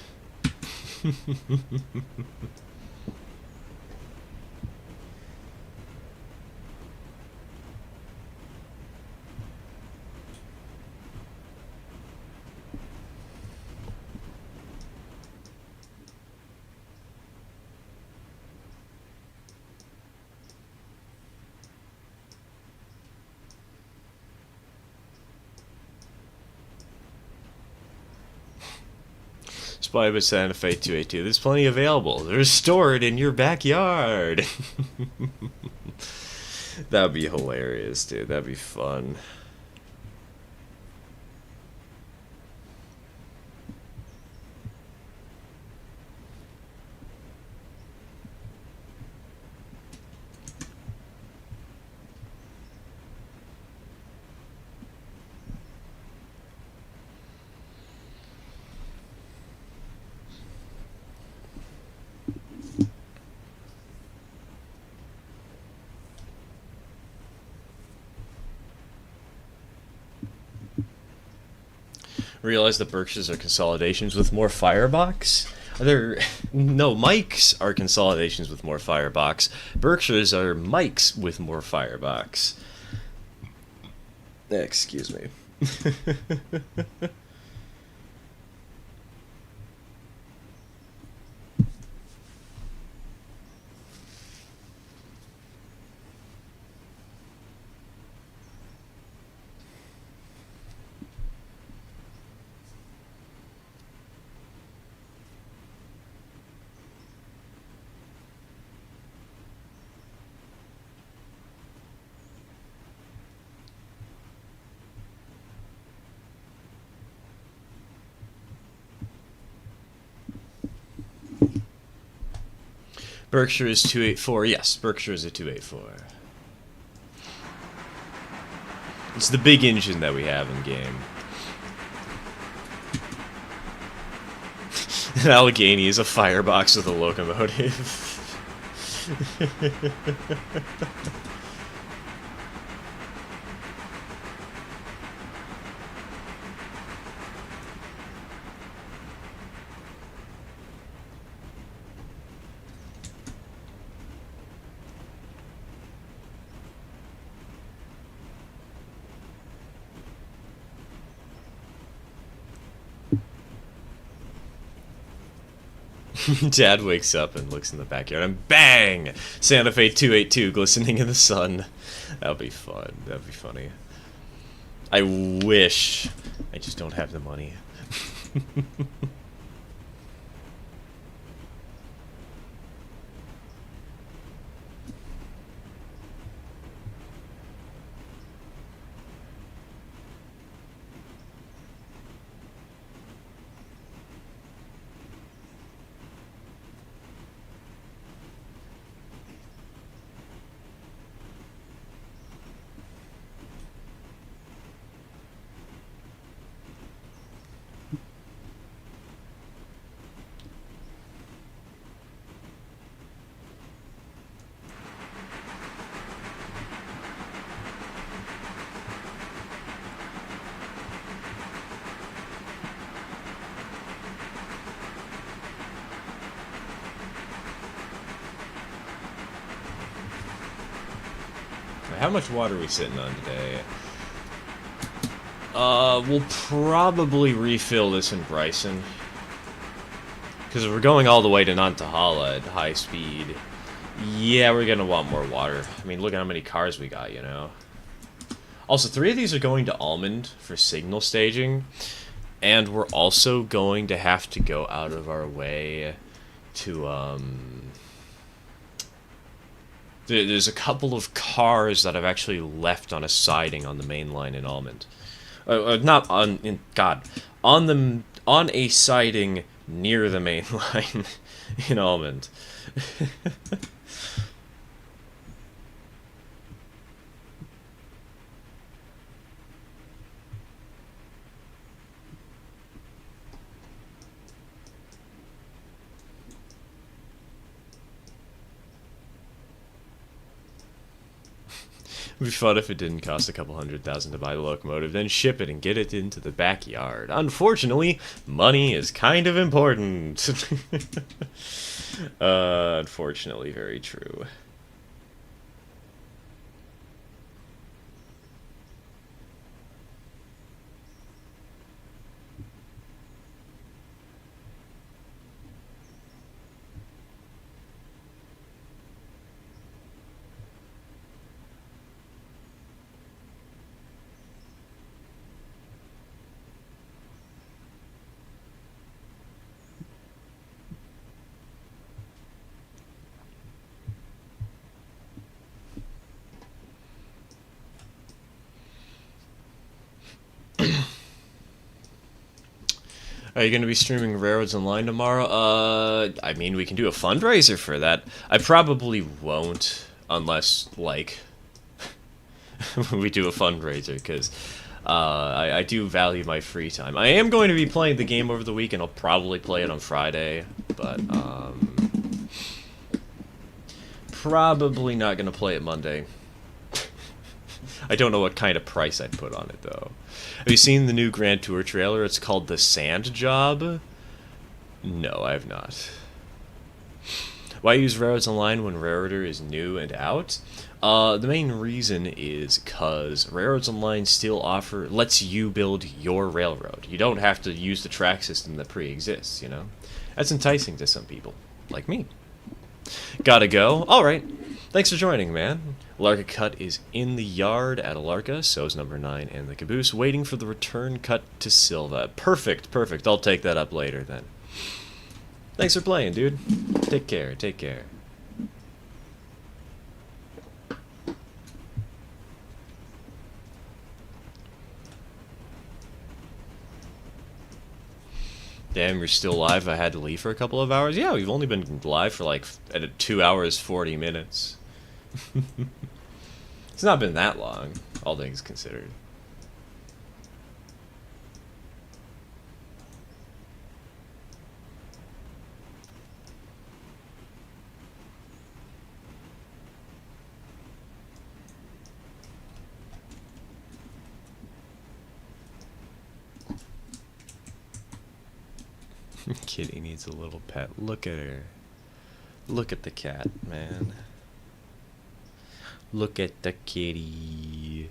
Spy by Santa Fe 282. There's plenty available. They're stored in your backyard. That'd be hilarious, dude. That'd be fun. Realize that Berkshires are consolidations with more firebox? No, Mikes are consolidations with more firebox. Berkshires are Mikes with more firebox. Excuse me. Berkshire is 284. Yes, Berkshire is a 284. It's the big engine that we have in game. An Allegheny is a firebox with a locomotive. Dad wakes up and looks in the backyard and bang! Santa Fe 282 glistening in the sun. That'll be fun. That'd be funny. I wish. I just don't have the money. How much water are we sitting on today? We'll probably refill this in Bryson. Because if we're going all the way to Nantahala at high speed, yeah, we're gonna want more water. I mean, look at how many cars we got, you know? Also, 3 of these are going to Almond for signal staging, and we're also going to have to go out of our way to, There's a couple of cars that I've actually left on a siding on the main line in Almond. Not on, on a siding near the main line in Almond. It'd be fun if it didn't cost a couple $100,000 to buy the locomotive, then ship it and get it into the backyard. Unfortunately, money is kind of important. Unfortunately, very true. Are you going to be streaming Railroads Online tomorrow? I mean, we can do a fundraiser for that. I probably won't, unless, like, we do a fundraiser, because I do value my free time. I am going to be playing the game over the weekend. I'll probably play it on Friday, but, probably not going to play it Monday. I don't know what kind of price I'd put on it, though. Have you seen the new Grand Tour trailer? It's called The Sand Job. No, I have not. Why use Railroads Online when Railroader is new and out? The main reason is because Railroads Online still lets you build your railroad. You don't have to use the track system that pre-exists, you know? That's enticing to some people, like me. Gotta go? Alright. Thanks for joining, man. Larka Cut is in the yard at Alarka, so is number 9 and the caboose, waiting for the return cut to Silva. Perfect, perfect. I'll take that up later, then. Thanks for playing, dude. Take care, take care. Damn, you're still live. I had to leave for a couple of hours. Yeah, we've only been live for like 2 hours, 40 minutes. It's not been that long, all things considered. Kitty needs a little pet. Look at her. Look at the cat, man. Look at the kitty.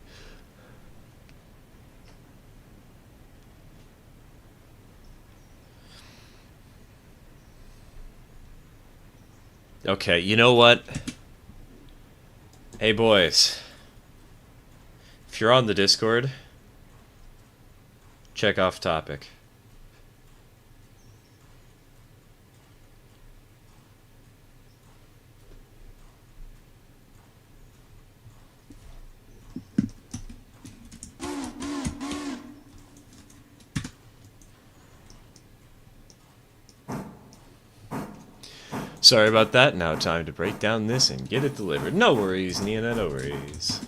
Okay, you know what? Hey boys. If you're on the Discord, check off topic. Sorry about that. Now time to break down this and get it delivered. No worries, Nina, no worries.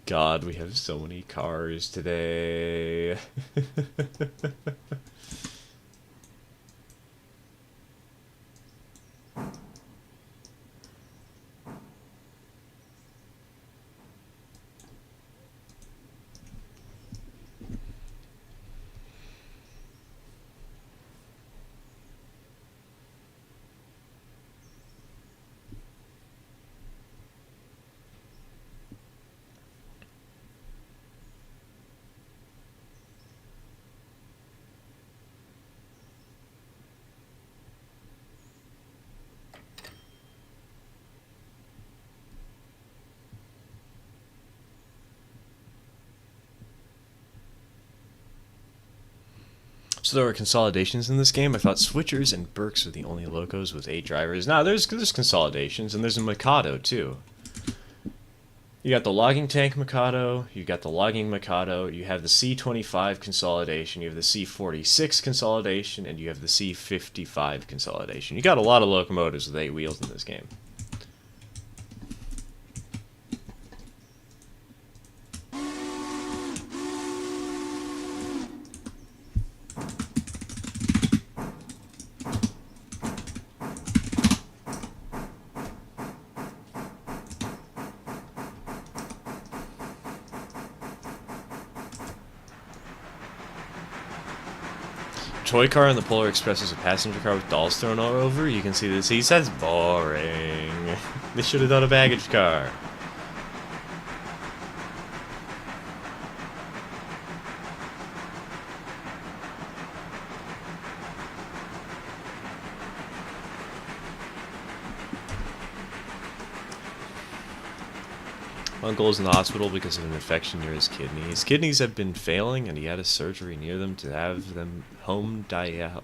God, we have so many cars today. So there were consolidations in this game. I thought Switchers and Berks were the only locos with 8 drivers. Now there's consolidations, and there's a Mikado too. You got the logging tank Mikado, you got the logging Mikado, you have the C25 consolidation, you have the C46 consolidation, and you have the C55 consolidation. You got a lot of locomotives with 8 wheels in this game. Toy car in the Polar Express is a passenger car with dolls thrown all over. You can see this. He says boring. They should have done a baggage car. Uncle's in the hospital because of an infection near his kidney. His kidneys have been failing, and he had a surgery near them to have them home dialysis.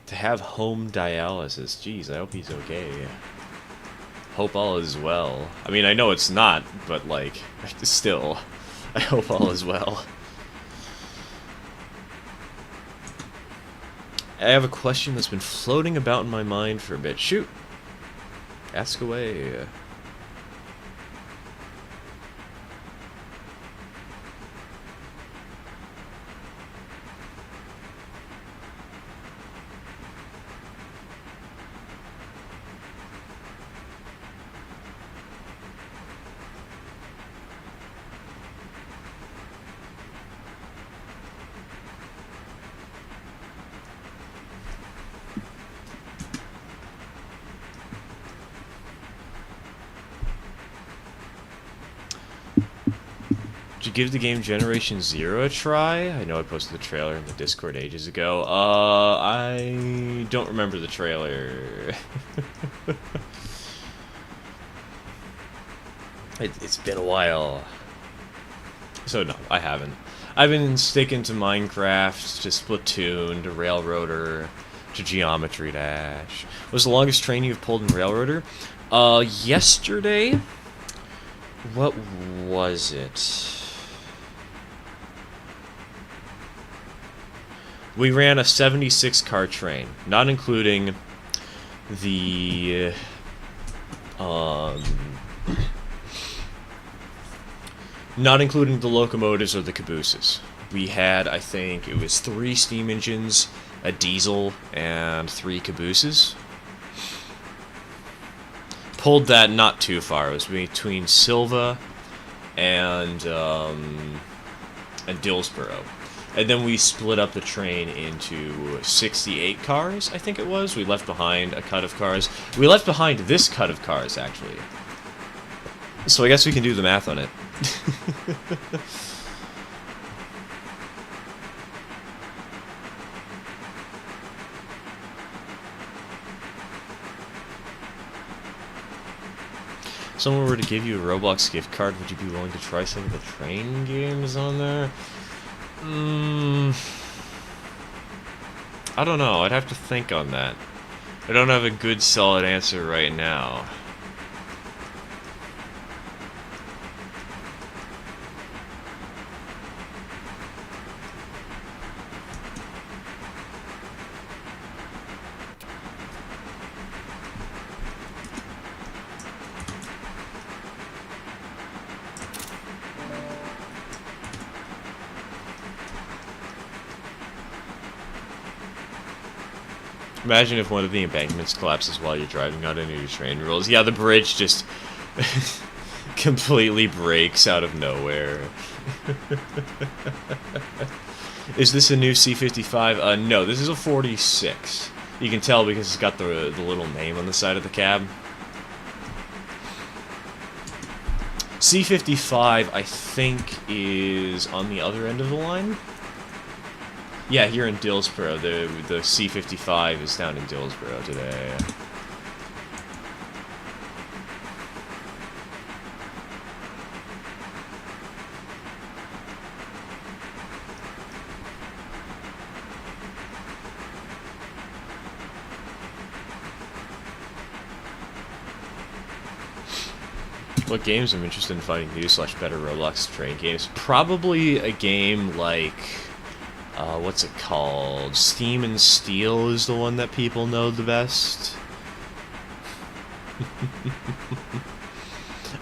Jeez, I hope he's okay. Hope all is well. I mean, I know it's not, but like, still, I hope all is well. I have a question that's been floating about in my mind for a bit. Shoot! Ask away. Did you give the game Generation Zero a try? I know I posted the trailer in the Discord ages ago. I don't remember the trailer. It's been a while. So no, I haven't. I've been sticking to Minecraft, to Splatoon, to Railroader, to Geometry Dash. What was the longest train you've pulled in Railroader? Yesterday? What was it? We ran a 76 car train, not including the not including the locomotives or the cabooses. We had, I think, it was 3 steam engines, a diesel, and 3 cabooses. Pulled that not too far. It was between Silva and Dillsboro. And then we split up the train into 68 cars, I think it was. We left behind a cut of cars. We left behind this cut of cars, actually. So I guess we can do the math on it. If someone were to give you a Roblox gift card, would you be willing to try some of the train games on there? I don't know. I'd have to think on that. I don't have a good, solid answer right now. Imagine if one of the embankments collapses while you're driving out into your train rolls. Yeah, the bridge just completely breaks out of nowhere. Is this a new C55? No, this is a 46. You can tell because it's got the little name on the side of the cab. C55, I think, is on the other end of the line. Yeah, here in Dillsboro, the C55 is down in Dillsboro today. What games I'm interested in finding new / better Roblox train games? Probably a game like, what's it called? Steam and Steel is the one that people know the best.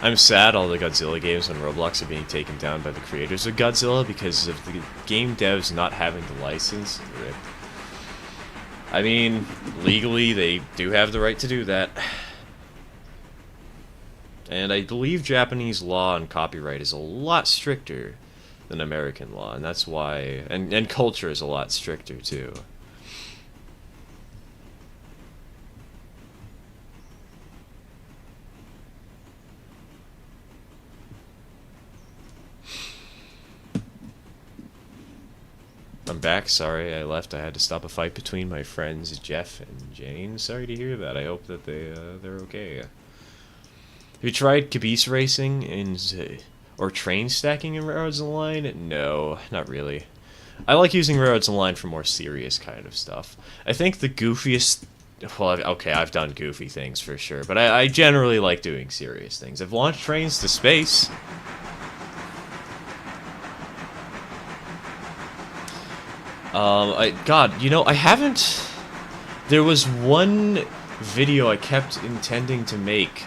I'm sad all the Godzilla games on Roblox are being taken down by the creators of Godzilla because of the game devs not having the license. Rip. I mean, legally they do have the right to do that. And I believe Japanese law on copyright is a lot stricter than American law, and that's why... And culture is a lot stricter, too. I'm back. Sorry I left. I had to stop a fight between my friends Jeff and Jane. Sorry to hear that. I hope that they're okay. Have you tried caboose racing or train stacking in Railroads Online? No, not really. I like using Railroads Online for more serious kind of stuff. I think the goofiest... Well, okay, I've done goofy things for sure, but I generally like doing serious things. I've launched trains to space. God, you know, I haven't... There was one video I kept intending to make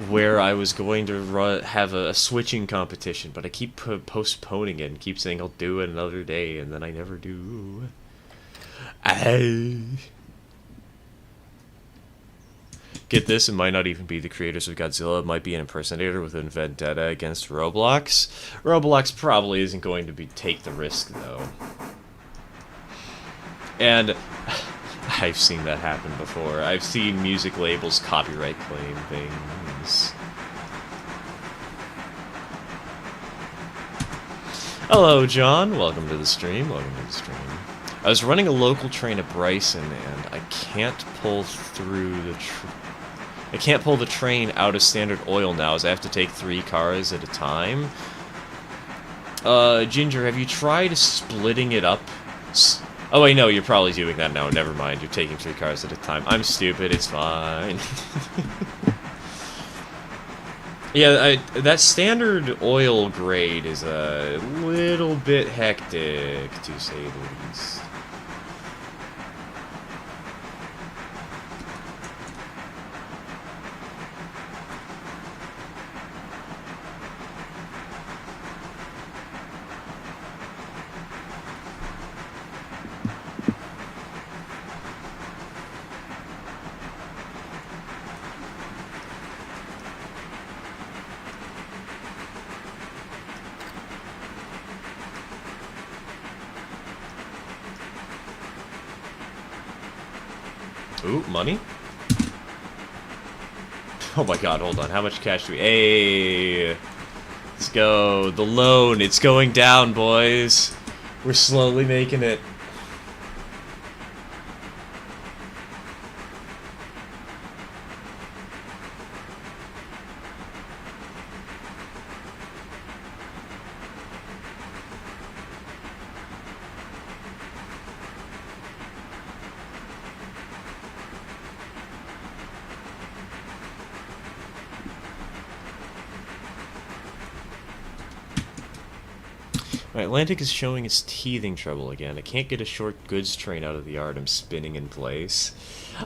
where I was going to have a switching competition, but I keep postponing it and keep saying I'll do it another day, and then I never do. Get this, it might not even be the creators of Godzilla, it might be an impersonator with a vendetta against Roblox. Roblox probably isn't going to take the risk, though. And I've seen that happen before. I've seen music labels copyright claim things. Hello, John. Welcome to the stream. I was running a local train at Bryson, and I can't pull through the train out of Standard Oil now, as I have to take 3 cars at a time. Ginger, have you tried splitting it up? Oh wait, no, you're probably doing that now. Never mind, you're taking 3 cars at a time. I'm stupid, it's fine. Yeah, that Standard Oil grade is a little bit hectic, to say the least. Ooh, money? Oh my god, hold on. How much cash do we... Hey! Let's go. The loan. It's going down, boys. We're slowly making it. Atlantic is showing its teething trouble again. I can't get a short goods train out of the yard. I'm spinning in place.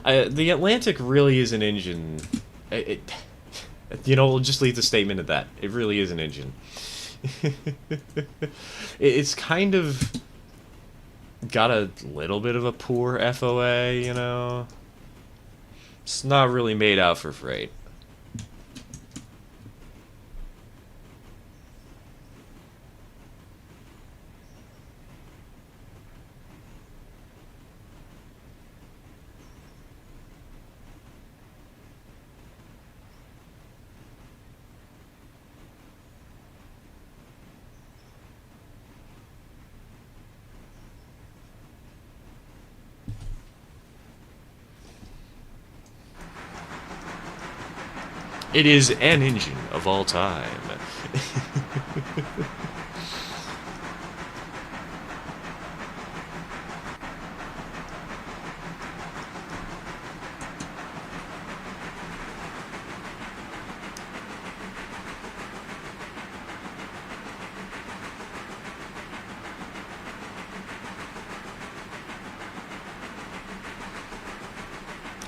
The Atlantic really is an engine. You know, we'll just leave the statement at that. It really is an engine. It's kind of got a little bit of a poor FOA, you know? It's not really made out for freight. It is an engine of all time.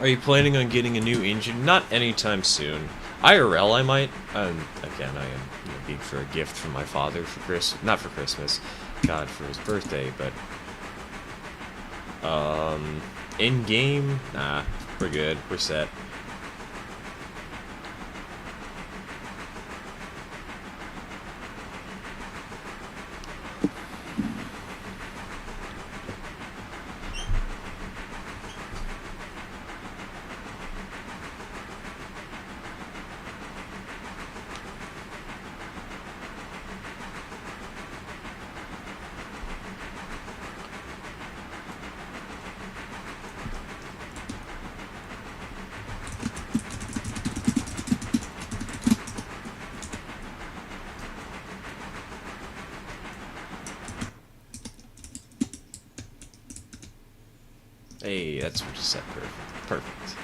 Are you planning on getting a new engine? Not anytime soon. IRL, I might. Again, I am geek for a gift from my father for Christmas. Not for Christmas. God, for his birthday, but... in-game? Nah, we're good. We're set. Hey, that's what you said. Perfect. Perfect.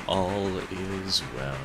All is well.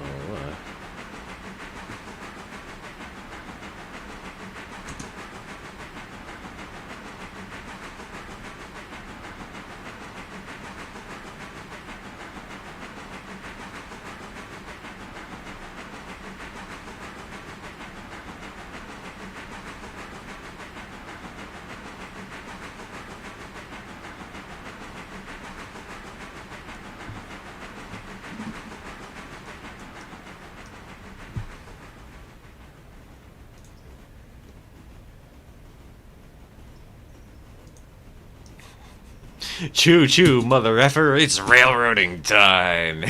Choo choo, mother effer, it's railroading time!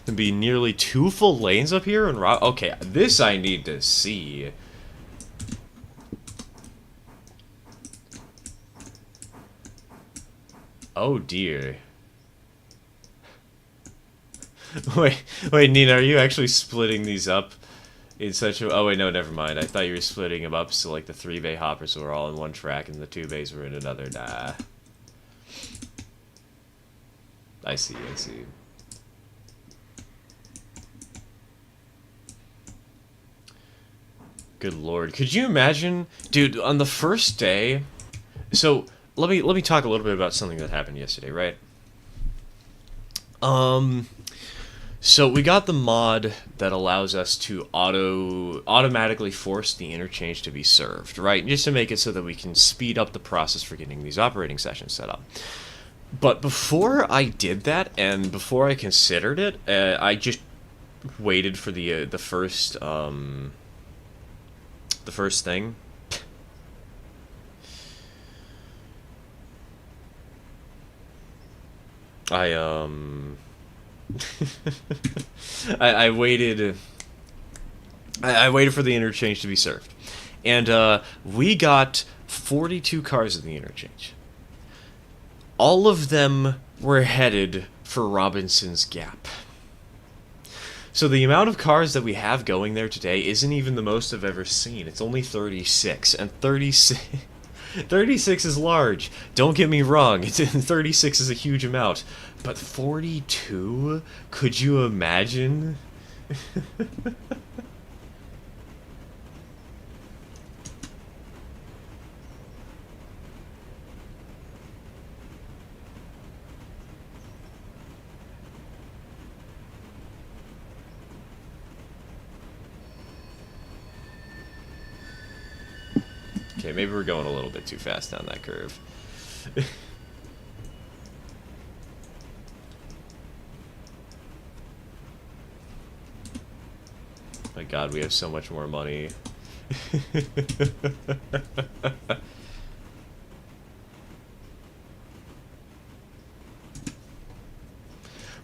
There'll be nearly 2 full lanes up here and okay, this I need to see. Oh dear. Wait, Nina, are you actually splitting these up in such a... Oh wait, no, never mind. I thought you were splitting them up so like the 3-bay hoppers were all in one track and the 2 bays were in another. Nah. I see, I see. Good lord. Could you imagine, dude, on the first day... So, let me talk a little bit about something that happened yesterday, right? So we got the mod that allows us to automatically force the interchange to be served, right? Just to make it so that we can speed up the process for getting these operating sessions set up. But before I did that, and before I considered it, I just waited for the first thing. I waited. I waited for the interchange to be served, and we got 42 cars in the interchange. All of them were headed for Robinson's Gap. So the amount of cars that we have going there today isn't even the most I've ever seen. It's only 36, and 36 is large. Don't get me wrong, 36 is a huge amount. But 42? Could you imagine? Okay, maybe we're going a little bit too fast down that curve. My god, we have so much more money.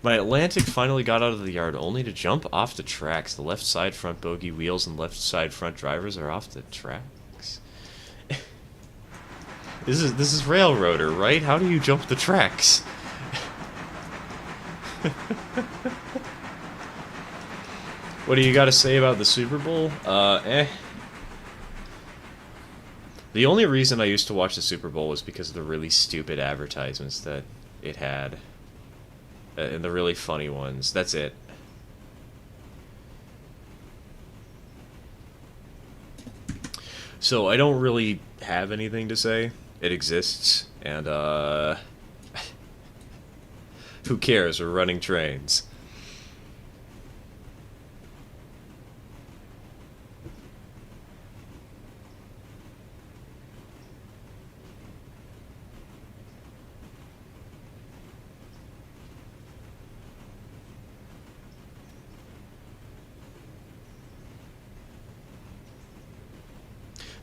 My Atlantic finally got out of the yard, only to jump off the tracks. The left side front bogie wheels and left side front drivers are off the tracks. This is Railroader, right? How do you jump the tracks? What do you got to say about the Super Bowl? The only reason I used to watch the Super Bowl was because of the really stupid advertisements that it had. And the really funny ones. That's it. So I don't really have anything to say. It exists, and Who cares? We're running trains.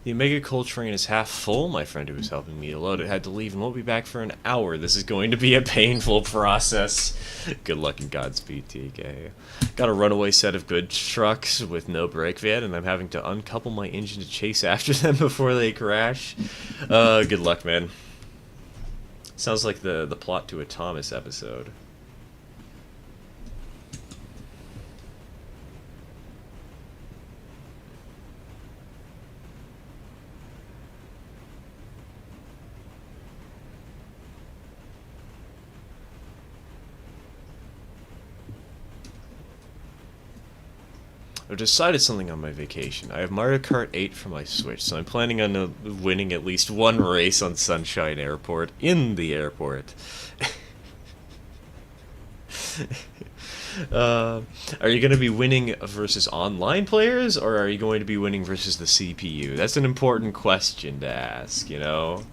The Omega Coal train is half full. My friend who was helping me load it had to leave and won't be back for an hour. This is going to be a painful process. Good luck and Godspeed, TK. Got a runaway set of goods trucks with no brake van, and I'm having to uncouple my engine to chase after them before they crash. Good luck, man. Sounds like the plot to a Thomas episode. I've decided something on my vacation. I have Mario Kart 8 for my Switch, so I'm planning on winning at least one race on Sunshine Airport in the airport. Are you going to be winning versus online players, or are you going to be winning versus the CPU? That's an important question to ask, you know?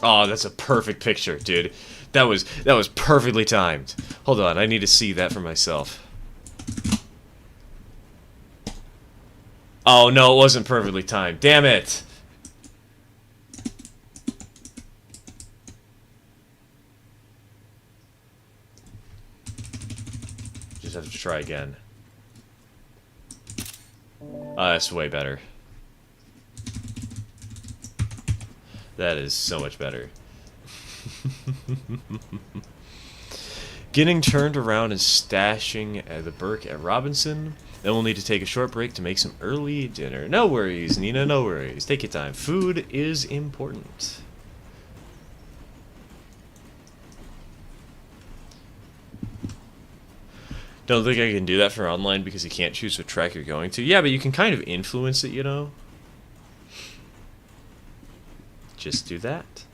Oh, that's a perfect picture, dude. That was perfectly timed. Hold on, I need to see that for myself. Oh, no, it wasn't perfectly timed. Damn it! Just have to try again. That's way better. That is so much better. Getting turned around and stashing the Burke at Robinson. Then we'll need to take a short break to make some early dinner. No worries, Nina, no worries. Take your time. Food is important. Don't think I can do that for online because you can't choose what track you're going to. Yeah, but you can kind of influence it, you know? Just do that.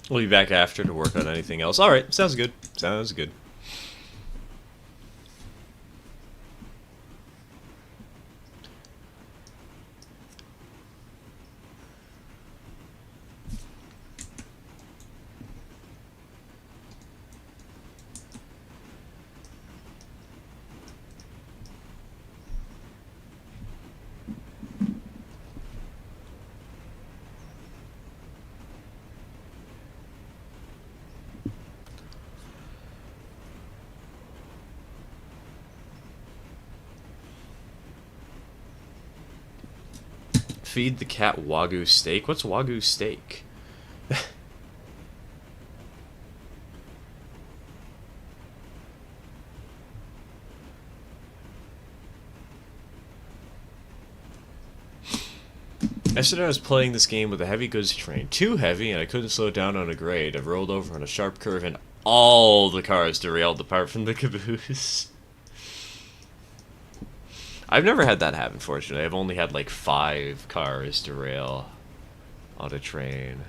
We'll be back after to work on anything else. Alright, sounds good. Sounds good. Feed the cat Wagyu steak? What's Wagyu steak? Yesterday I was playing this game with a heavy goods train. Too heavy, and I couldn't slow down on a grade. I rolled over on a sharp curve, and all the cars derailed apart from the caboose. I've never had that happen, fortunately. I've only had like 5 cars derail on a train.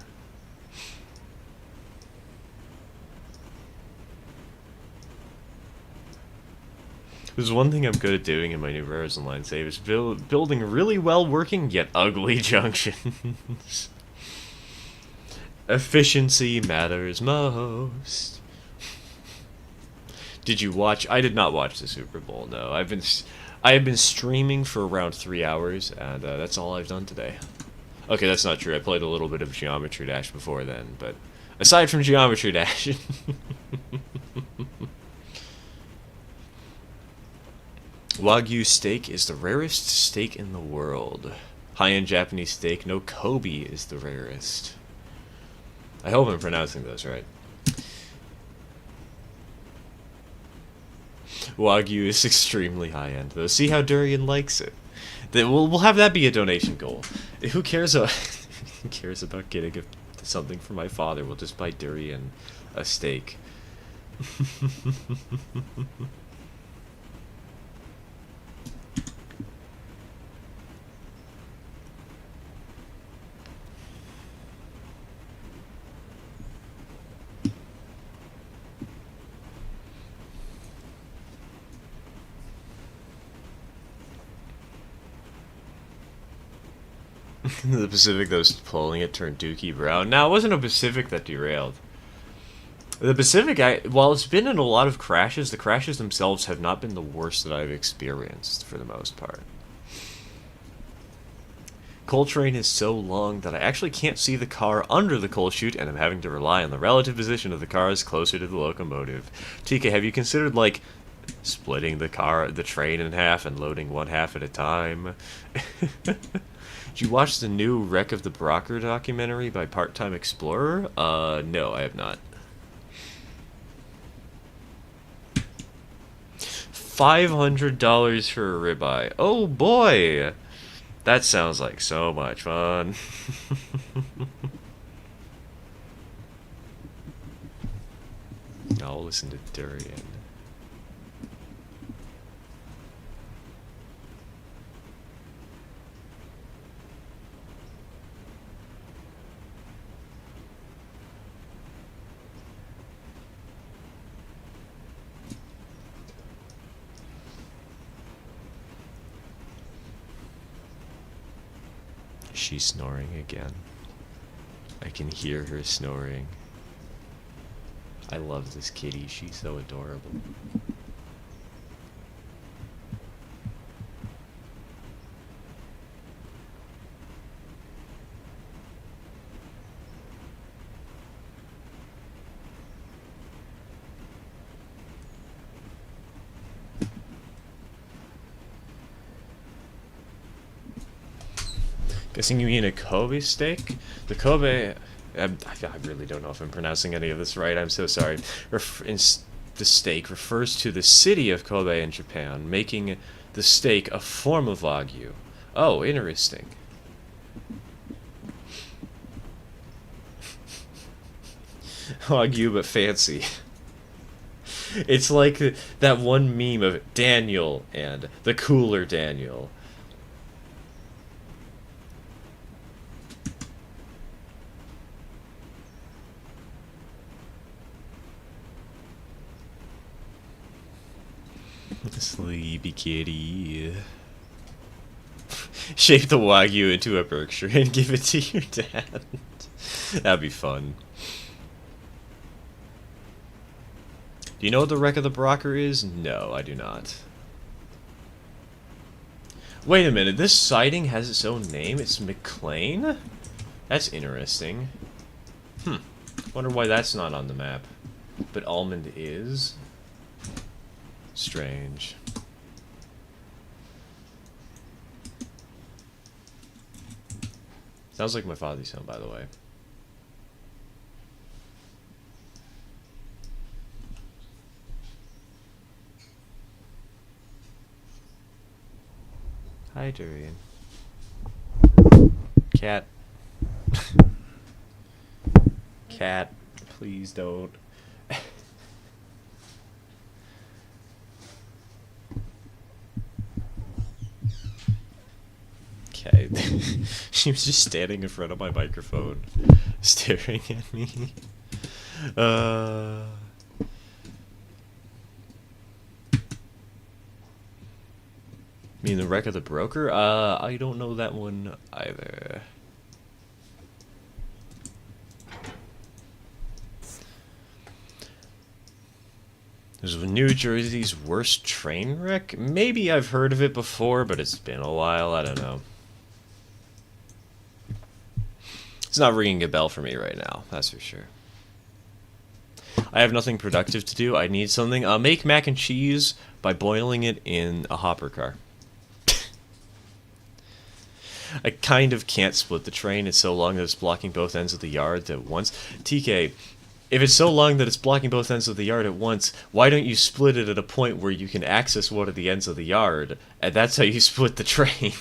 There's one thing I'm good at doing in my new Rares Online save is building really well working yet ugly junctions. Efficiency matters most. Did you watch? I did not watch the Super Bowl. No, I have been streaming for around 3 hours, and that's all I've done today. Okay, that's not true. I played a little bit of Geometry Dash before then, but aside from Geometry Dash. Wagyu steak is the rarest steak in the world. High-end Japanese steak, no Kobe is the rarest. I hope I'm pronouncing those right. Wagyu is extremely high-end, though. See how Durian likes it. We'll have that be a donation goal. Who cares? Who cares about getting something for my father? We'll just buy durian a steak. The Pacific that was pulling it turned Dookie brown. Now, it wasn't a Pacific that derailed. The Pacific, while it's been in a lot of crashes, the crashes themselves have not been the worst that I've experienced, for the most part. Coal train is so long that I actually can't see the car under the coal chute, and I'm having to rely on the relative position of the cars closer to the locomotive. TK, have you considered, like, splitting the train in half and loading one half at a time? Did you watch the new Wreck of the Brocker documentary by Part Time Explorer? No, I have not. $500 for a ribeye. Oh boy! That sounds like so much fun. I'll listen to Durian. She's snoring again. I can hear her snoring. I love this kitty. She's so adorable. Guessing you mean a Kobe steak? The Kobe... I really don't know if I'm pronouncing any of this right. I'm so sorry. The steak refers to the city of Kobe in Japan, making the steak a form of Wagyu. Oh, interesting. Wagyu, but fancy. It's like that one meme of Daniel and the cooler Daniel. Sleepy kitty. Shape the Wagyu into a Berkshire and give it to your dad. That'd be fun. Do you know what the Wreck of the Brocker is? No, I do not. Wait a minute, this siding has its own name? It's McLean? That's interesting. Wonder why that's not on the map. But Almond is? Strange. Sounds like my father's home, by the way. Hi, Durian. Cat. Cat, please don't. Okay. She was just standing in front of my microphone, staring at me. mean the Wreck of the Broker? I don't know that one either. There's New Jersey's worst train wreck? Maybe I've heard of it before, but it's been a while. I don't know. It's not ringing a bell for me right now, that's for sure. I have nothing productive to do. I need something. Make mac and cheese by boiling it in a hopper car. I kind of can't split the train. It's so long that it's blocking both ends of the yard at once. TK, if it's so long that it's blocking both ends of the yard at once, why don't you split it at a point where you can access one of the ends of the yard, and that's how you split the train?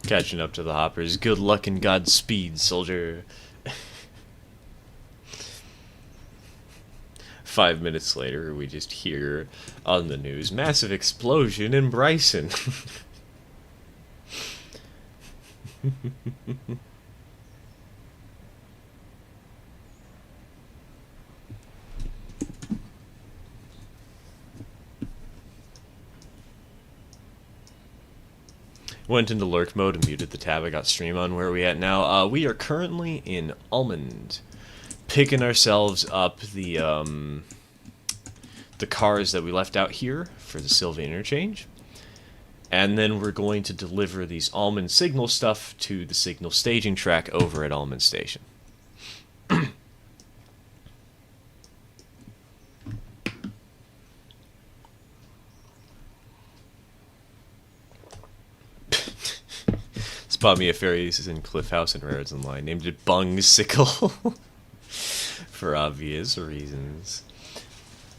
Catching up to the hoppers. Good luck and Godspeed, soldier. 5 minutes later, we just hear on the news, massive explosion in Bryson. Went into lurk mode and muted the tab I got stream on. Where are we at now? We are currently in Almond, picking ourselves up the cars that we left out here for the Sylvia interchange, and then we're going to deliver these Almond signal stuff to the signal staging track over at Almond Station. Spot me a fairies in Cliff House and Rares Online. Named it Bungsicle. For obvious reasons.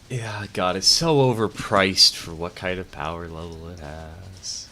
Yeah, God, it's so overpriced for what kind of power level it has.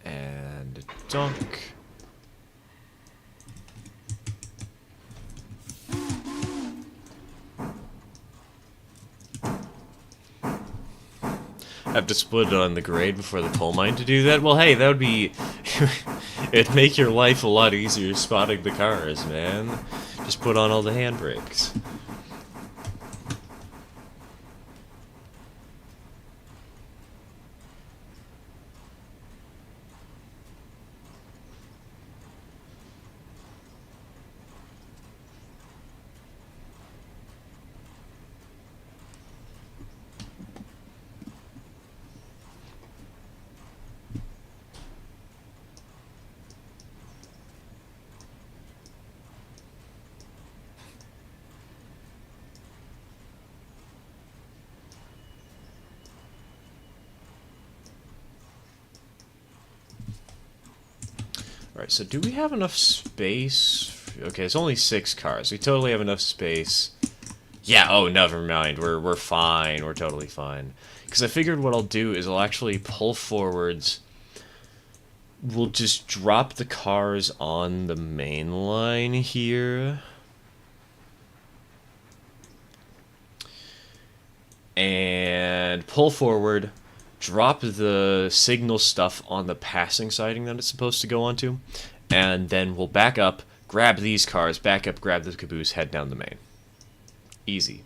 And dunk. Have to split it on the grade before the coal mine to do that? Well, hey, that would be... it'd make your life a lot easier spotting the cars, man. Just put on all the handbrakes. Alright, so do we have enough space? Okay, it's only 6 cars. We totally have enough space. Yeah, oh, never mind. We're fine. We're totally fine. Because I figured what I'll do is I'll actually pull forwards. We'll just drop the cars on the main line here. And pull forward. Drop the signal stuff on the passing siding that it's supposed to go onto, and then we'll back up, grab these cars, back up, grab the caboose, head down the main. Easy.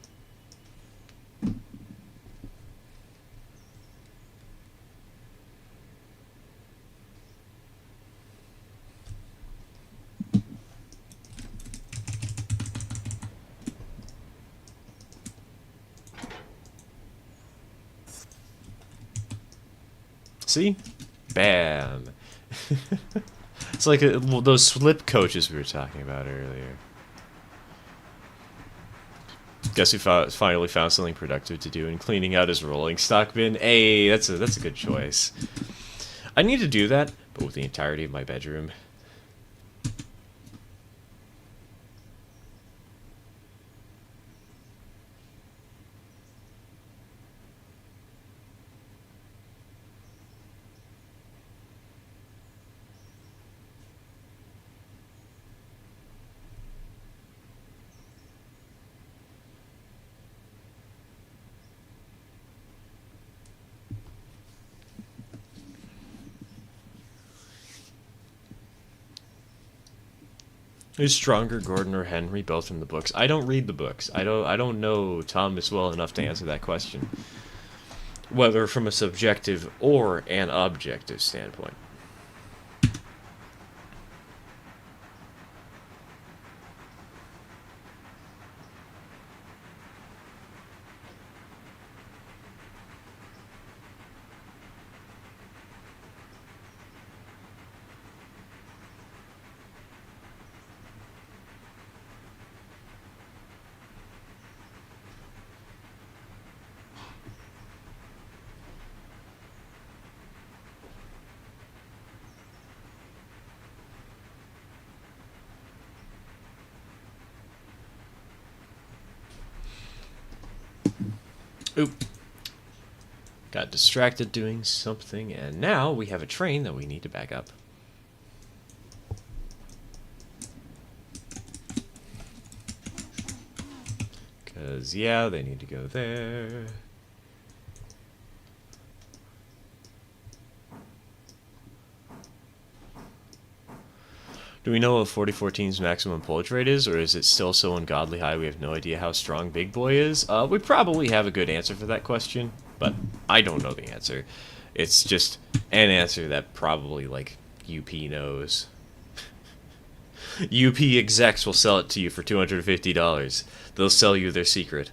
See? Bam. It's like those slip coaches we were talking about earlier. Guess we finally found something productive to do in cleaning out his rolling stock bin. Hey, that's a good choice. I need to do that, but with the entirety of my bedroom. Who's stronger, Gordon or Henry? Both from the books. I don't read the books. I don't know Thomas well enough to answer that question. whether from a subjective or an objective standpoint. Oop. Got distracted doing something, and now we have a train that we need to back up. Because, yeah, they need to go there. Do we know what 4014's maximum pull rate is, or is it still so ungodly high we have no idea how strong Big Boy is? We probably have a good answer for that question, but I don't know the answer. It's just an answer that probably, like, UP knows. UP execs will sell it to you for $250. They'll sell you their secret.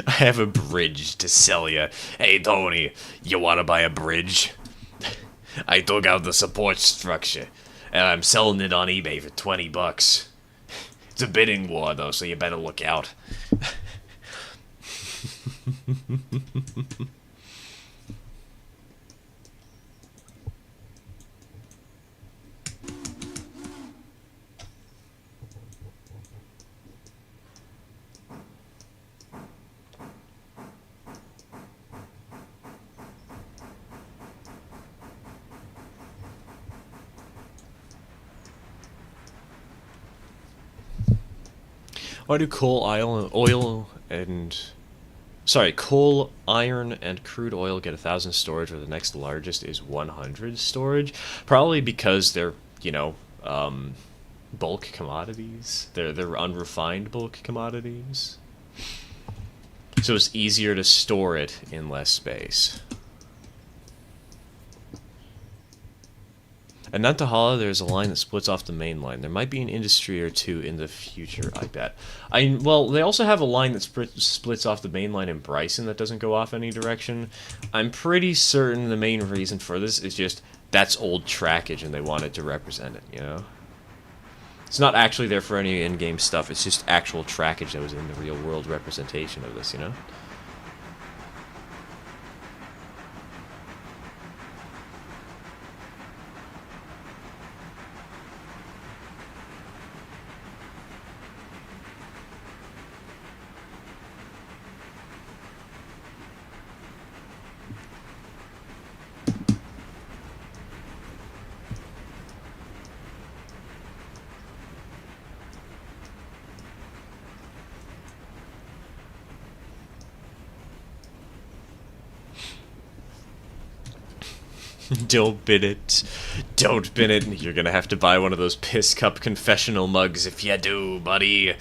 I have a bridge to sell you. Hey, Tony, you want to buy a bridge? I took out the support structure, and I'm selling it on eBay for $20. It's a bidding war, though, so you better look out. Why do coal, iron, and crude oil get 1,000 storage where the next largest is 100 storage? Probably because they're, bulk commodities. They're unrefined bulk commodities. So it's easier to store it in less space. And Nantahala, there's a line that splits off the main line. There might be an industry or two in the future, I bet. Well, they also have a line that splits off the main line in Bryson that doesn't go off any direction. I'm pretty certain the main reason for this is just that's old trackage and they wanted to represent it, you know? It's not actually there for any in-game stuff, it's just actual trackage that was in the real-world representation of this, you know? Don't bin it. Don't bin it. You're gonna have to buy one of those piss cup confessional mugs if you do, buddy.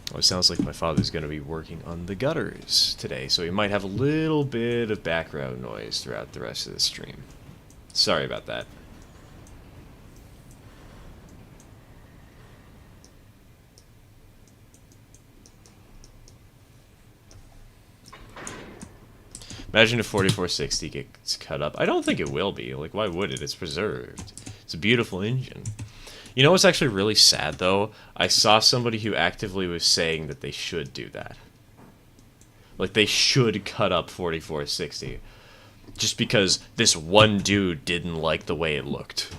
Well, it sounds like my father's gonna be working on the gutters today, so he might have a little bit of background noise throughout the rest of the stream. Sorry about that. Imagine if 4460 gets cut up. I don't think it will be. Like, why would it? It's preserved. It's a beautiful engine. You know what's actually really sad, though? I saw somebody who actively was saying that they should do that. Like, they should cut up 4460. Just because this one dude didn't like the way it looked.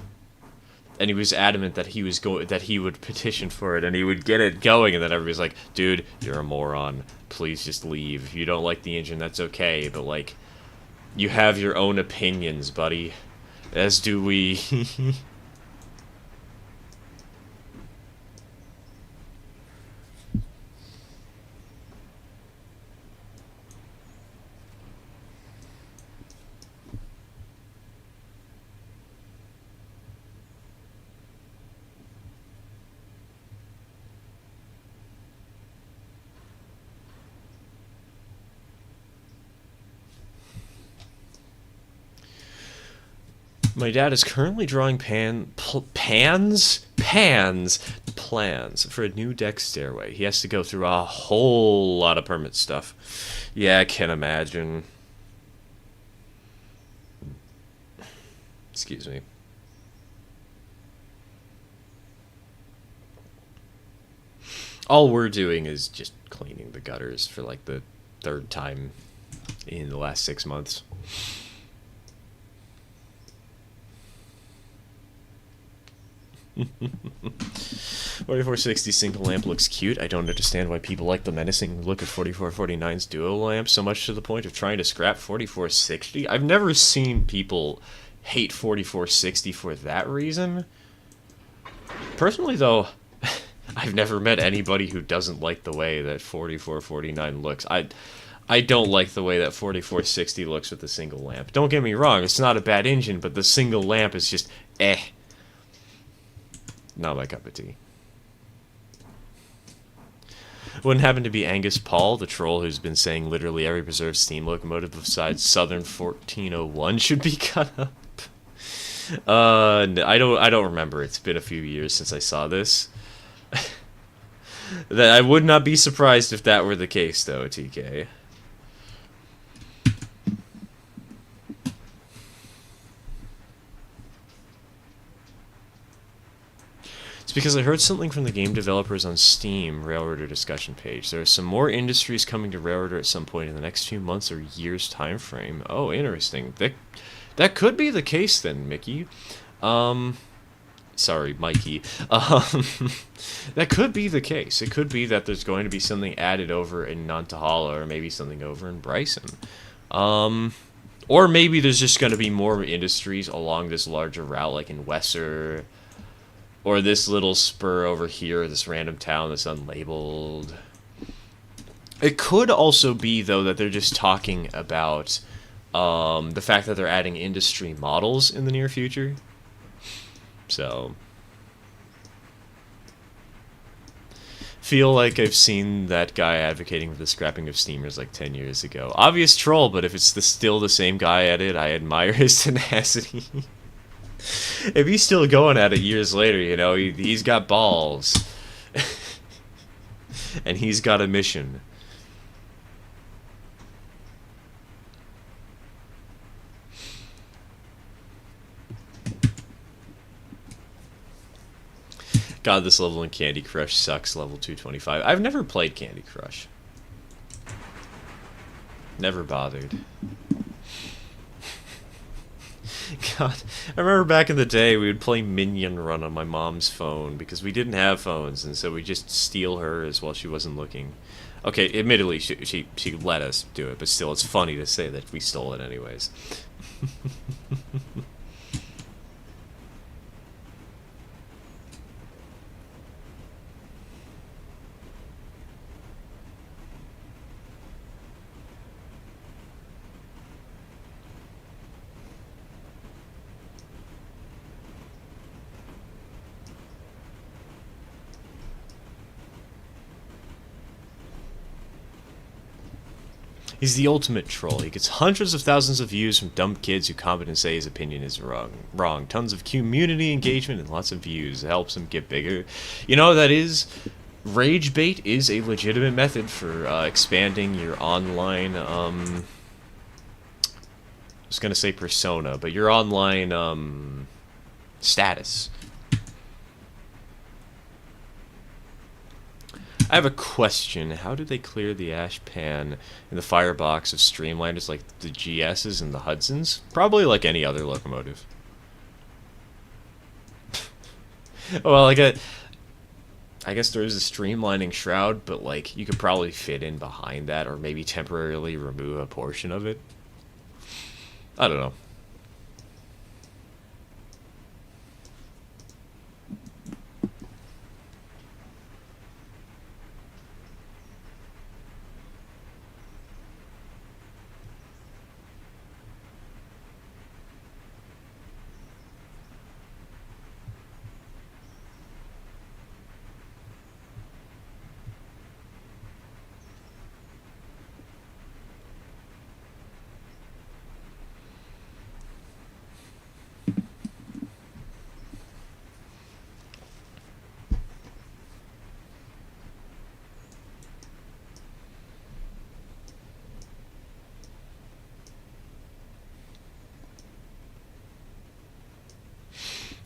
and he was adamant that that he would petition for it and he would get it going, and then everybody's like, dude, you're a moron, please just leave. If you don't like the engine, that's okay, but like, you have your own opinions, buddy, as do we. My dad is currently drawing plans for a new deck stairway. He has to go through a whole lot of permit stuff. Yeah, I can imagine. Excuse me. All we're doing is just cleaning the gutters for like the third time in the last 6 months. "4460 single lamp looks cute. I don't understand why people like the menacing look of 4449's duo lamp so much to the point of trying to scrap 4460. I've never seen people hate 4460 for that reason. Personally, though, I've never met anybody who doesn't like the way that 4449 looks. I don't like the way that 4460 looks with the single lamp. Don't get me wrong, it's not a bad engine, but the single lamp is just not my cup of tea. Wouldn't happen to be Angus Paul, the troll who's been saying literally every preserved steam locomotive besides Southern 1401 should be cut up? I don't remember. It's been a few years since I saw this. That I would not be surprised if that were the case, though, TK. It's because I heard something from the game developers on Steam Railroader discussion page. There are some more industries coming to Railroader at some point in the next few months or years time frame. Oh, interesting. That could be the case then, Mickey. Sorry, Mikey. That could be the case. It could be that there's going to be something added over in Nantahala, or maybe something over in Bryson. Or maybe there's just going to be more industries along this larger route, like in Wesser, or this little spur over here, this random town that's unlabeled. It could also be, though, that they're just talking about the fact that they're adding industry models in the near future. So, feel like I've seen that guy advocating for the scrapping of steamers like 10 years ago. Obvious troll, but if it's still the same guy at it, I admire his tenacity. If he's still going at it years later, you know, he's got balls. And he's got a mission. God, this level in Candy Crush sucks, level 225. I've never played Candy Crush. Never bothered. God, I remember back in the day we would play Minion Run on my mom's phone because we didn't have phones, and so we'd just steal hers while she wasn't looking. Okay, admittedly, she let us do it, but still, it's funny to say that we stole it anyways. He's the ultimate troll. He gets hundreds of thousands of views from dumb kids who comment and say his opinion is wrong. Tons of community engagement and lots of views. It helps him get bigger. You know, that is... Rage bait is a legitimate method for expanding your online... I was going to say persona, but your online status. I have a question. How do they clear the ash pan in the firebox of streamliners like the GSs and the Hudsons? Probably like any other locomotive. Well, I guess there is a streamlining shroud, but like you could probably fit in behind that, or maybe temporarily remove a portion of it. I don't know.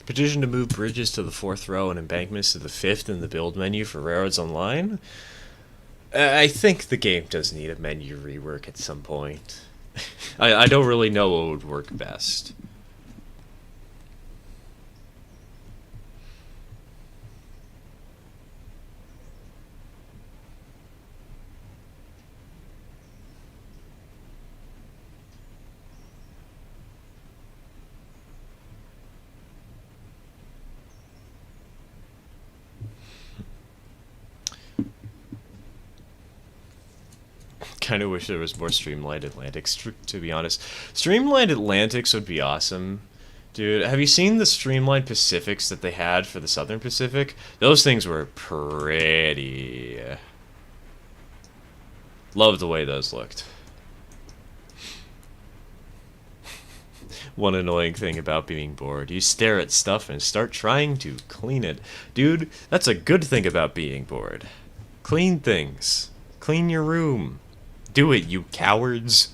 Petition to move bridges to the fourth row and embankments to the fifth in the build menu for Railroads Online. I think the game does need a menu rework at some point. I don't really know what would work best. Kind of wish there was more streamlined Atlantics, to be honest. Streamlined Atlantics would be awesome. Dude, have you seen the streamlined Pacifics that they had for the Southern Pacific? Those things were pretty. Loved the way those looked. One annoying thing about being bored. You stare at stuff and start trying to clean it. Dude, that's a good thing about being bored. Clean things. Clean your room. Do it, you cowards.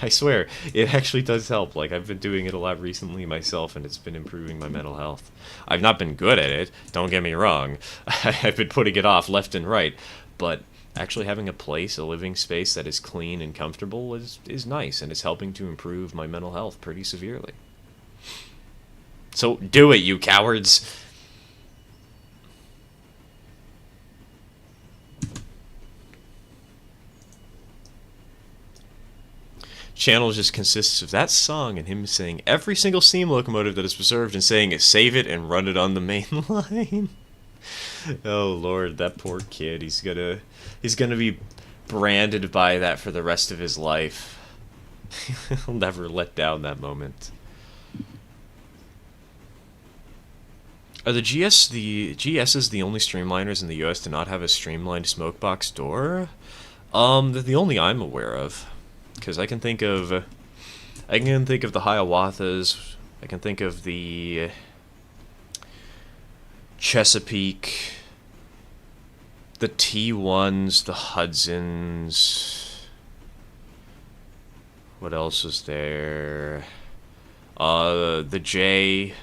I swear, it actually does help. Like, I've been doing it a lot recently myself, and it's been improving my mental health. I've not been good at it, don't get me wrong. I've been putting it off left and right, but actually having a place, a living space that is clean and comfortable is nice, and it's helping to improve my mental health pretty severely. So do it, you cowards! Channel just consists of that song and him saying every single steam locomotive that is preserved and saying save it and run it on the main line. Oh lord, that poor kid. He's gonna be branded by that for the rest of his life. He'll never let down that moment. Are the GSs the only streamliners in the US to not have a streamlined smoke box door? They're the only I'm aware of. Because I can think of the Hiawathas. I can think of the Chesapeake, the T1s, the Hudsons. What else was there? The J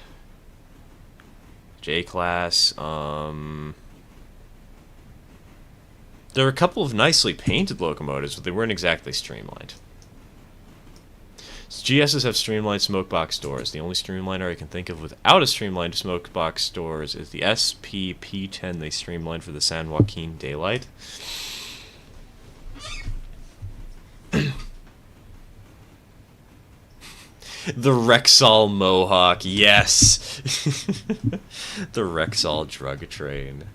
class. There were a couple of nicely painted locomotives, but they weren't exactly streamlined. GSs have streamlined smoke box doors. The only streamliner I can think of without a streamlined smoke box doors is the SPP10 they streamlined for the San Joaquin Daylight. The Rexall Mohawk, yes! The Rexall drug train.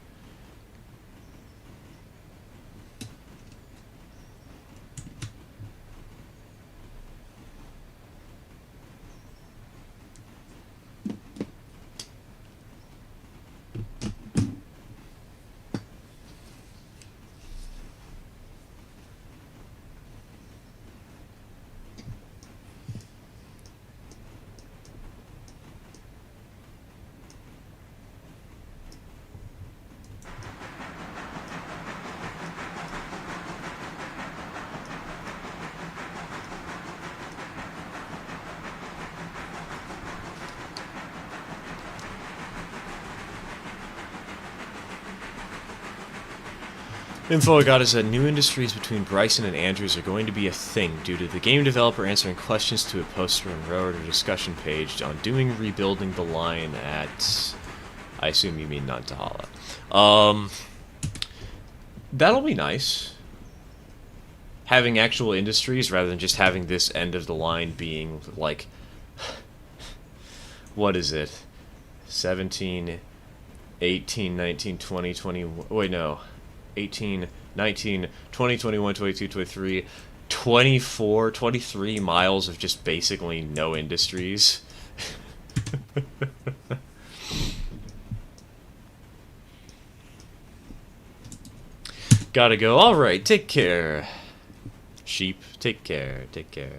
Info I got is that new industries between Bryson and Andrews are going to be a thing due to the game developer answering questions to a poster on Railroad or discussion page on doing rebuilding the line at... I assume you mean Nantahala. That'll be nice. Having actual industries rather than just having this end of the line being like... What is it? 17, 18, 19, 20, 21... Wait, no. 18, 19, 20, 21, 22, 23, 24, 23 miles of just basically no industries. Gotta go. Alright, take care. Sheep, take care, take care.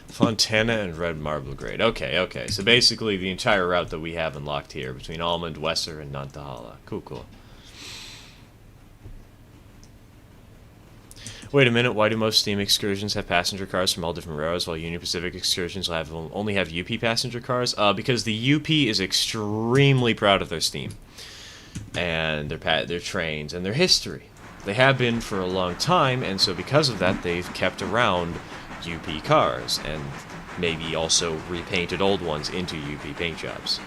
Fontana and Red Marble Grade. Okay, okay. So basically the entire route that we have unlocked here between Almond, Wesser, and Nantahala. Cool, cool. Wait a minute, why do most Steam excursions have passenger cars from all different railroads while Union Pacific excursions only have UP passenger cars? Because the UP is extremely proud of their Steam. And their trains and their history. They have been for a long time, and so because of that they've kept around UP cars, and maybe also repainted old ones into UP paint jobs.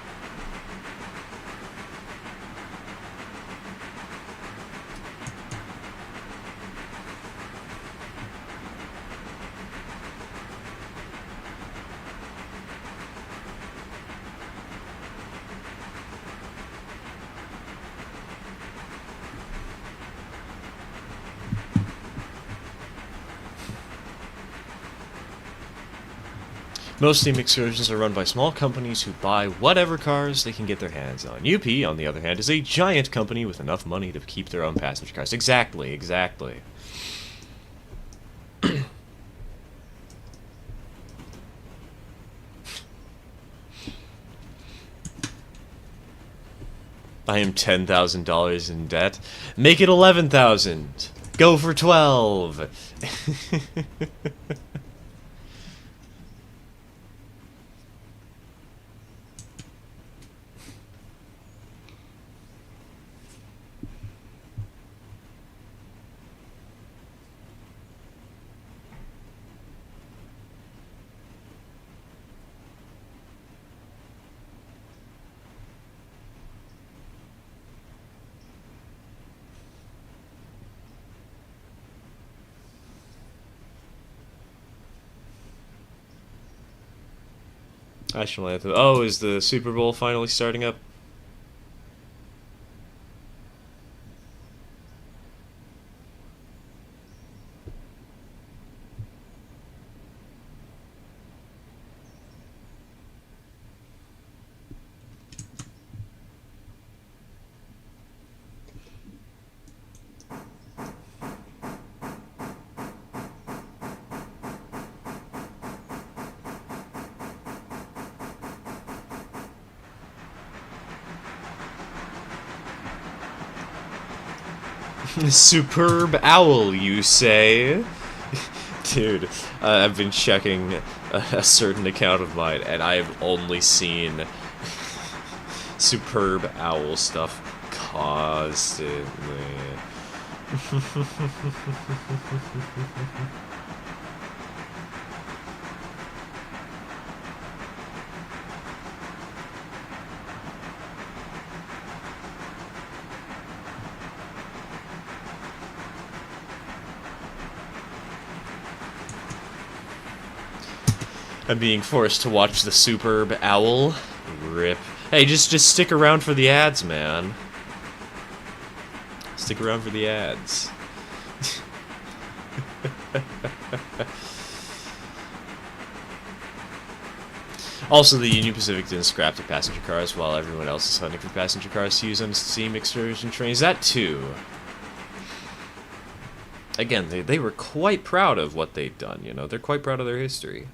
Most Steam excursions are run by small companies who buy whatever cars they can get their hands on. UP, on the other hand, is a giant company with enough money to keep their own passenger cars. Exactly, exactly. I am $10,000 in debt. Make it 11,000. Go for 12. National Anthem. Oh, is the Super Bowl finally starting up? Superb owl, you say? Dude, I've been checking a certain account of mine, and I've only seen superb owl stuff constantly. I'm being forced to watch the superb owl. Rip. Hey, just stick around for the ads, man. Stick around for the ads. Also, the Union Pacific didn't scrap the passenger cars while everyone else is hunting for passenger cars to use on steam excursion trains. That too. Again, they were quite proud of what they'd done, you know. They're quite proud of their history.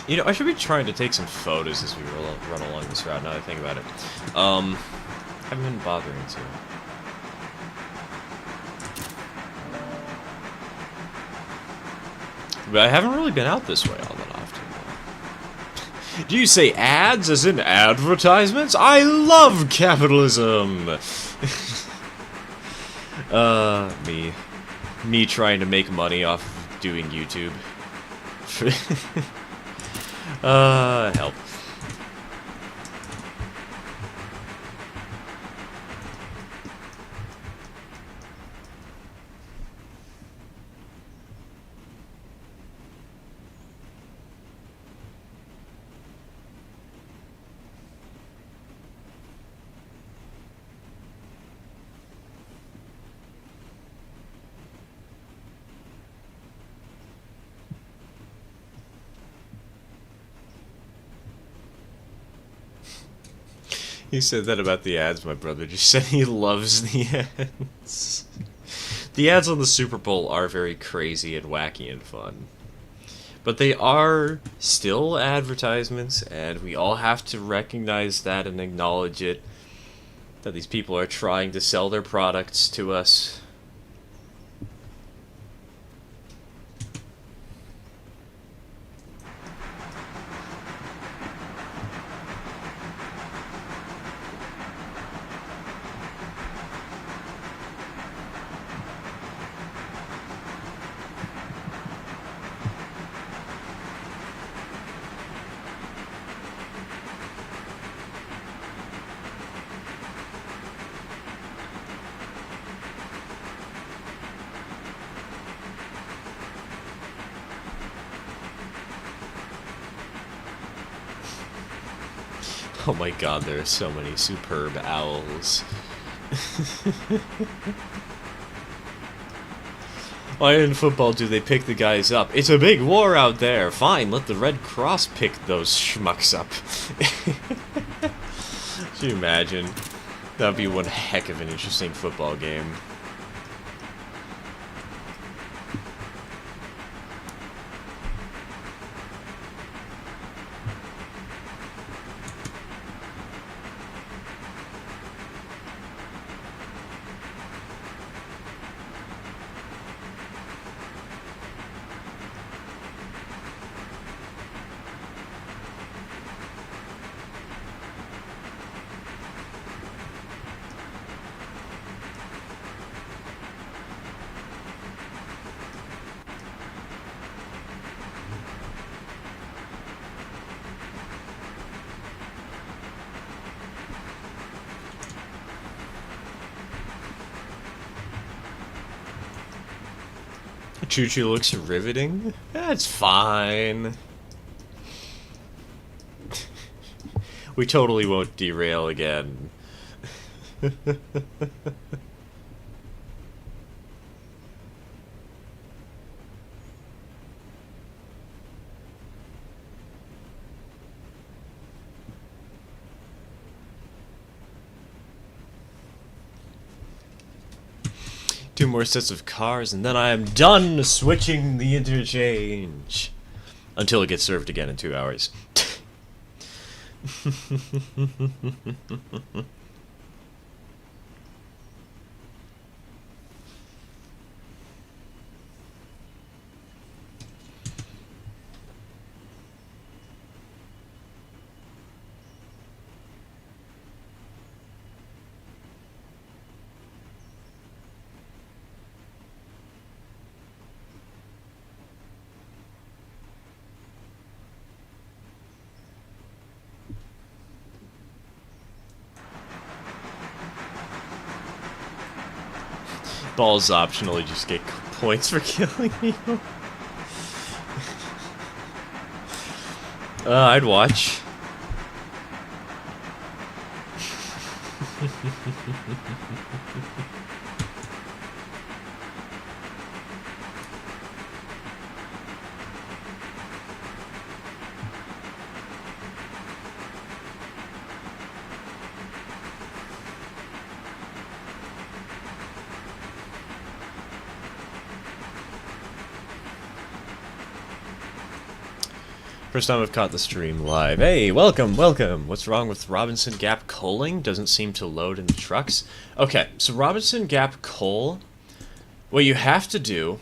You know, I should be trying to take some photos as we run along this route, now that I think about it. Haven't been bothering to. But I haven't really been out this way all that often. Do you say ads as in advertisements? I love capitalism! Me trying to make money off of doing YouTube. Help. He said that about the ads, my brother just said he loves the ads. The ads on the Super Bowl are very crazy and wacky and fun. But they are still advertisements, and we all have to recognize that and acknowledge it. That these people are trying to sell their products to us. Oh my god, there are so many superb owls. Why in football do they pick the guys up? It's a big war out there. Fine, let the Red Cross pick those schmucks up. Can you imagine? That would be one heck of an interesting football game. Choo-choo looks riveting. That's fine. We totally won't derail again. Two more sets of cars, and then I am done switching the interchange. Until it gets served again in 2 hours. Balls optional, you just get points for killing me. I'd watch. First time I've caught the stream live. Hey, welcome, welcome. What's wrong with Robinson Gap coaling? Doesn't seem to load in the trucks. Okay, so Robinson Gap coal, what you have to do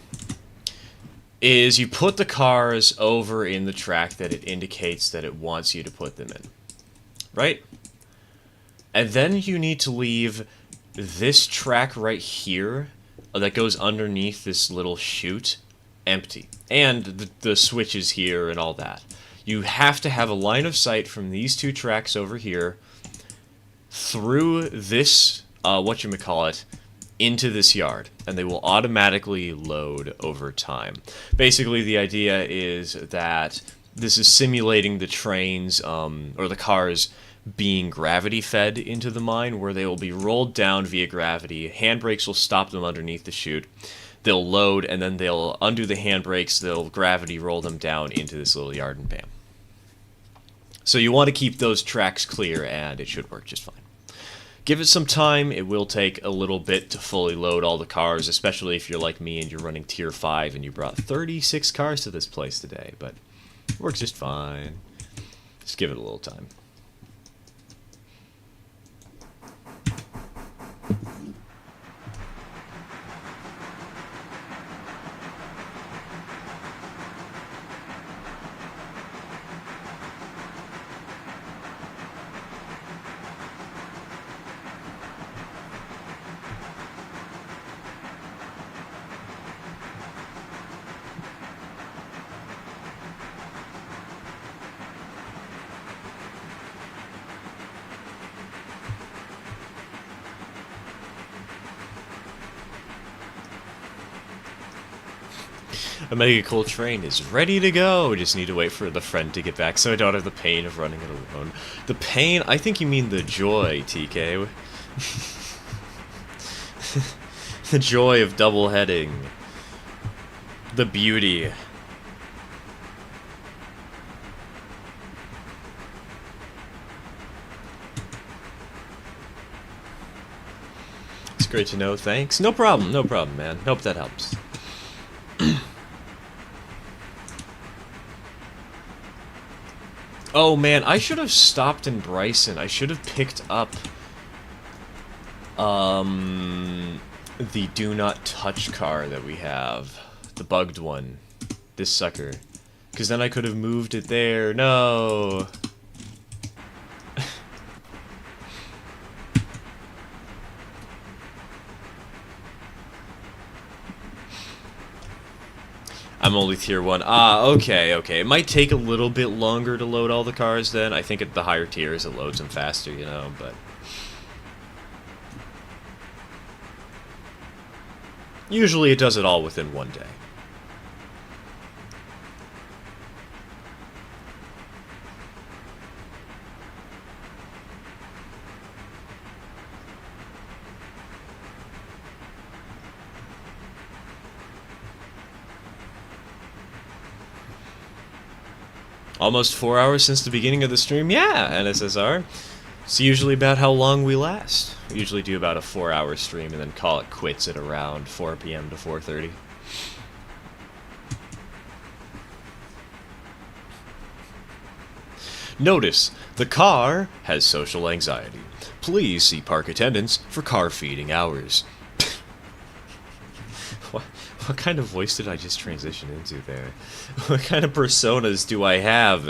is you put the cars over in the track that it indicates that it wants you to put them in. Right? And then you need to leave this track right here that goes underneath this little chute empty. And the switches here and all that. You have to have a line of sight from these two tracks over here through this, whatchamacallit, into this yard. And they will automatically load over time. Basically, the idea is that this is simulating the trains, or the cars, being gravity fed into the mine, where they will be rolled down via gravity. Handbrakes will stop them underneath the chute. They'll load, and then they'll undo the handbrakes, they'll gravity roll them down into this little yard, and bam. So you want to keep those tracks clear, and it should work just fine. Give it some time. It will take a little bit to fully load all the cars, especially if you're like me and you're running Tier 5 and you brought 36 cars to this place today, but it works just fine. Just give it a little time. A mega cool train is ready to go. Just need to wait for the friend to get back so I don't have the pain of running it alone. The pain? I think you mean the joy, TK. The joy of double heading. The beauty. It's great to know, thanks. No problem, man. Hope that helps. Oh man, I should have stopped in Bryson. I should have picked up the do not touch car that we have. The bugged one. This sucker. Because then I could have moved it there. No. I'm only tier 1. Ah, okay. It might take a little bit longer to load all the cars then. I think at the higher tiers it loads them faster, you know, but... usually it does it all within one day. Almost 4 hours since the beginning of the stream? Yeah, NSSR. It's usually about how long we last. We usually do about a 4-hour stream and then call it quits at around 4 p.m. to 4:30. Notice, the car has social anxiety. Please see park attendants for car feeding hours. What kind of voice did I just transition into there? What kind of personas do I have?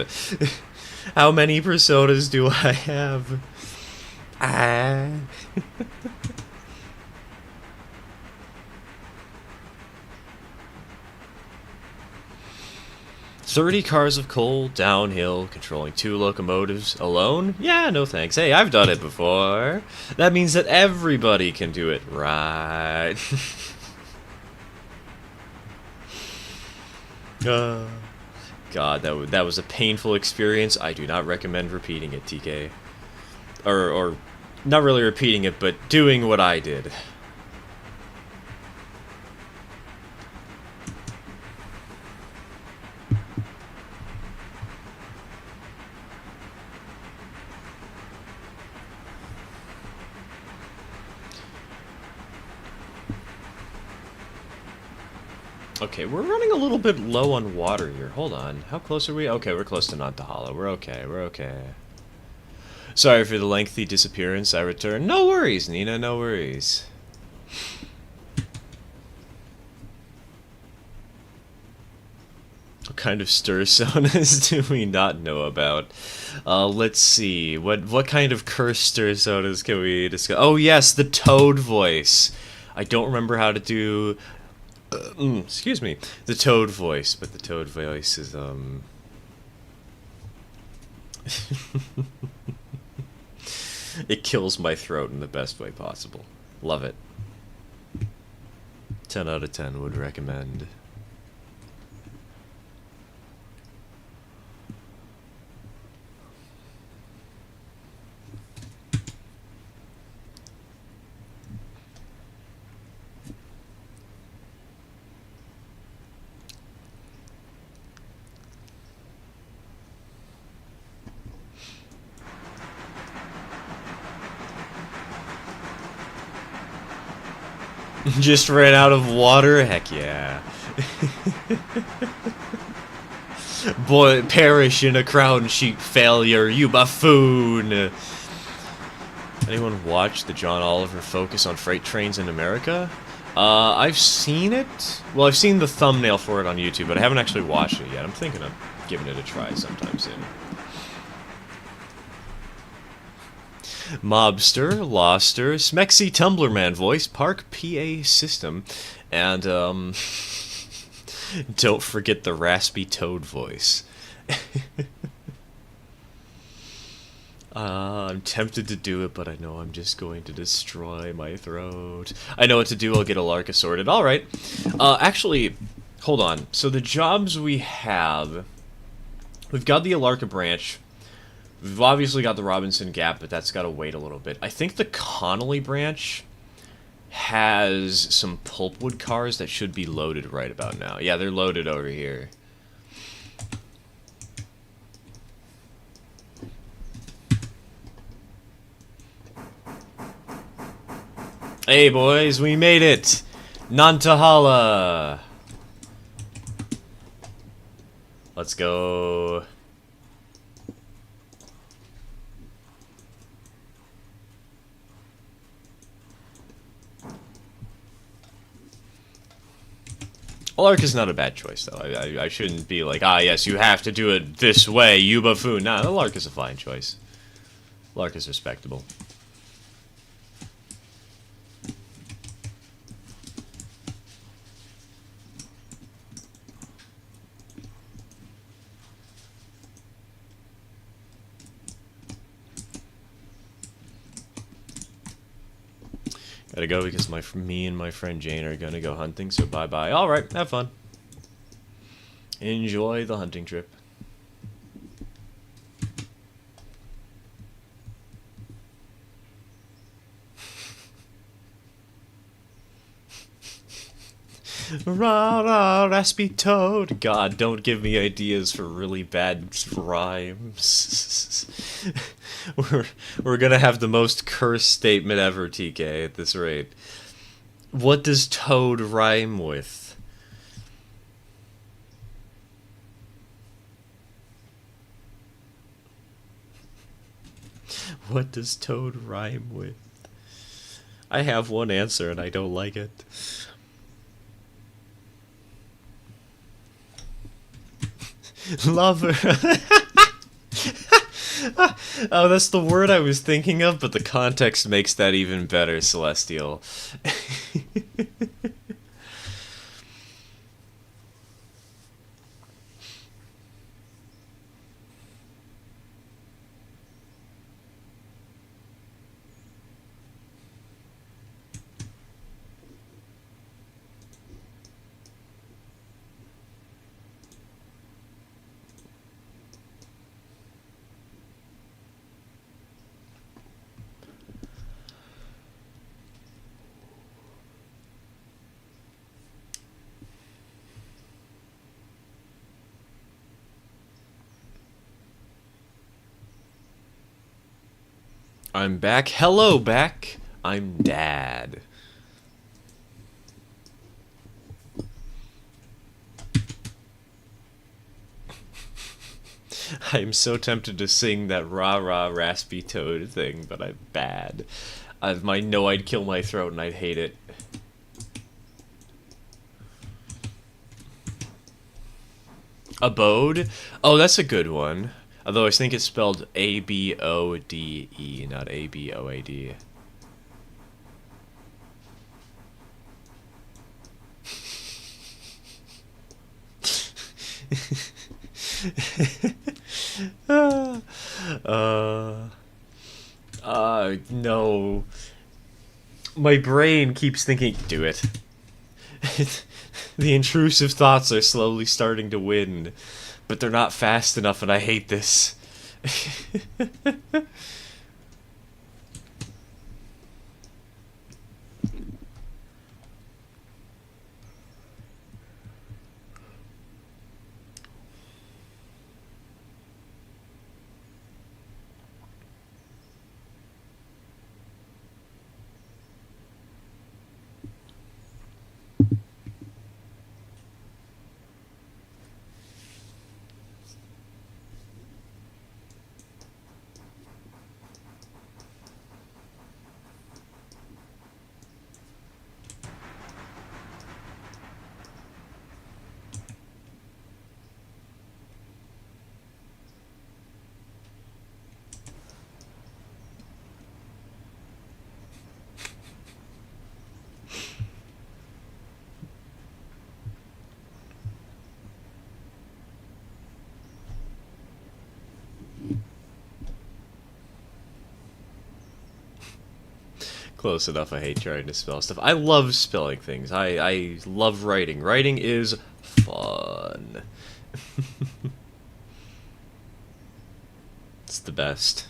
How many personas do I have? Ah. 30 cars of coal, downhill, controlling 2 locomotives, alone? Yeah, no thanks. Hey, I've done it before. That means that everybody can do it, right? Uh, God, that was a painful experience. I do not recommend repeating it, TK. Or not really repeating it, but doing what I did. Okay, we're running a little bit low on water here. Hold on. How close are we? Okay, we're close to Nantahala. We're okay. We're okay. Sorry for the lengthy disappearance. I return. No worries, Nina. No worries. What kind of stir sodas do we not know about? Let's see. What kind of cursed stir sodas can we discuss? Oh yes, the Toad voice. I don't remember how to do. Excuse me, the Toad voice, but the Toad voice is it kills my throat in the best way possible. Love it. 10 out of 10 would recommend. Just ran out of water? Heck yeah. Boy, perish in a crown sheet failure, you buffoon! Anyone watch the John Oliver Focus on Freight Trains in America? I've seen it. Well, I've seen the thumbnail for it on YouTube, but I haven't actually watched it yet. I'm thinking of giving it a try sometime soon. Mobster, Loster, Smexy Tumblerman voice, Park PA system, and, don't forget the raspy Toad voice. I'm tempted to do it, but I know I'm just going to destroy my throat. I know what to do, I'll get a Lark assorted. Alright. Actually, hold on. So the jobs we have... We've got the Alarka branch. We've obviously got the Robinson Gap, but that's got to wait a little bit. I think the Connolly branch has some pulpwood cars that should be loaded right about now. Yeah, they're loaded over here. Hey boys, we made it! Nantahala! Let's go. Alark is not a bad choice, though. I shouldn't be like, ah, yes, you have to do it this way, you buffoon. Nah, Alark is a fine choice. Alark is respectable. Gotta go because me and my friend Jane are gonna go hunting, so bye-bye. Alright, have fun. Enjoy the hunting trip. Rah rah, raspy toad. God, don't give me ideas for really bad rhymes. We're gonna have the most cursed statement ever, TK, at this rate. What does toad rhyme with? What does toad rhyme with? I have one answer and I don't like it. Lover. Oh, that's the word I was thinking of, but the context makes that even better, Celestial. I'm back. Hello, back. I'm Dad. I'm so tempted to sing that rah-rah raspy toad thing, but I'm bad. I know I'd kill my throat and I'd hate it. Abode? Oh, that's a good one. Although I think it's spelled A-B-O-D-E, not A-B-O-A-D. No. My brain keeps thinking, do it. The intrusive thoughts are slowly starting to win, but they're not fast enough, and I hate this. Close enough, I hate trying to spell stuff. I love spelling things. I love writing. Writing is fun. It's the best.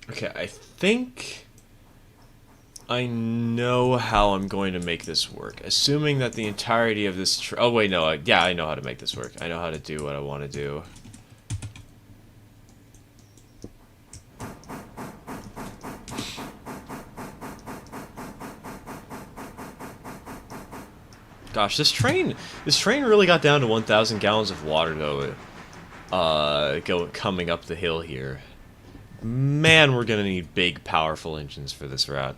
Okay, I think I know how I'm going to make this work. Assuming that the entirety of this... oh, wait, no. Yeah, I know how to make this work. I know how to do what I want to do. Gosh, this train really got down to 1,000 gallons of water, though, coming up the hill here. Man, we're gonna need big, powerful engines for this route.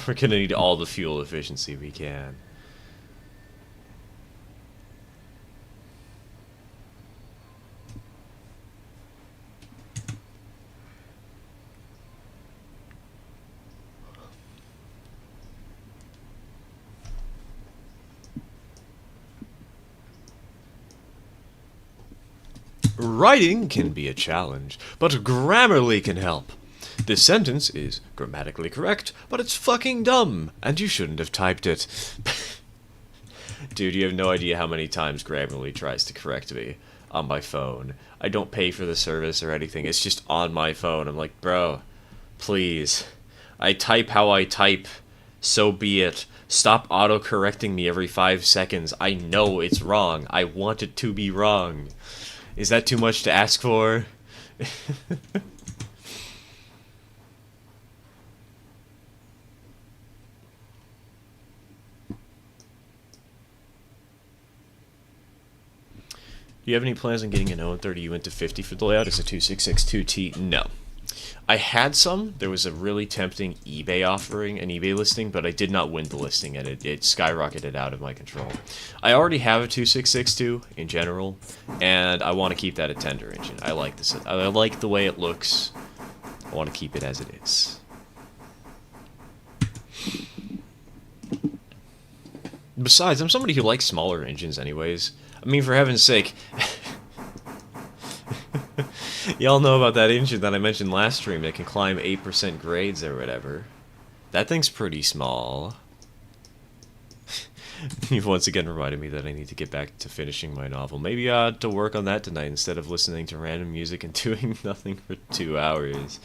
We're gonna need all the fuel efficiency we can. Writing can be a challenge, but Grammarly can help. This sentence is grammatically correct, but it's fucking dumb, and you shouldn't have typed it. Dude, you have no idea how many times Grammarly tries to correct me on my phone. I don't pay for the service or anything, it's just on my phone. I'm like, bro, please. I type how I type, so be it. Stop auto-correcting me every 5 seconds. I know it's wrong. I want it to be wrong. Is that too much to ask for? Do you have any plans on getting an O30U into 50 for the layout? It's a 2662T. No. I had some. There was a really tempting eBay offering, an eBay listing, but I did not win the listing, and it skyrocketed out of my control. I already have a 2662 in general, and I want to keep that a tender engine. I like this. I like the way it looks. I want to keep it as it is. Besides, I'm somebody who likes smaller engines anyways. I mean, for heaven's sake... Y'all know about that engine that I mentioned last stream that can climb 8% grades or whatever. That thing's pretty small. You've once again reminded me that I need to get back to finishing my novel. Maybe to work on that tonight instead of listening to random music and doing nothing for 2 hours.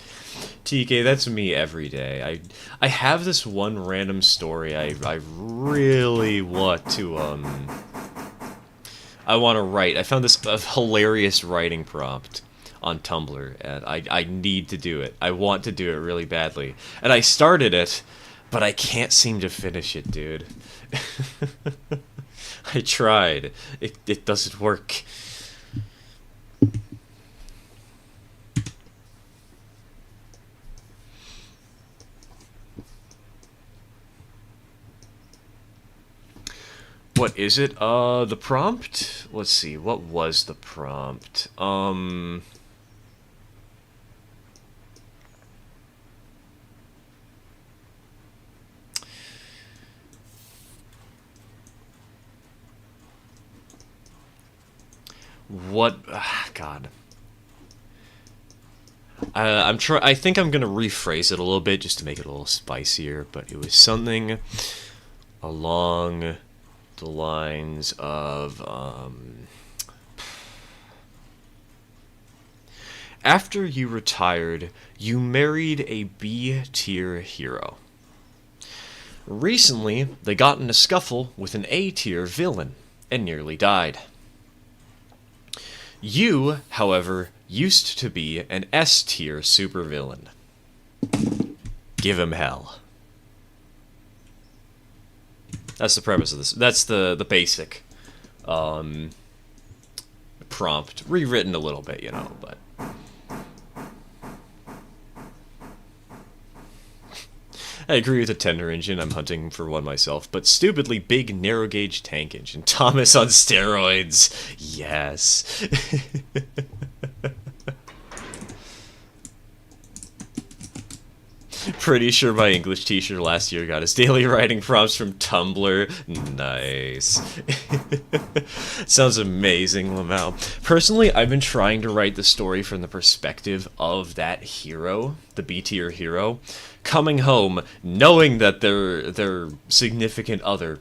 TK, that's me every day. I have this one random story I really want to I want to write. I found this hilarious writing prompt on Tumblr, and I need to do it. I want to do it really badly. And I started it, but I can't seem to finish it, dude. I tried. It doesn't work. What is it? The prompt? Let's see. What was the prompt? What? God. I think I'm gonna rephrase it a little bit just to make it a little spicier. But it was something along the lines of after you retired, you married a B-tier hero. Recently, they got in a scuffle with an A-tier villain and nearly died. You, however, used to be an S-tier supervillain. Give him hell. That's the premise of this. That's the basic prompt. Rewritten a little bit, you know, but... I agree with the tender engine, I'm hunting for one myself, but stupidly big narrow gauge tank engine. Thomas on steroids. Yes. Pretty sure my English teacher last year got his daily writing prompts from Tumblr. Nice. Sounds amazing, Lamau. Personally, I've been trying to write the story from the perspective of that hero, the B-tier hero, coming home, knowing that their significant other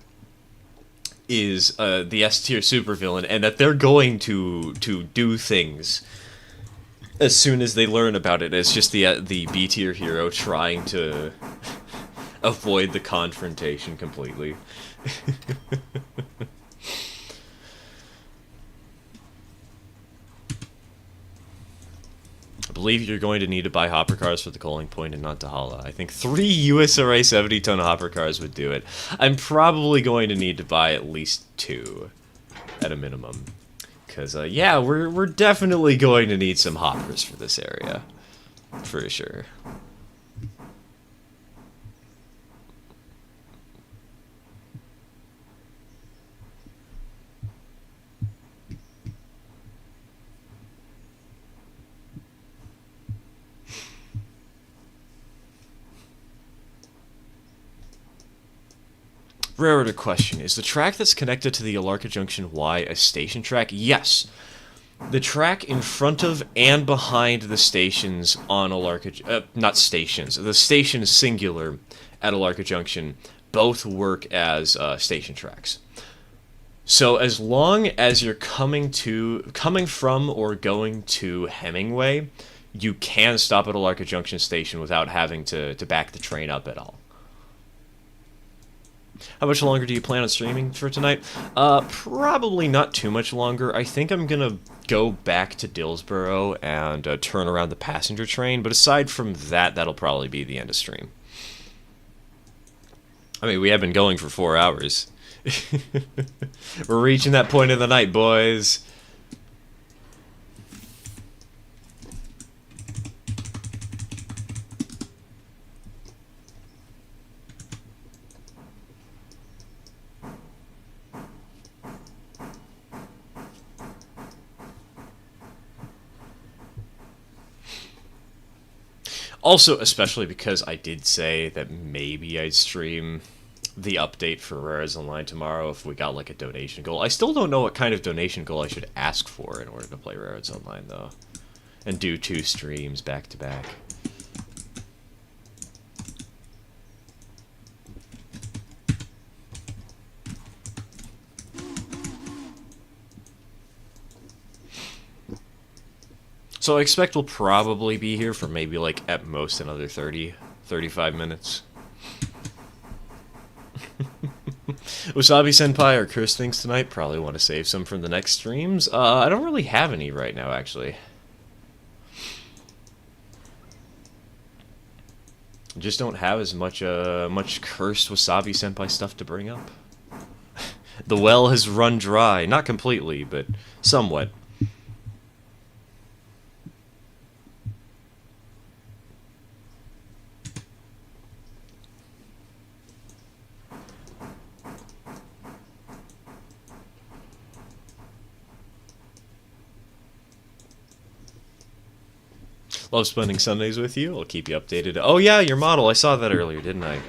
is the S-tier supervillain, and that they're going to do things as soon as they learn about it. It's just the B-tier hero trying to avoid the confrontation completely. I believe you're going to need to buy hopper cars for the calling point and not Dahala. I think 3 USRA 70-ton hopper cars would do it. I'm probably going to need to buy at least 2 at a minimum. Because, yeah, we're definitely going to need some hoppers for this area. For sure. Rarer question. Is the track that's connected to the Alarka Junction Y a station track? Yes. The track in front of and behind the stations on Alarka... not stations. The stations singular at Alarka Junction both work as station tracks. So as long as you're coming from or going to Hemingway, you can stop at Alarka Junction Station without having to back the train up at all. How much longer do you plan on streaming for tonight? Probably not too much longer. I think I'm gonna go back to Dillsboro and turn around the passenger train, but aside from that, that'll probably be the end of stream. I mean, we have been going for 4 hours. We're reaching that point of the night, boys. Also, especially because I did say that maybe I'd stream the update for Rares Online tomorrow if we got, like, a donation goal. I still don't know what kind of donation goal I should ask for in order to play Rares Online, though. And do 2 streams back to back. So I expect we'll probably be here for maybe, like, at most another 30, 35 minutes. Wasabi Senpai or Curse things tonight? Probably want to save some from the next streams. I don't really have any right now, actually. Just don't have as much cursed Wasabi Senpai stuff to bring up. The well has run dry. Not completely, but somewhat. Love spending Sundays with you. I'll keep you updated. Oh yeah, your model. I saw that earlier, didn't I?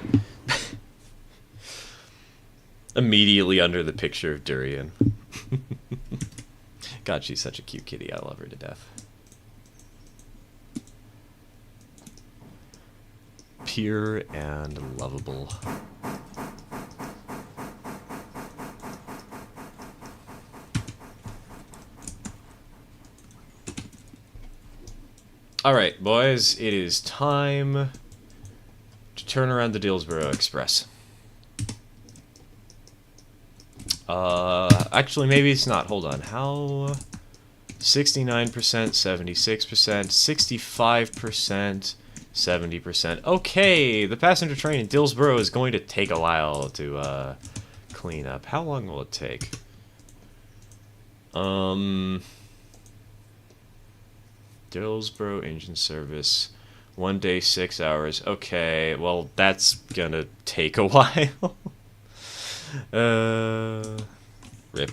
Immediately under the picture of Durian. God, she's such a cute kitty. I love her to death. Pure and lovable. Alright, boys, it is time to turn around the Dillsborough Express. Actually, maybe it's not. Hold on. How? 69%, 76%, 65%, 70%. Okay, the passenger train in Dillsborough is going to take a while to, clean up. How long will it take? Dillsborough engine service. 1 day, 6 hours. Okay, well, that's gonna take a while. Rip.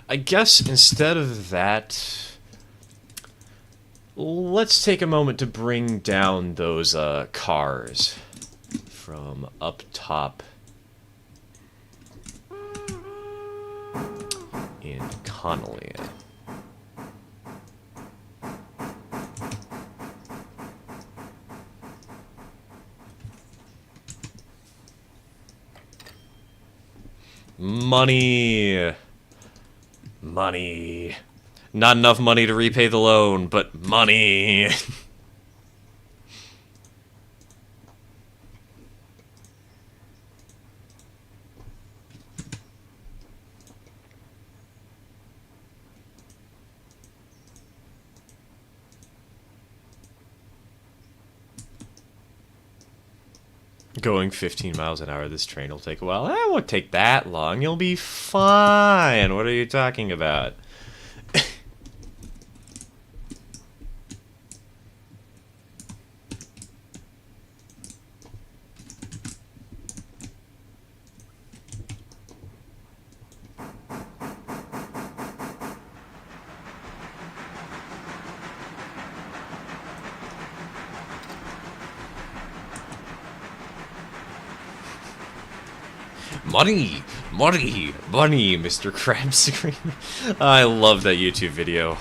I guess instead of that, let's take a moment to bring down those cars from up top in Connolly. Money. Money. Not enough money to repay the loan, but money. Going 15 miles an hour, this train will take a while. It won't take that long. You'll be fine. What are you talking about? Money! Money! Money! Mr. Krabs screaming. I love that YouTube video.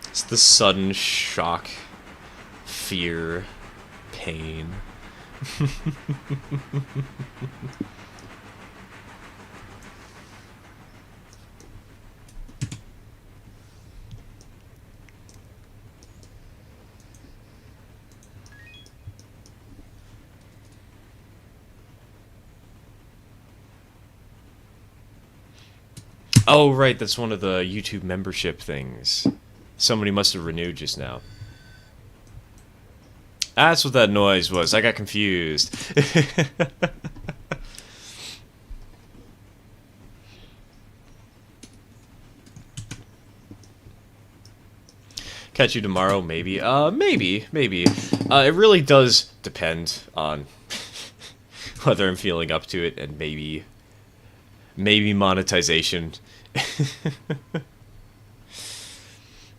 It's the sudden shock, fear, pain. Oh, right, that's one of the YouTube membership things. Somebody must have renewed just now. That's what that noise was. I got confused. Catch you tomorrow, maybe. Maybe. It really does depend on whether I'm feeling up to it, and maybe monetization.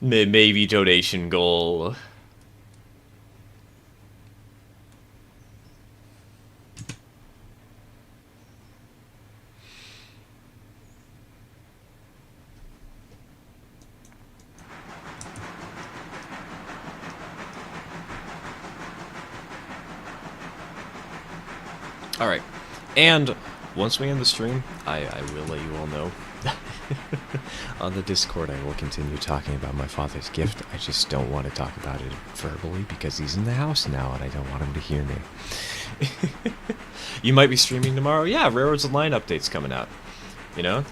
Maybe donation goal. Alright. And once we end the stream, I will let you all know. On the Discord, I will continue talking about my father's gift. I just don't want to talk about it verbally because he's in the house now and I don't want him to hear me. You might be streaming tomorrow? Yeah, Railroads Online update's coming out. You know?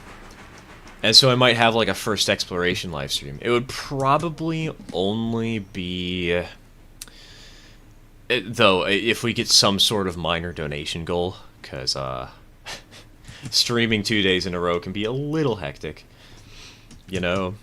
And so I might have like a first exploration live stream. It would probably only be... though, if we get some sort of minor donation goal, because streaming 2 days in a row can be a little hectic, you know?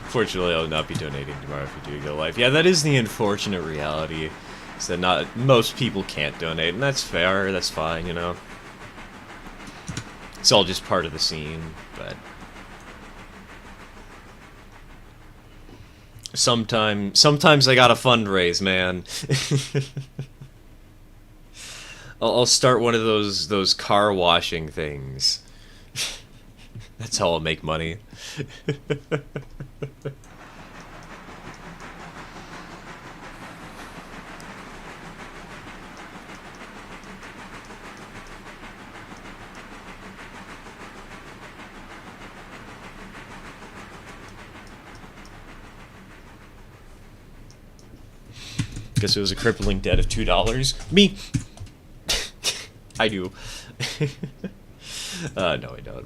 Fortunately, I'll not be donating tomorrow if we do go live. Yeah, that is the unfortunate reality, is that not most people can't donate, and that's fair, that's fine, you know. It's all just part of the scene, but... Sometimes I gotta fundraise, man. I'll start one of those car washing things. That's how I'll make money. Guess it was a crippling debt of $2. Me! I do. No, I don't.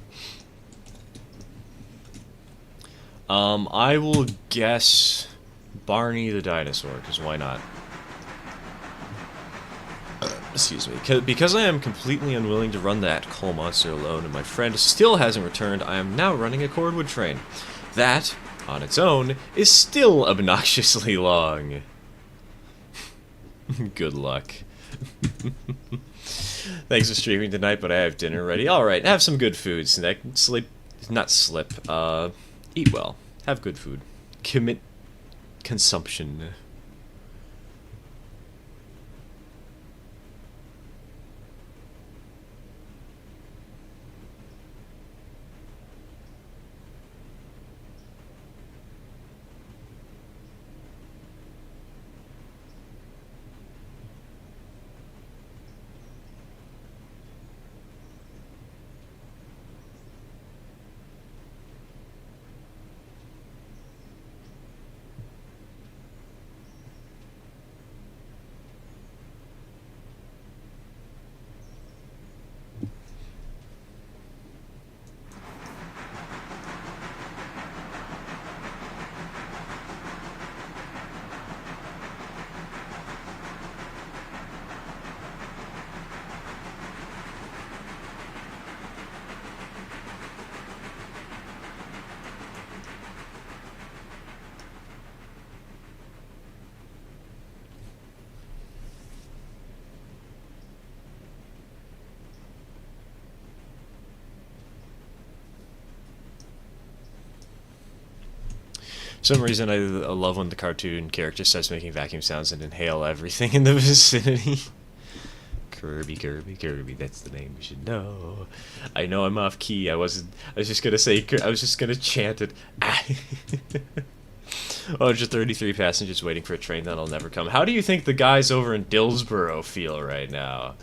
I will guess Barney the dinosaur, because why not? Excuse me. Because I am completely unwilling to run that coal monster alone, and my friend still hasn't returned, I am now running a cordwood train. That, on its own, is still obnoxiously long. Good luck. Thanks for streaming tonight, but I have dinner ready. Alright, have some good food. Eat well. Have good food. Commit consumption. For some reason, I love when the cartoon character starts making vacuum sounds and inhale everything in the vicinity. Kirby, Kirby, Kirby, that's the name you should know. I know I'm off key. I was just gonna chant it. 133 passengers waiting for a train that'll never come. How do you think the guys over in Dillsboro feel right now?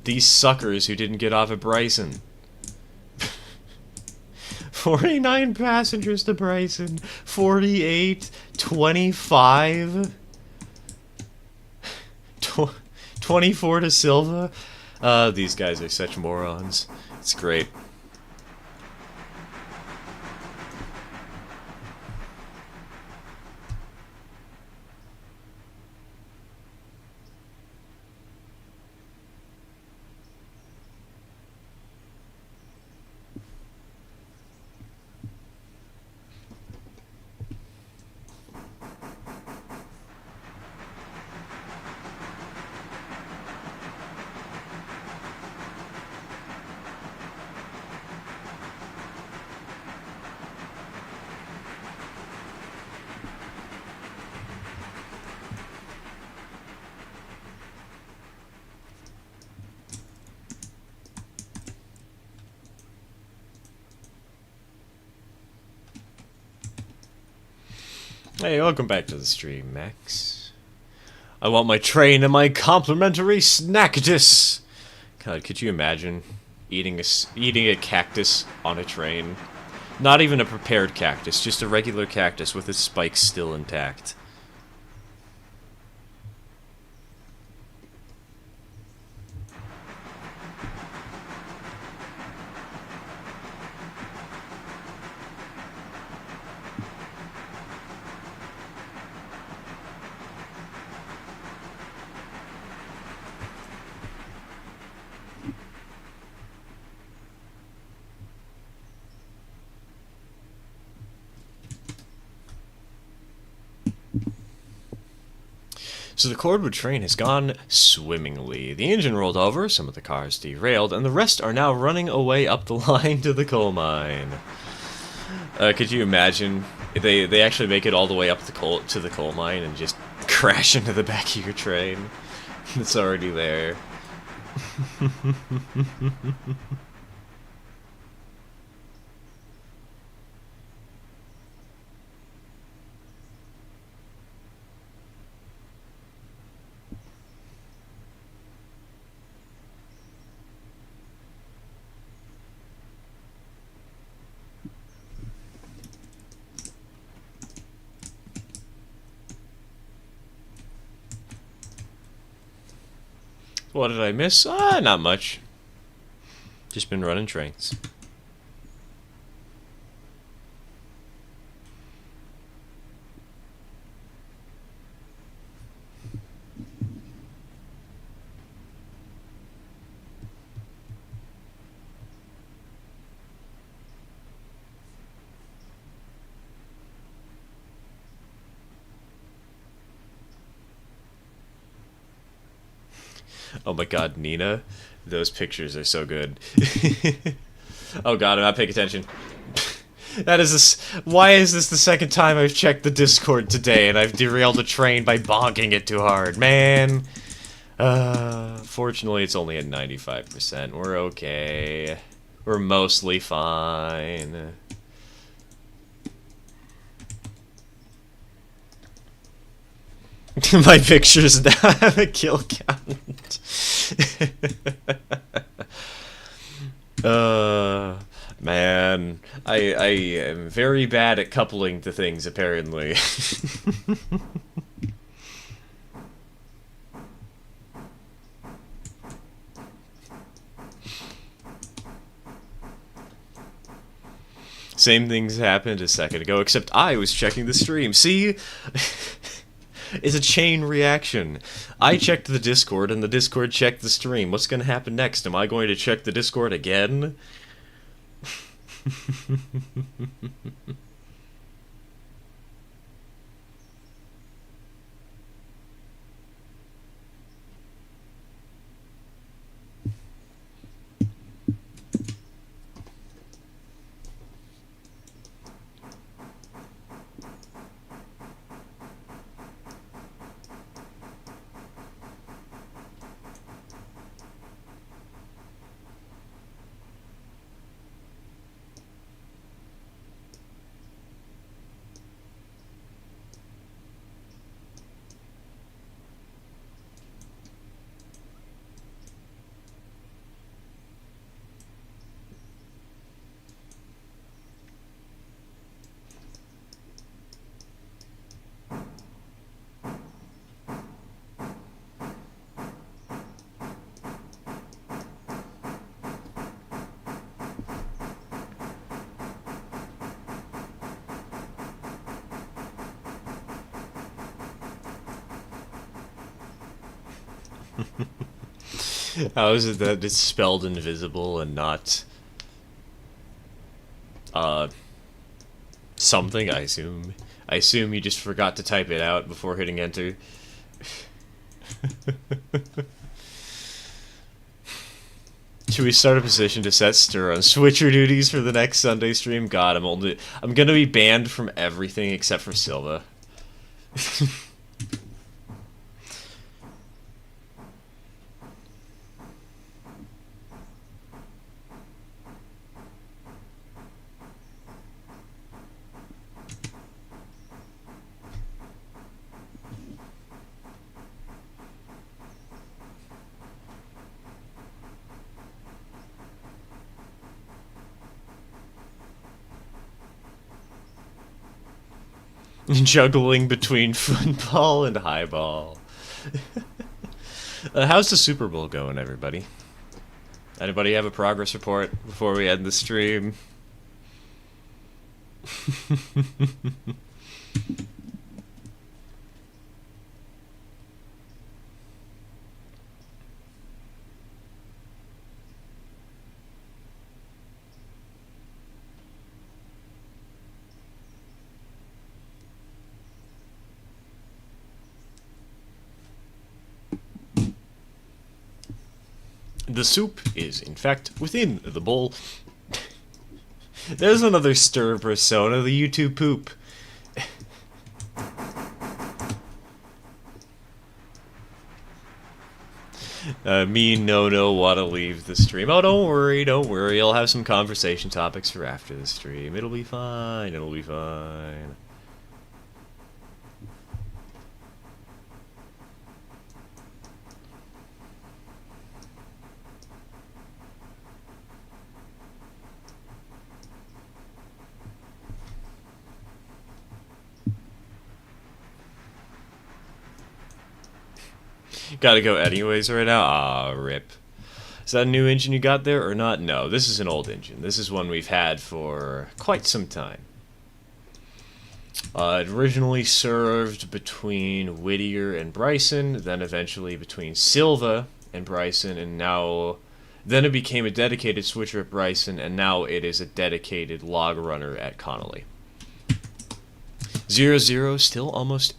These suckers who didn't get off at Bryson. 49 passengers to Bryson, 48, 25, 24 to Silva. These guys are such morons. It's great. Hey, welcome back to the stream, Max. I want my train and my complimentary snack dish. God, could you imagine eating a cactus on a train? Not even a prepared cactus, just a regular cactus with its spikes still intact. So the cordwood train has gone swimmingly. The engine rolled over, some of the cars derailed, and the rest are now running away up the line to the coal mine. Could you imagine if they actually make it all the way up to the coal mine and just crash into the back of your train? It's already there. What did I miss? Not much. Just been running trains. Oh my god, Nina. Those pictures are so good. Oh god, I'm not paying attention. That is this. Why is this the second time I've checked the Discord today and I've derailed a train by bonking it too hard? Man. Fortunately, it's only at 95%. We're okay. We're mostly fine. My pictures now have a kill count. Man, I am very bad at coupling to things, apparently. Same things happened a second ago, except I was checking the stream. See? It's a chain reaction. I checked the Discord, and the Discord checked the stream. What's going to happen next? Am I going to check the Discord again? How is it that it's spelled invisible and not something? I assume you just forgot to type it out before hitting enter. Should we start a position to set stir on switcher duties for the next Sunday stream? God, I'm gonna be banned from everything except for Silva. Juggling between football and highball. How's the Super Bowl going, everybody? Anybody have a progress report before we end the stream? The soup is, in fact, within the bowl. There's another stir persona, the YouTube poop. Me and No want to leave the stream. Oh, don't worry. I'll have some conversation topics for after the stream. It'll be fine. Gotta go anyways right now? Ah, rip. Is that a new engine you got there or not? No, this is an old engine. This is one we've had for quite some time. It originally served between Whittier and Bryson, then eventually between Silva and Bryson, and now... Then it became a dedicated switcher at Bryson, and now it is a dedicated log runner at Connolly. 0-0 still almost...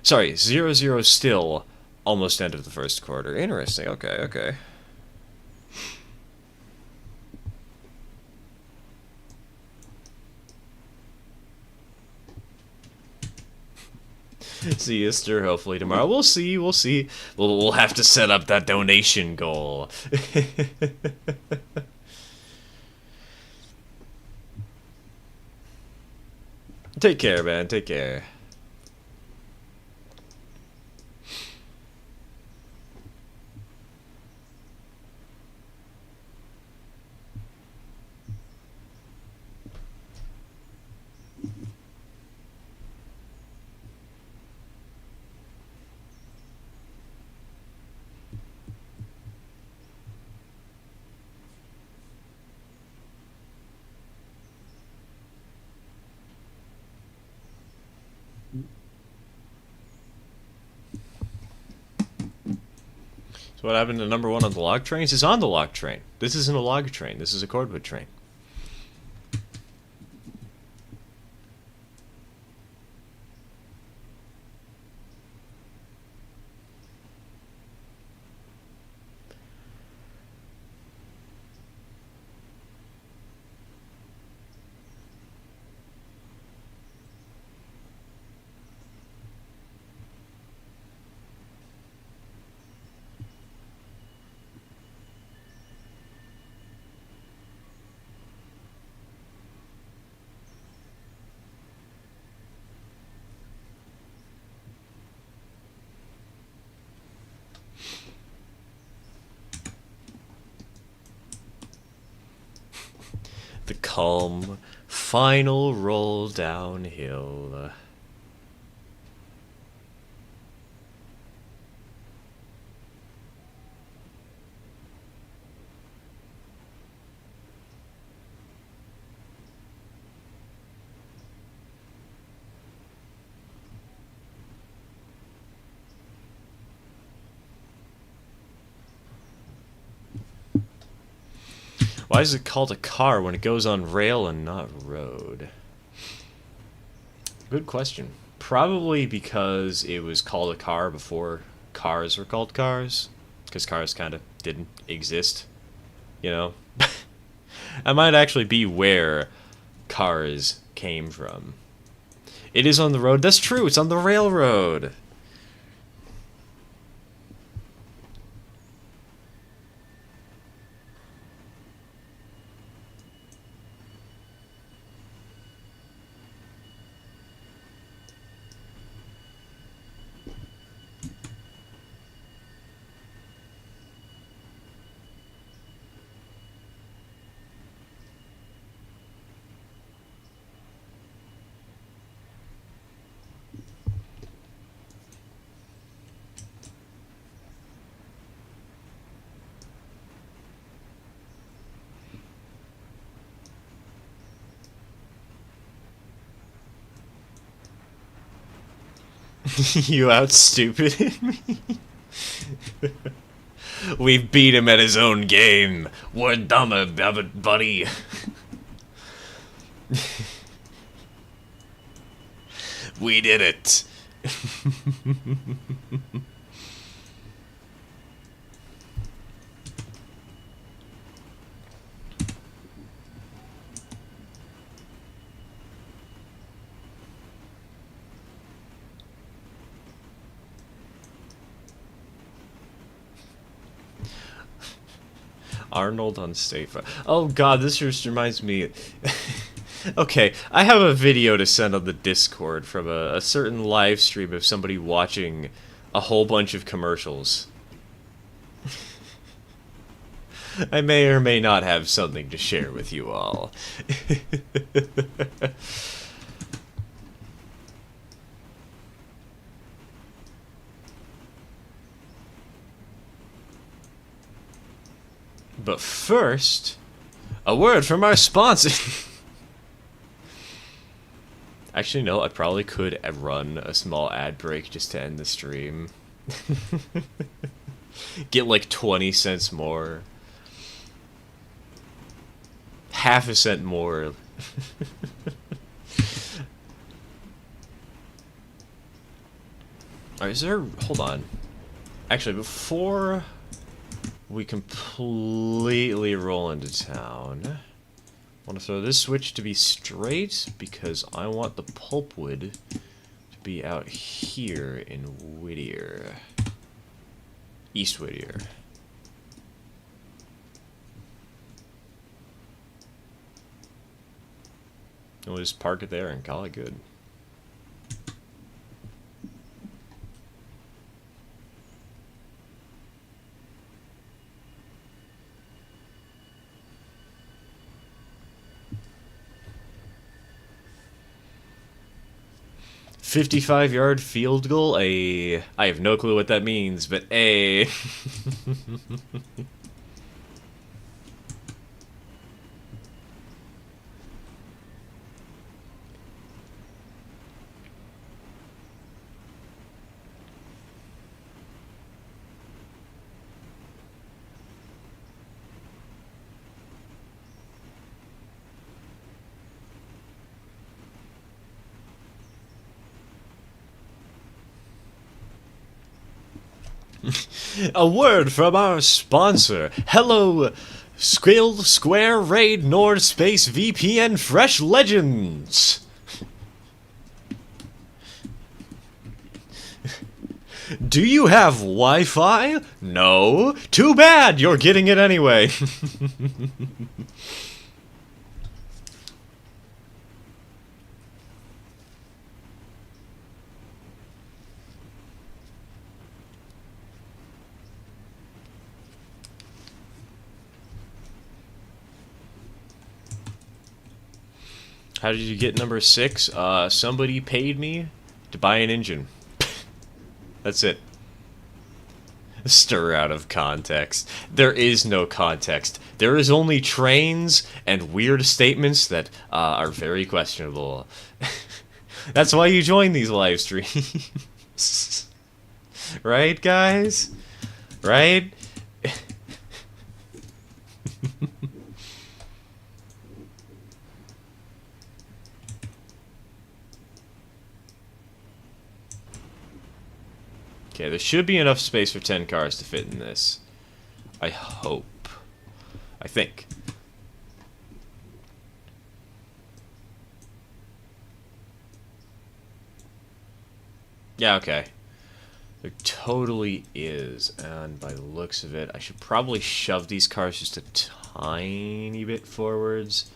Sorry, 0-0 still... Almost end of the first quarter. Interesting. Okay. See you, Stir, hopefully tomorrow. We'll see. We'll have to set up that donation goal. Take care, man. Take care. So what happened to number one on the log trains is on the log train. This isn't a log train. This is a cordwood train. The calm, final roll downhill. Why is it called a car when it goes on rail and not road? Good question. Probably because it was called a car before cars were called cars. Because cars kind of didn't exist. You know? That might actually be where cars came from. It is on the road. That's true. It's on the railroad. You out stupided me. We beat him at his own game. We're dumber, buddy. We did it. Arnold on Stafa. Oh god, this just reminds me. Okay, I have a video to send on the Discord from a certain live stream of somebody watching a whole bunch of commercials. I may or may not have something to share with you all. But first, a word from our sponsor. Actually, no, I probably could run a small ad break just to end the stream. Get like 20 cents more. Half a cent more. Alright, is there... Hold on. Actually, before we completely roll into town, I want to throw this switch to be straight because I want the pulpwood to be out here in Whittier. East Whittier. And we'll just park it there and call it good. "55-yard field goal, I have no clue what that means, but a. A word from our sponsor. Hello, Skrill Square Raid Nord Space VPN Fresh Legends. Do you have Wi-Fi? No. Too bad, you're getting it anyway. How did you get number 6? Somebody paid me to buy an engine. That's it. Stir out of context. There is no context. There is only trains and weird statements that are very questionable. That's why you join these live streams. Right, guys? Right? Okay, there should be enough space for 10 cars to fit in this. I hope. I think. Yeah, okay. There totally is, and by the looks of it, I should probably shove these cars just a tiny bit forwards.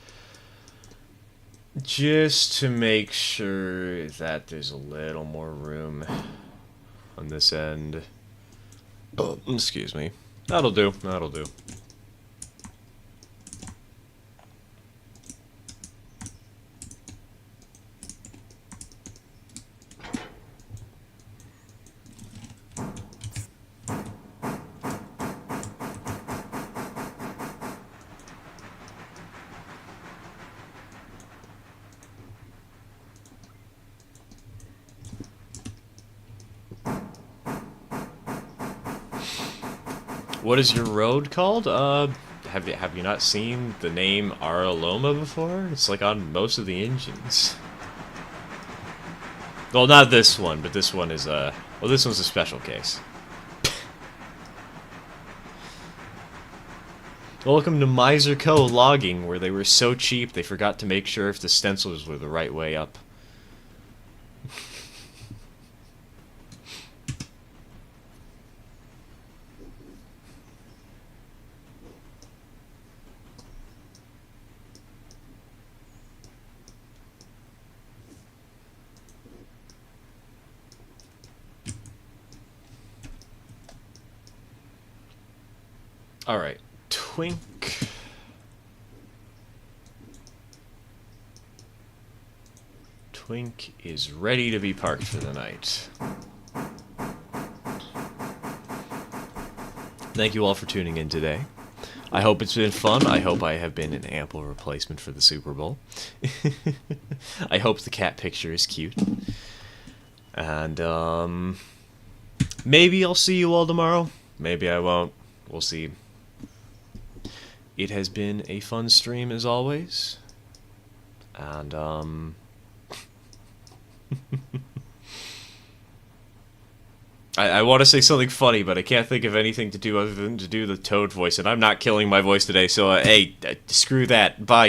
Just to make sure that there's a little more room on this end. Oh, excuse me. That'll do. That'll do. What is your road called? Have you not seen the name Araloma before? It's like on most of the engines. Well, not this one, but this one is well, this one's a special case. Welcome to Miser Co. Logging, where they were so cheap they forgot to make sure if the stencils were the right way up. Alright, Twink. Twink is ready to be parked for the night. Thank you all for tuning in today. I hope it's been fun. I hope I have been an ample replacement for the Super Bowl. I hope the cat picture is cute. And, maybe I'll see you all tomorrow. Maybe I won't. We'll see. It has been a fun stream as always. And, I want to say something funny, but I can't think of anything to do other than to do the Toad voice, and I'm not killing my voice today, so, hey, screw that. Bye, guys.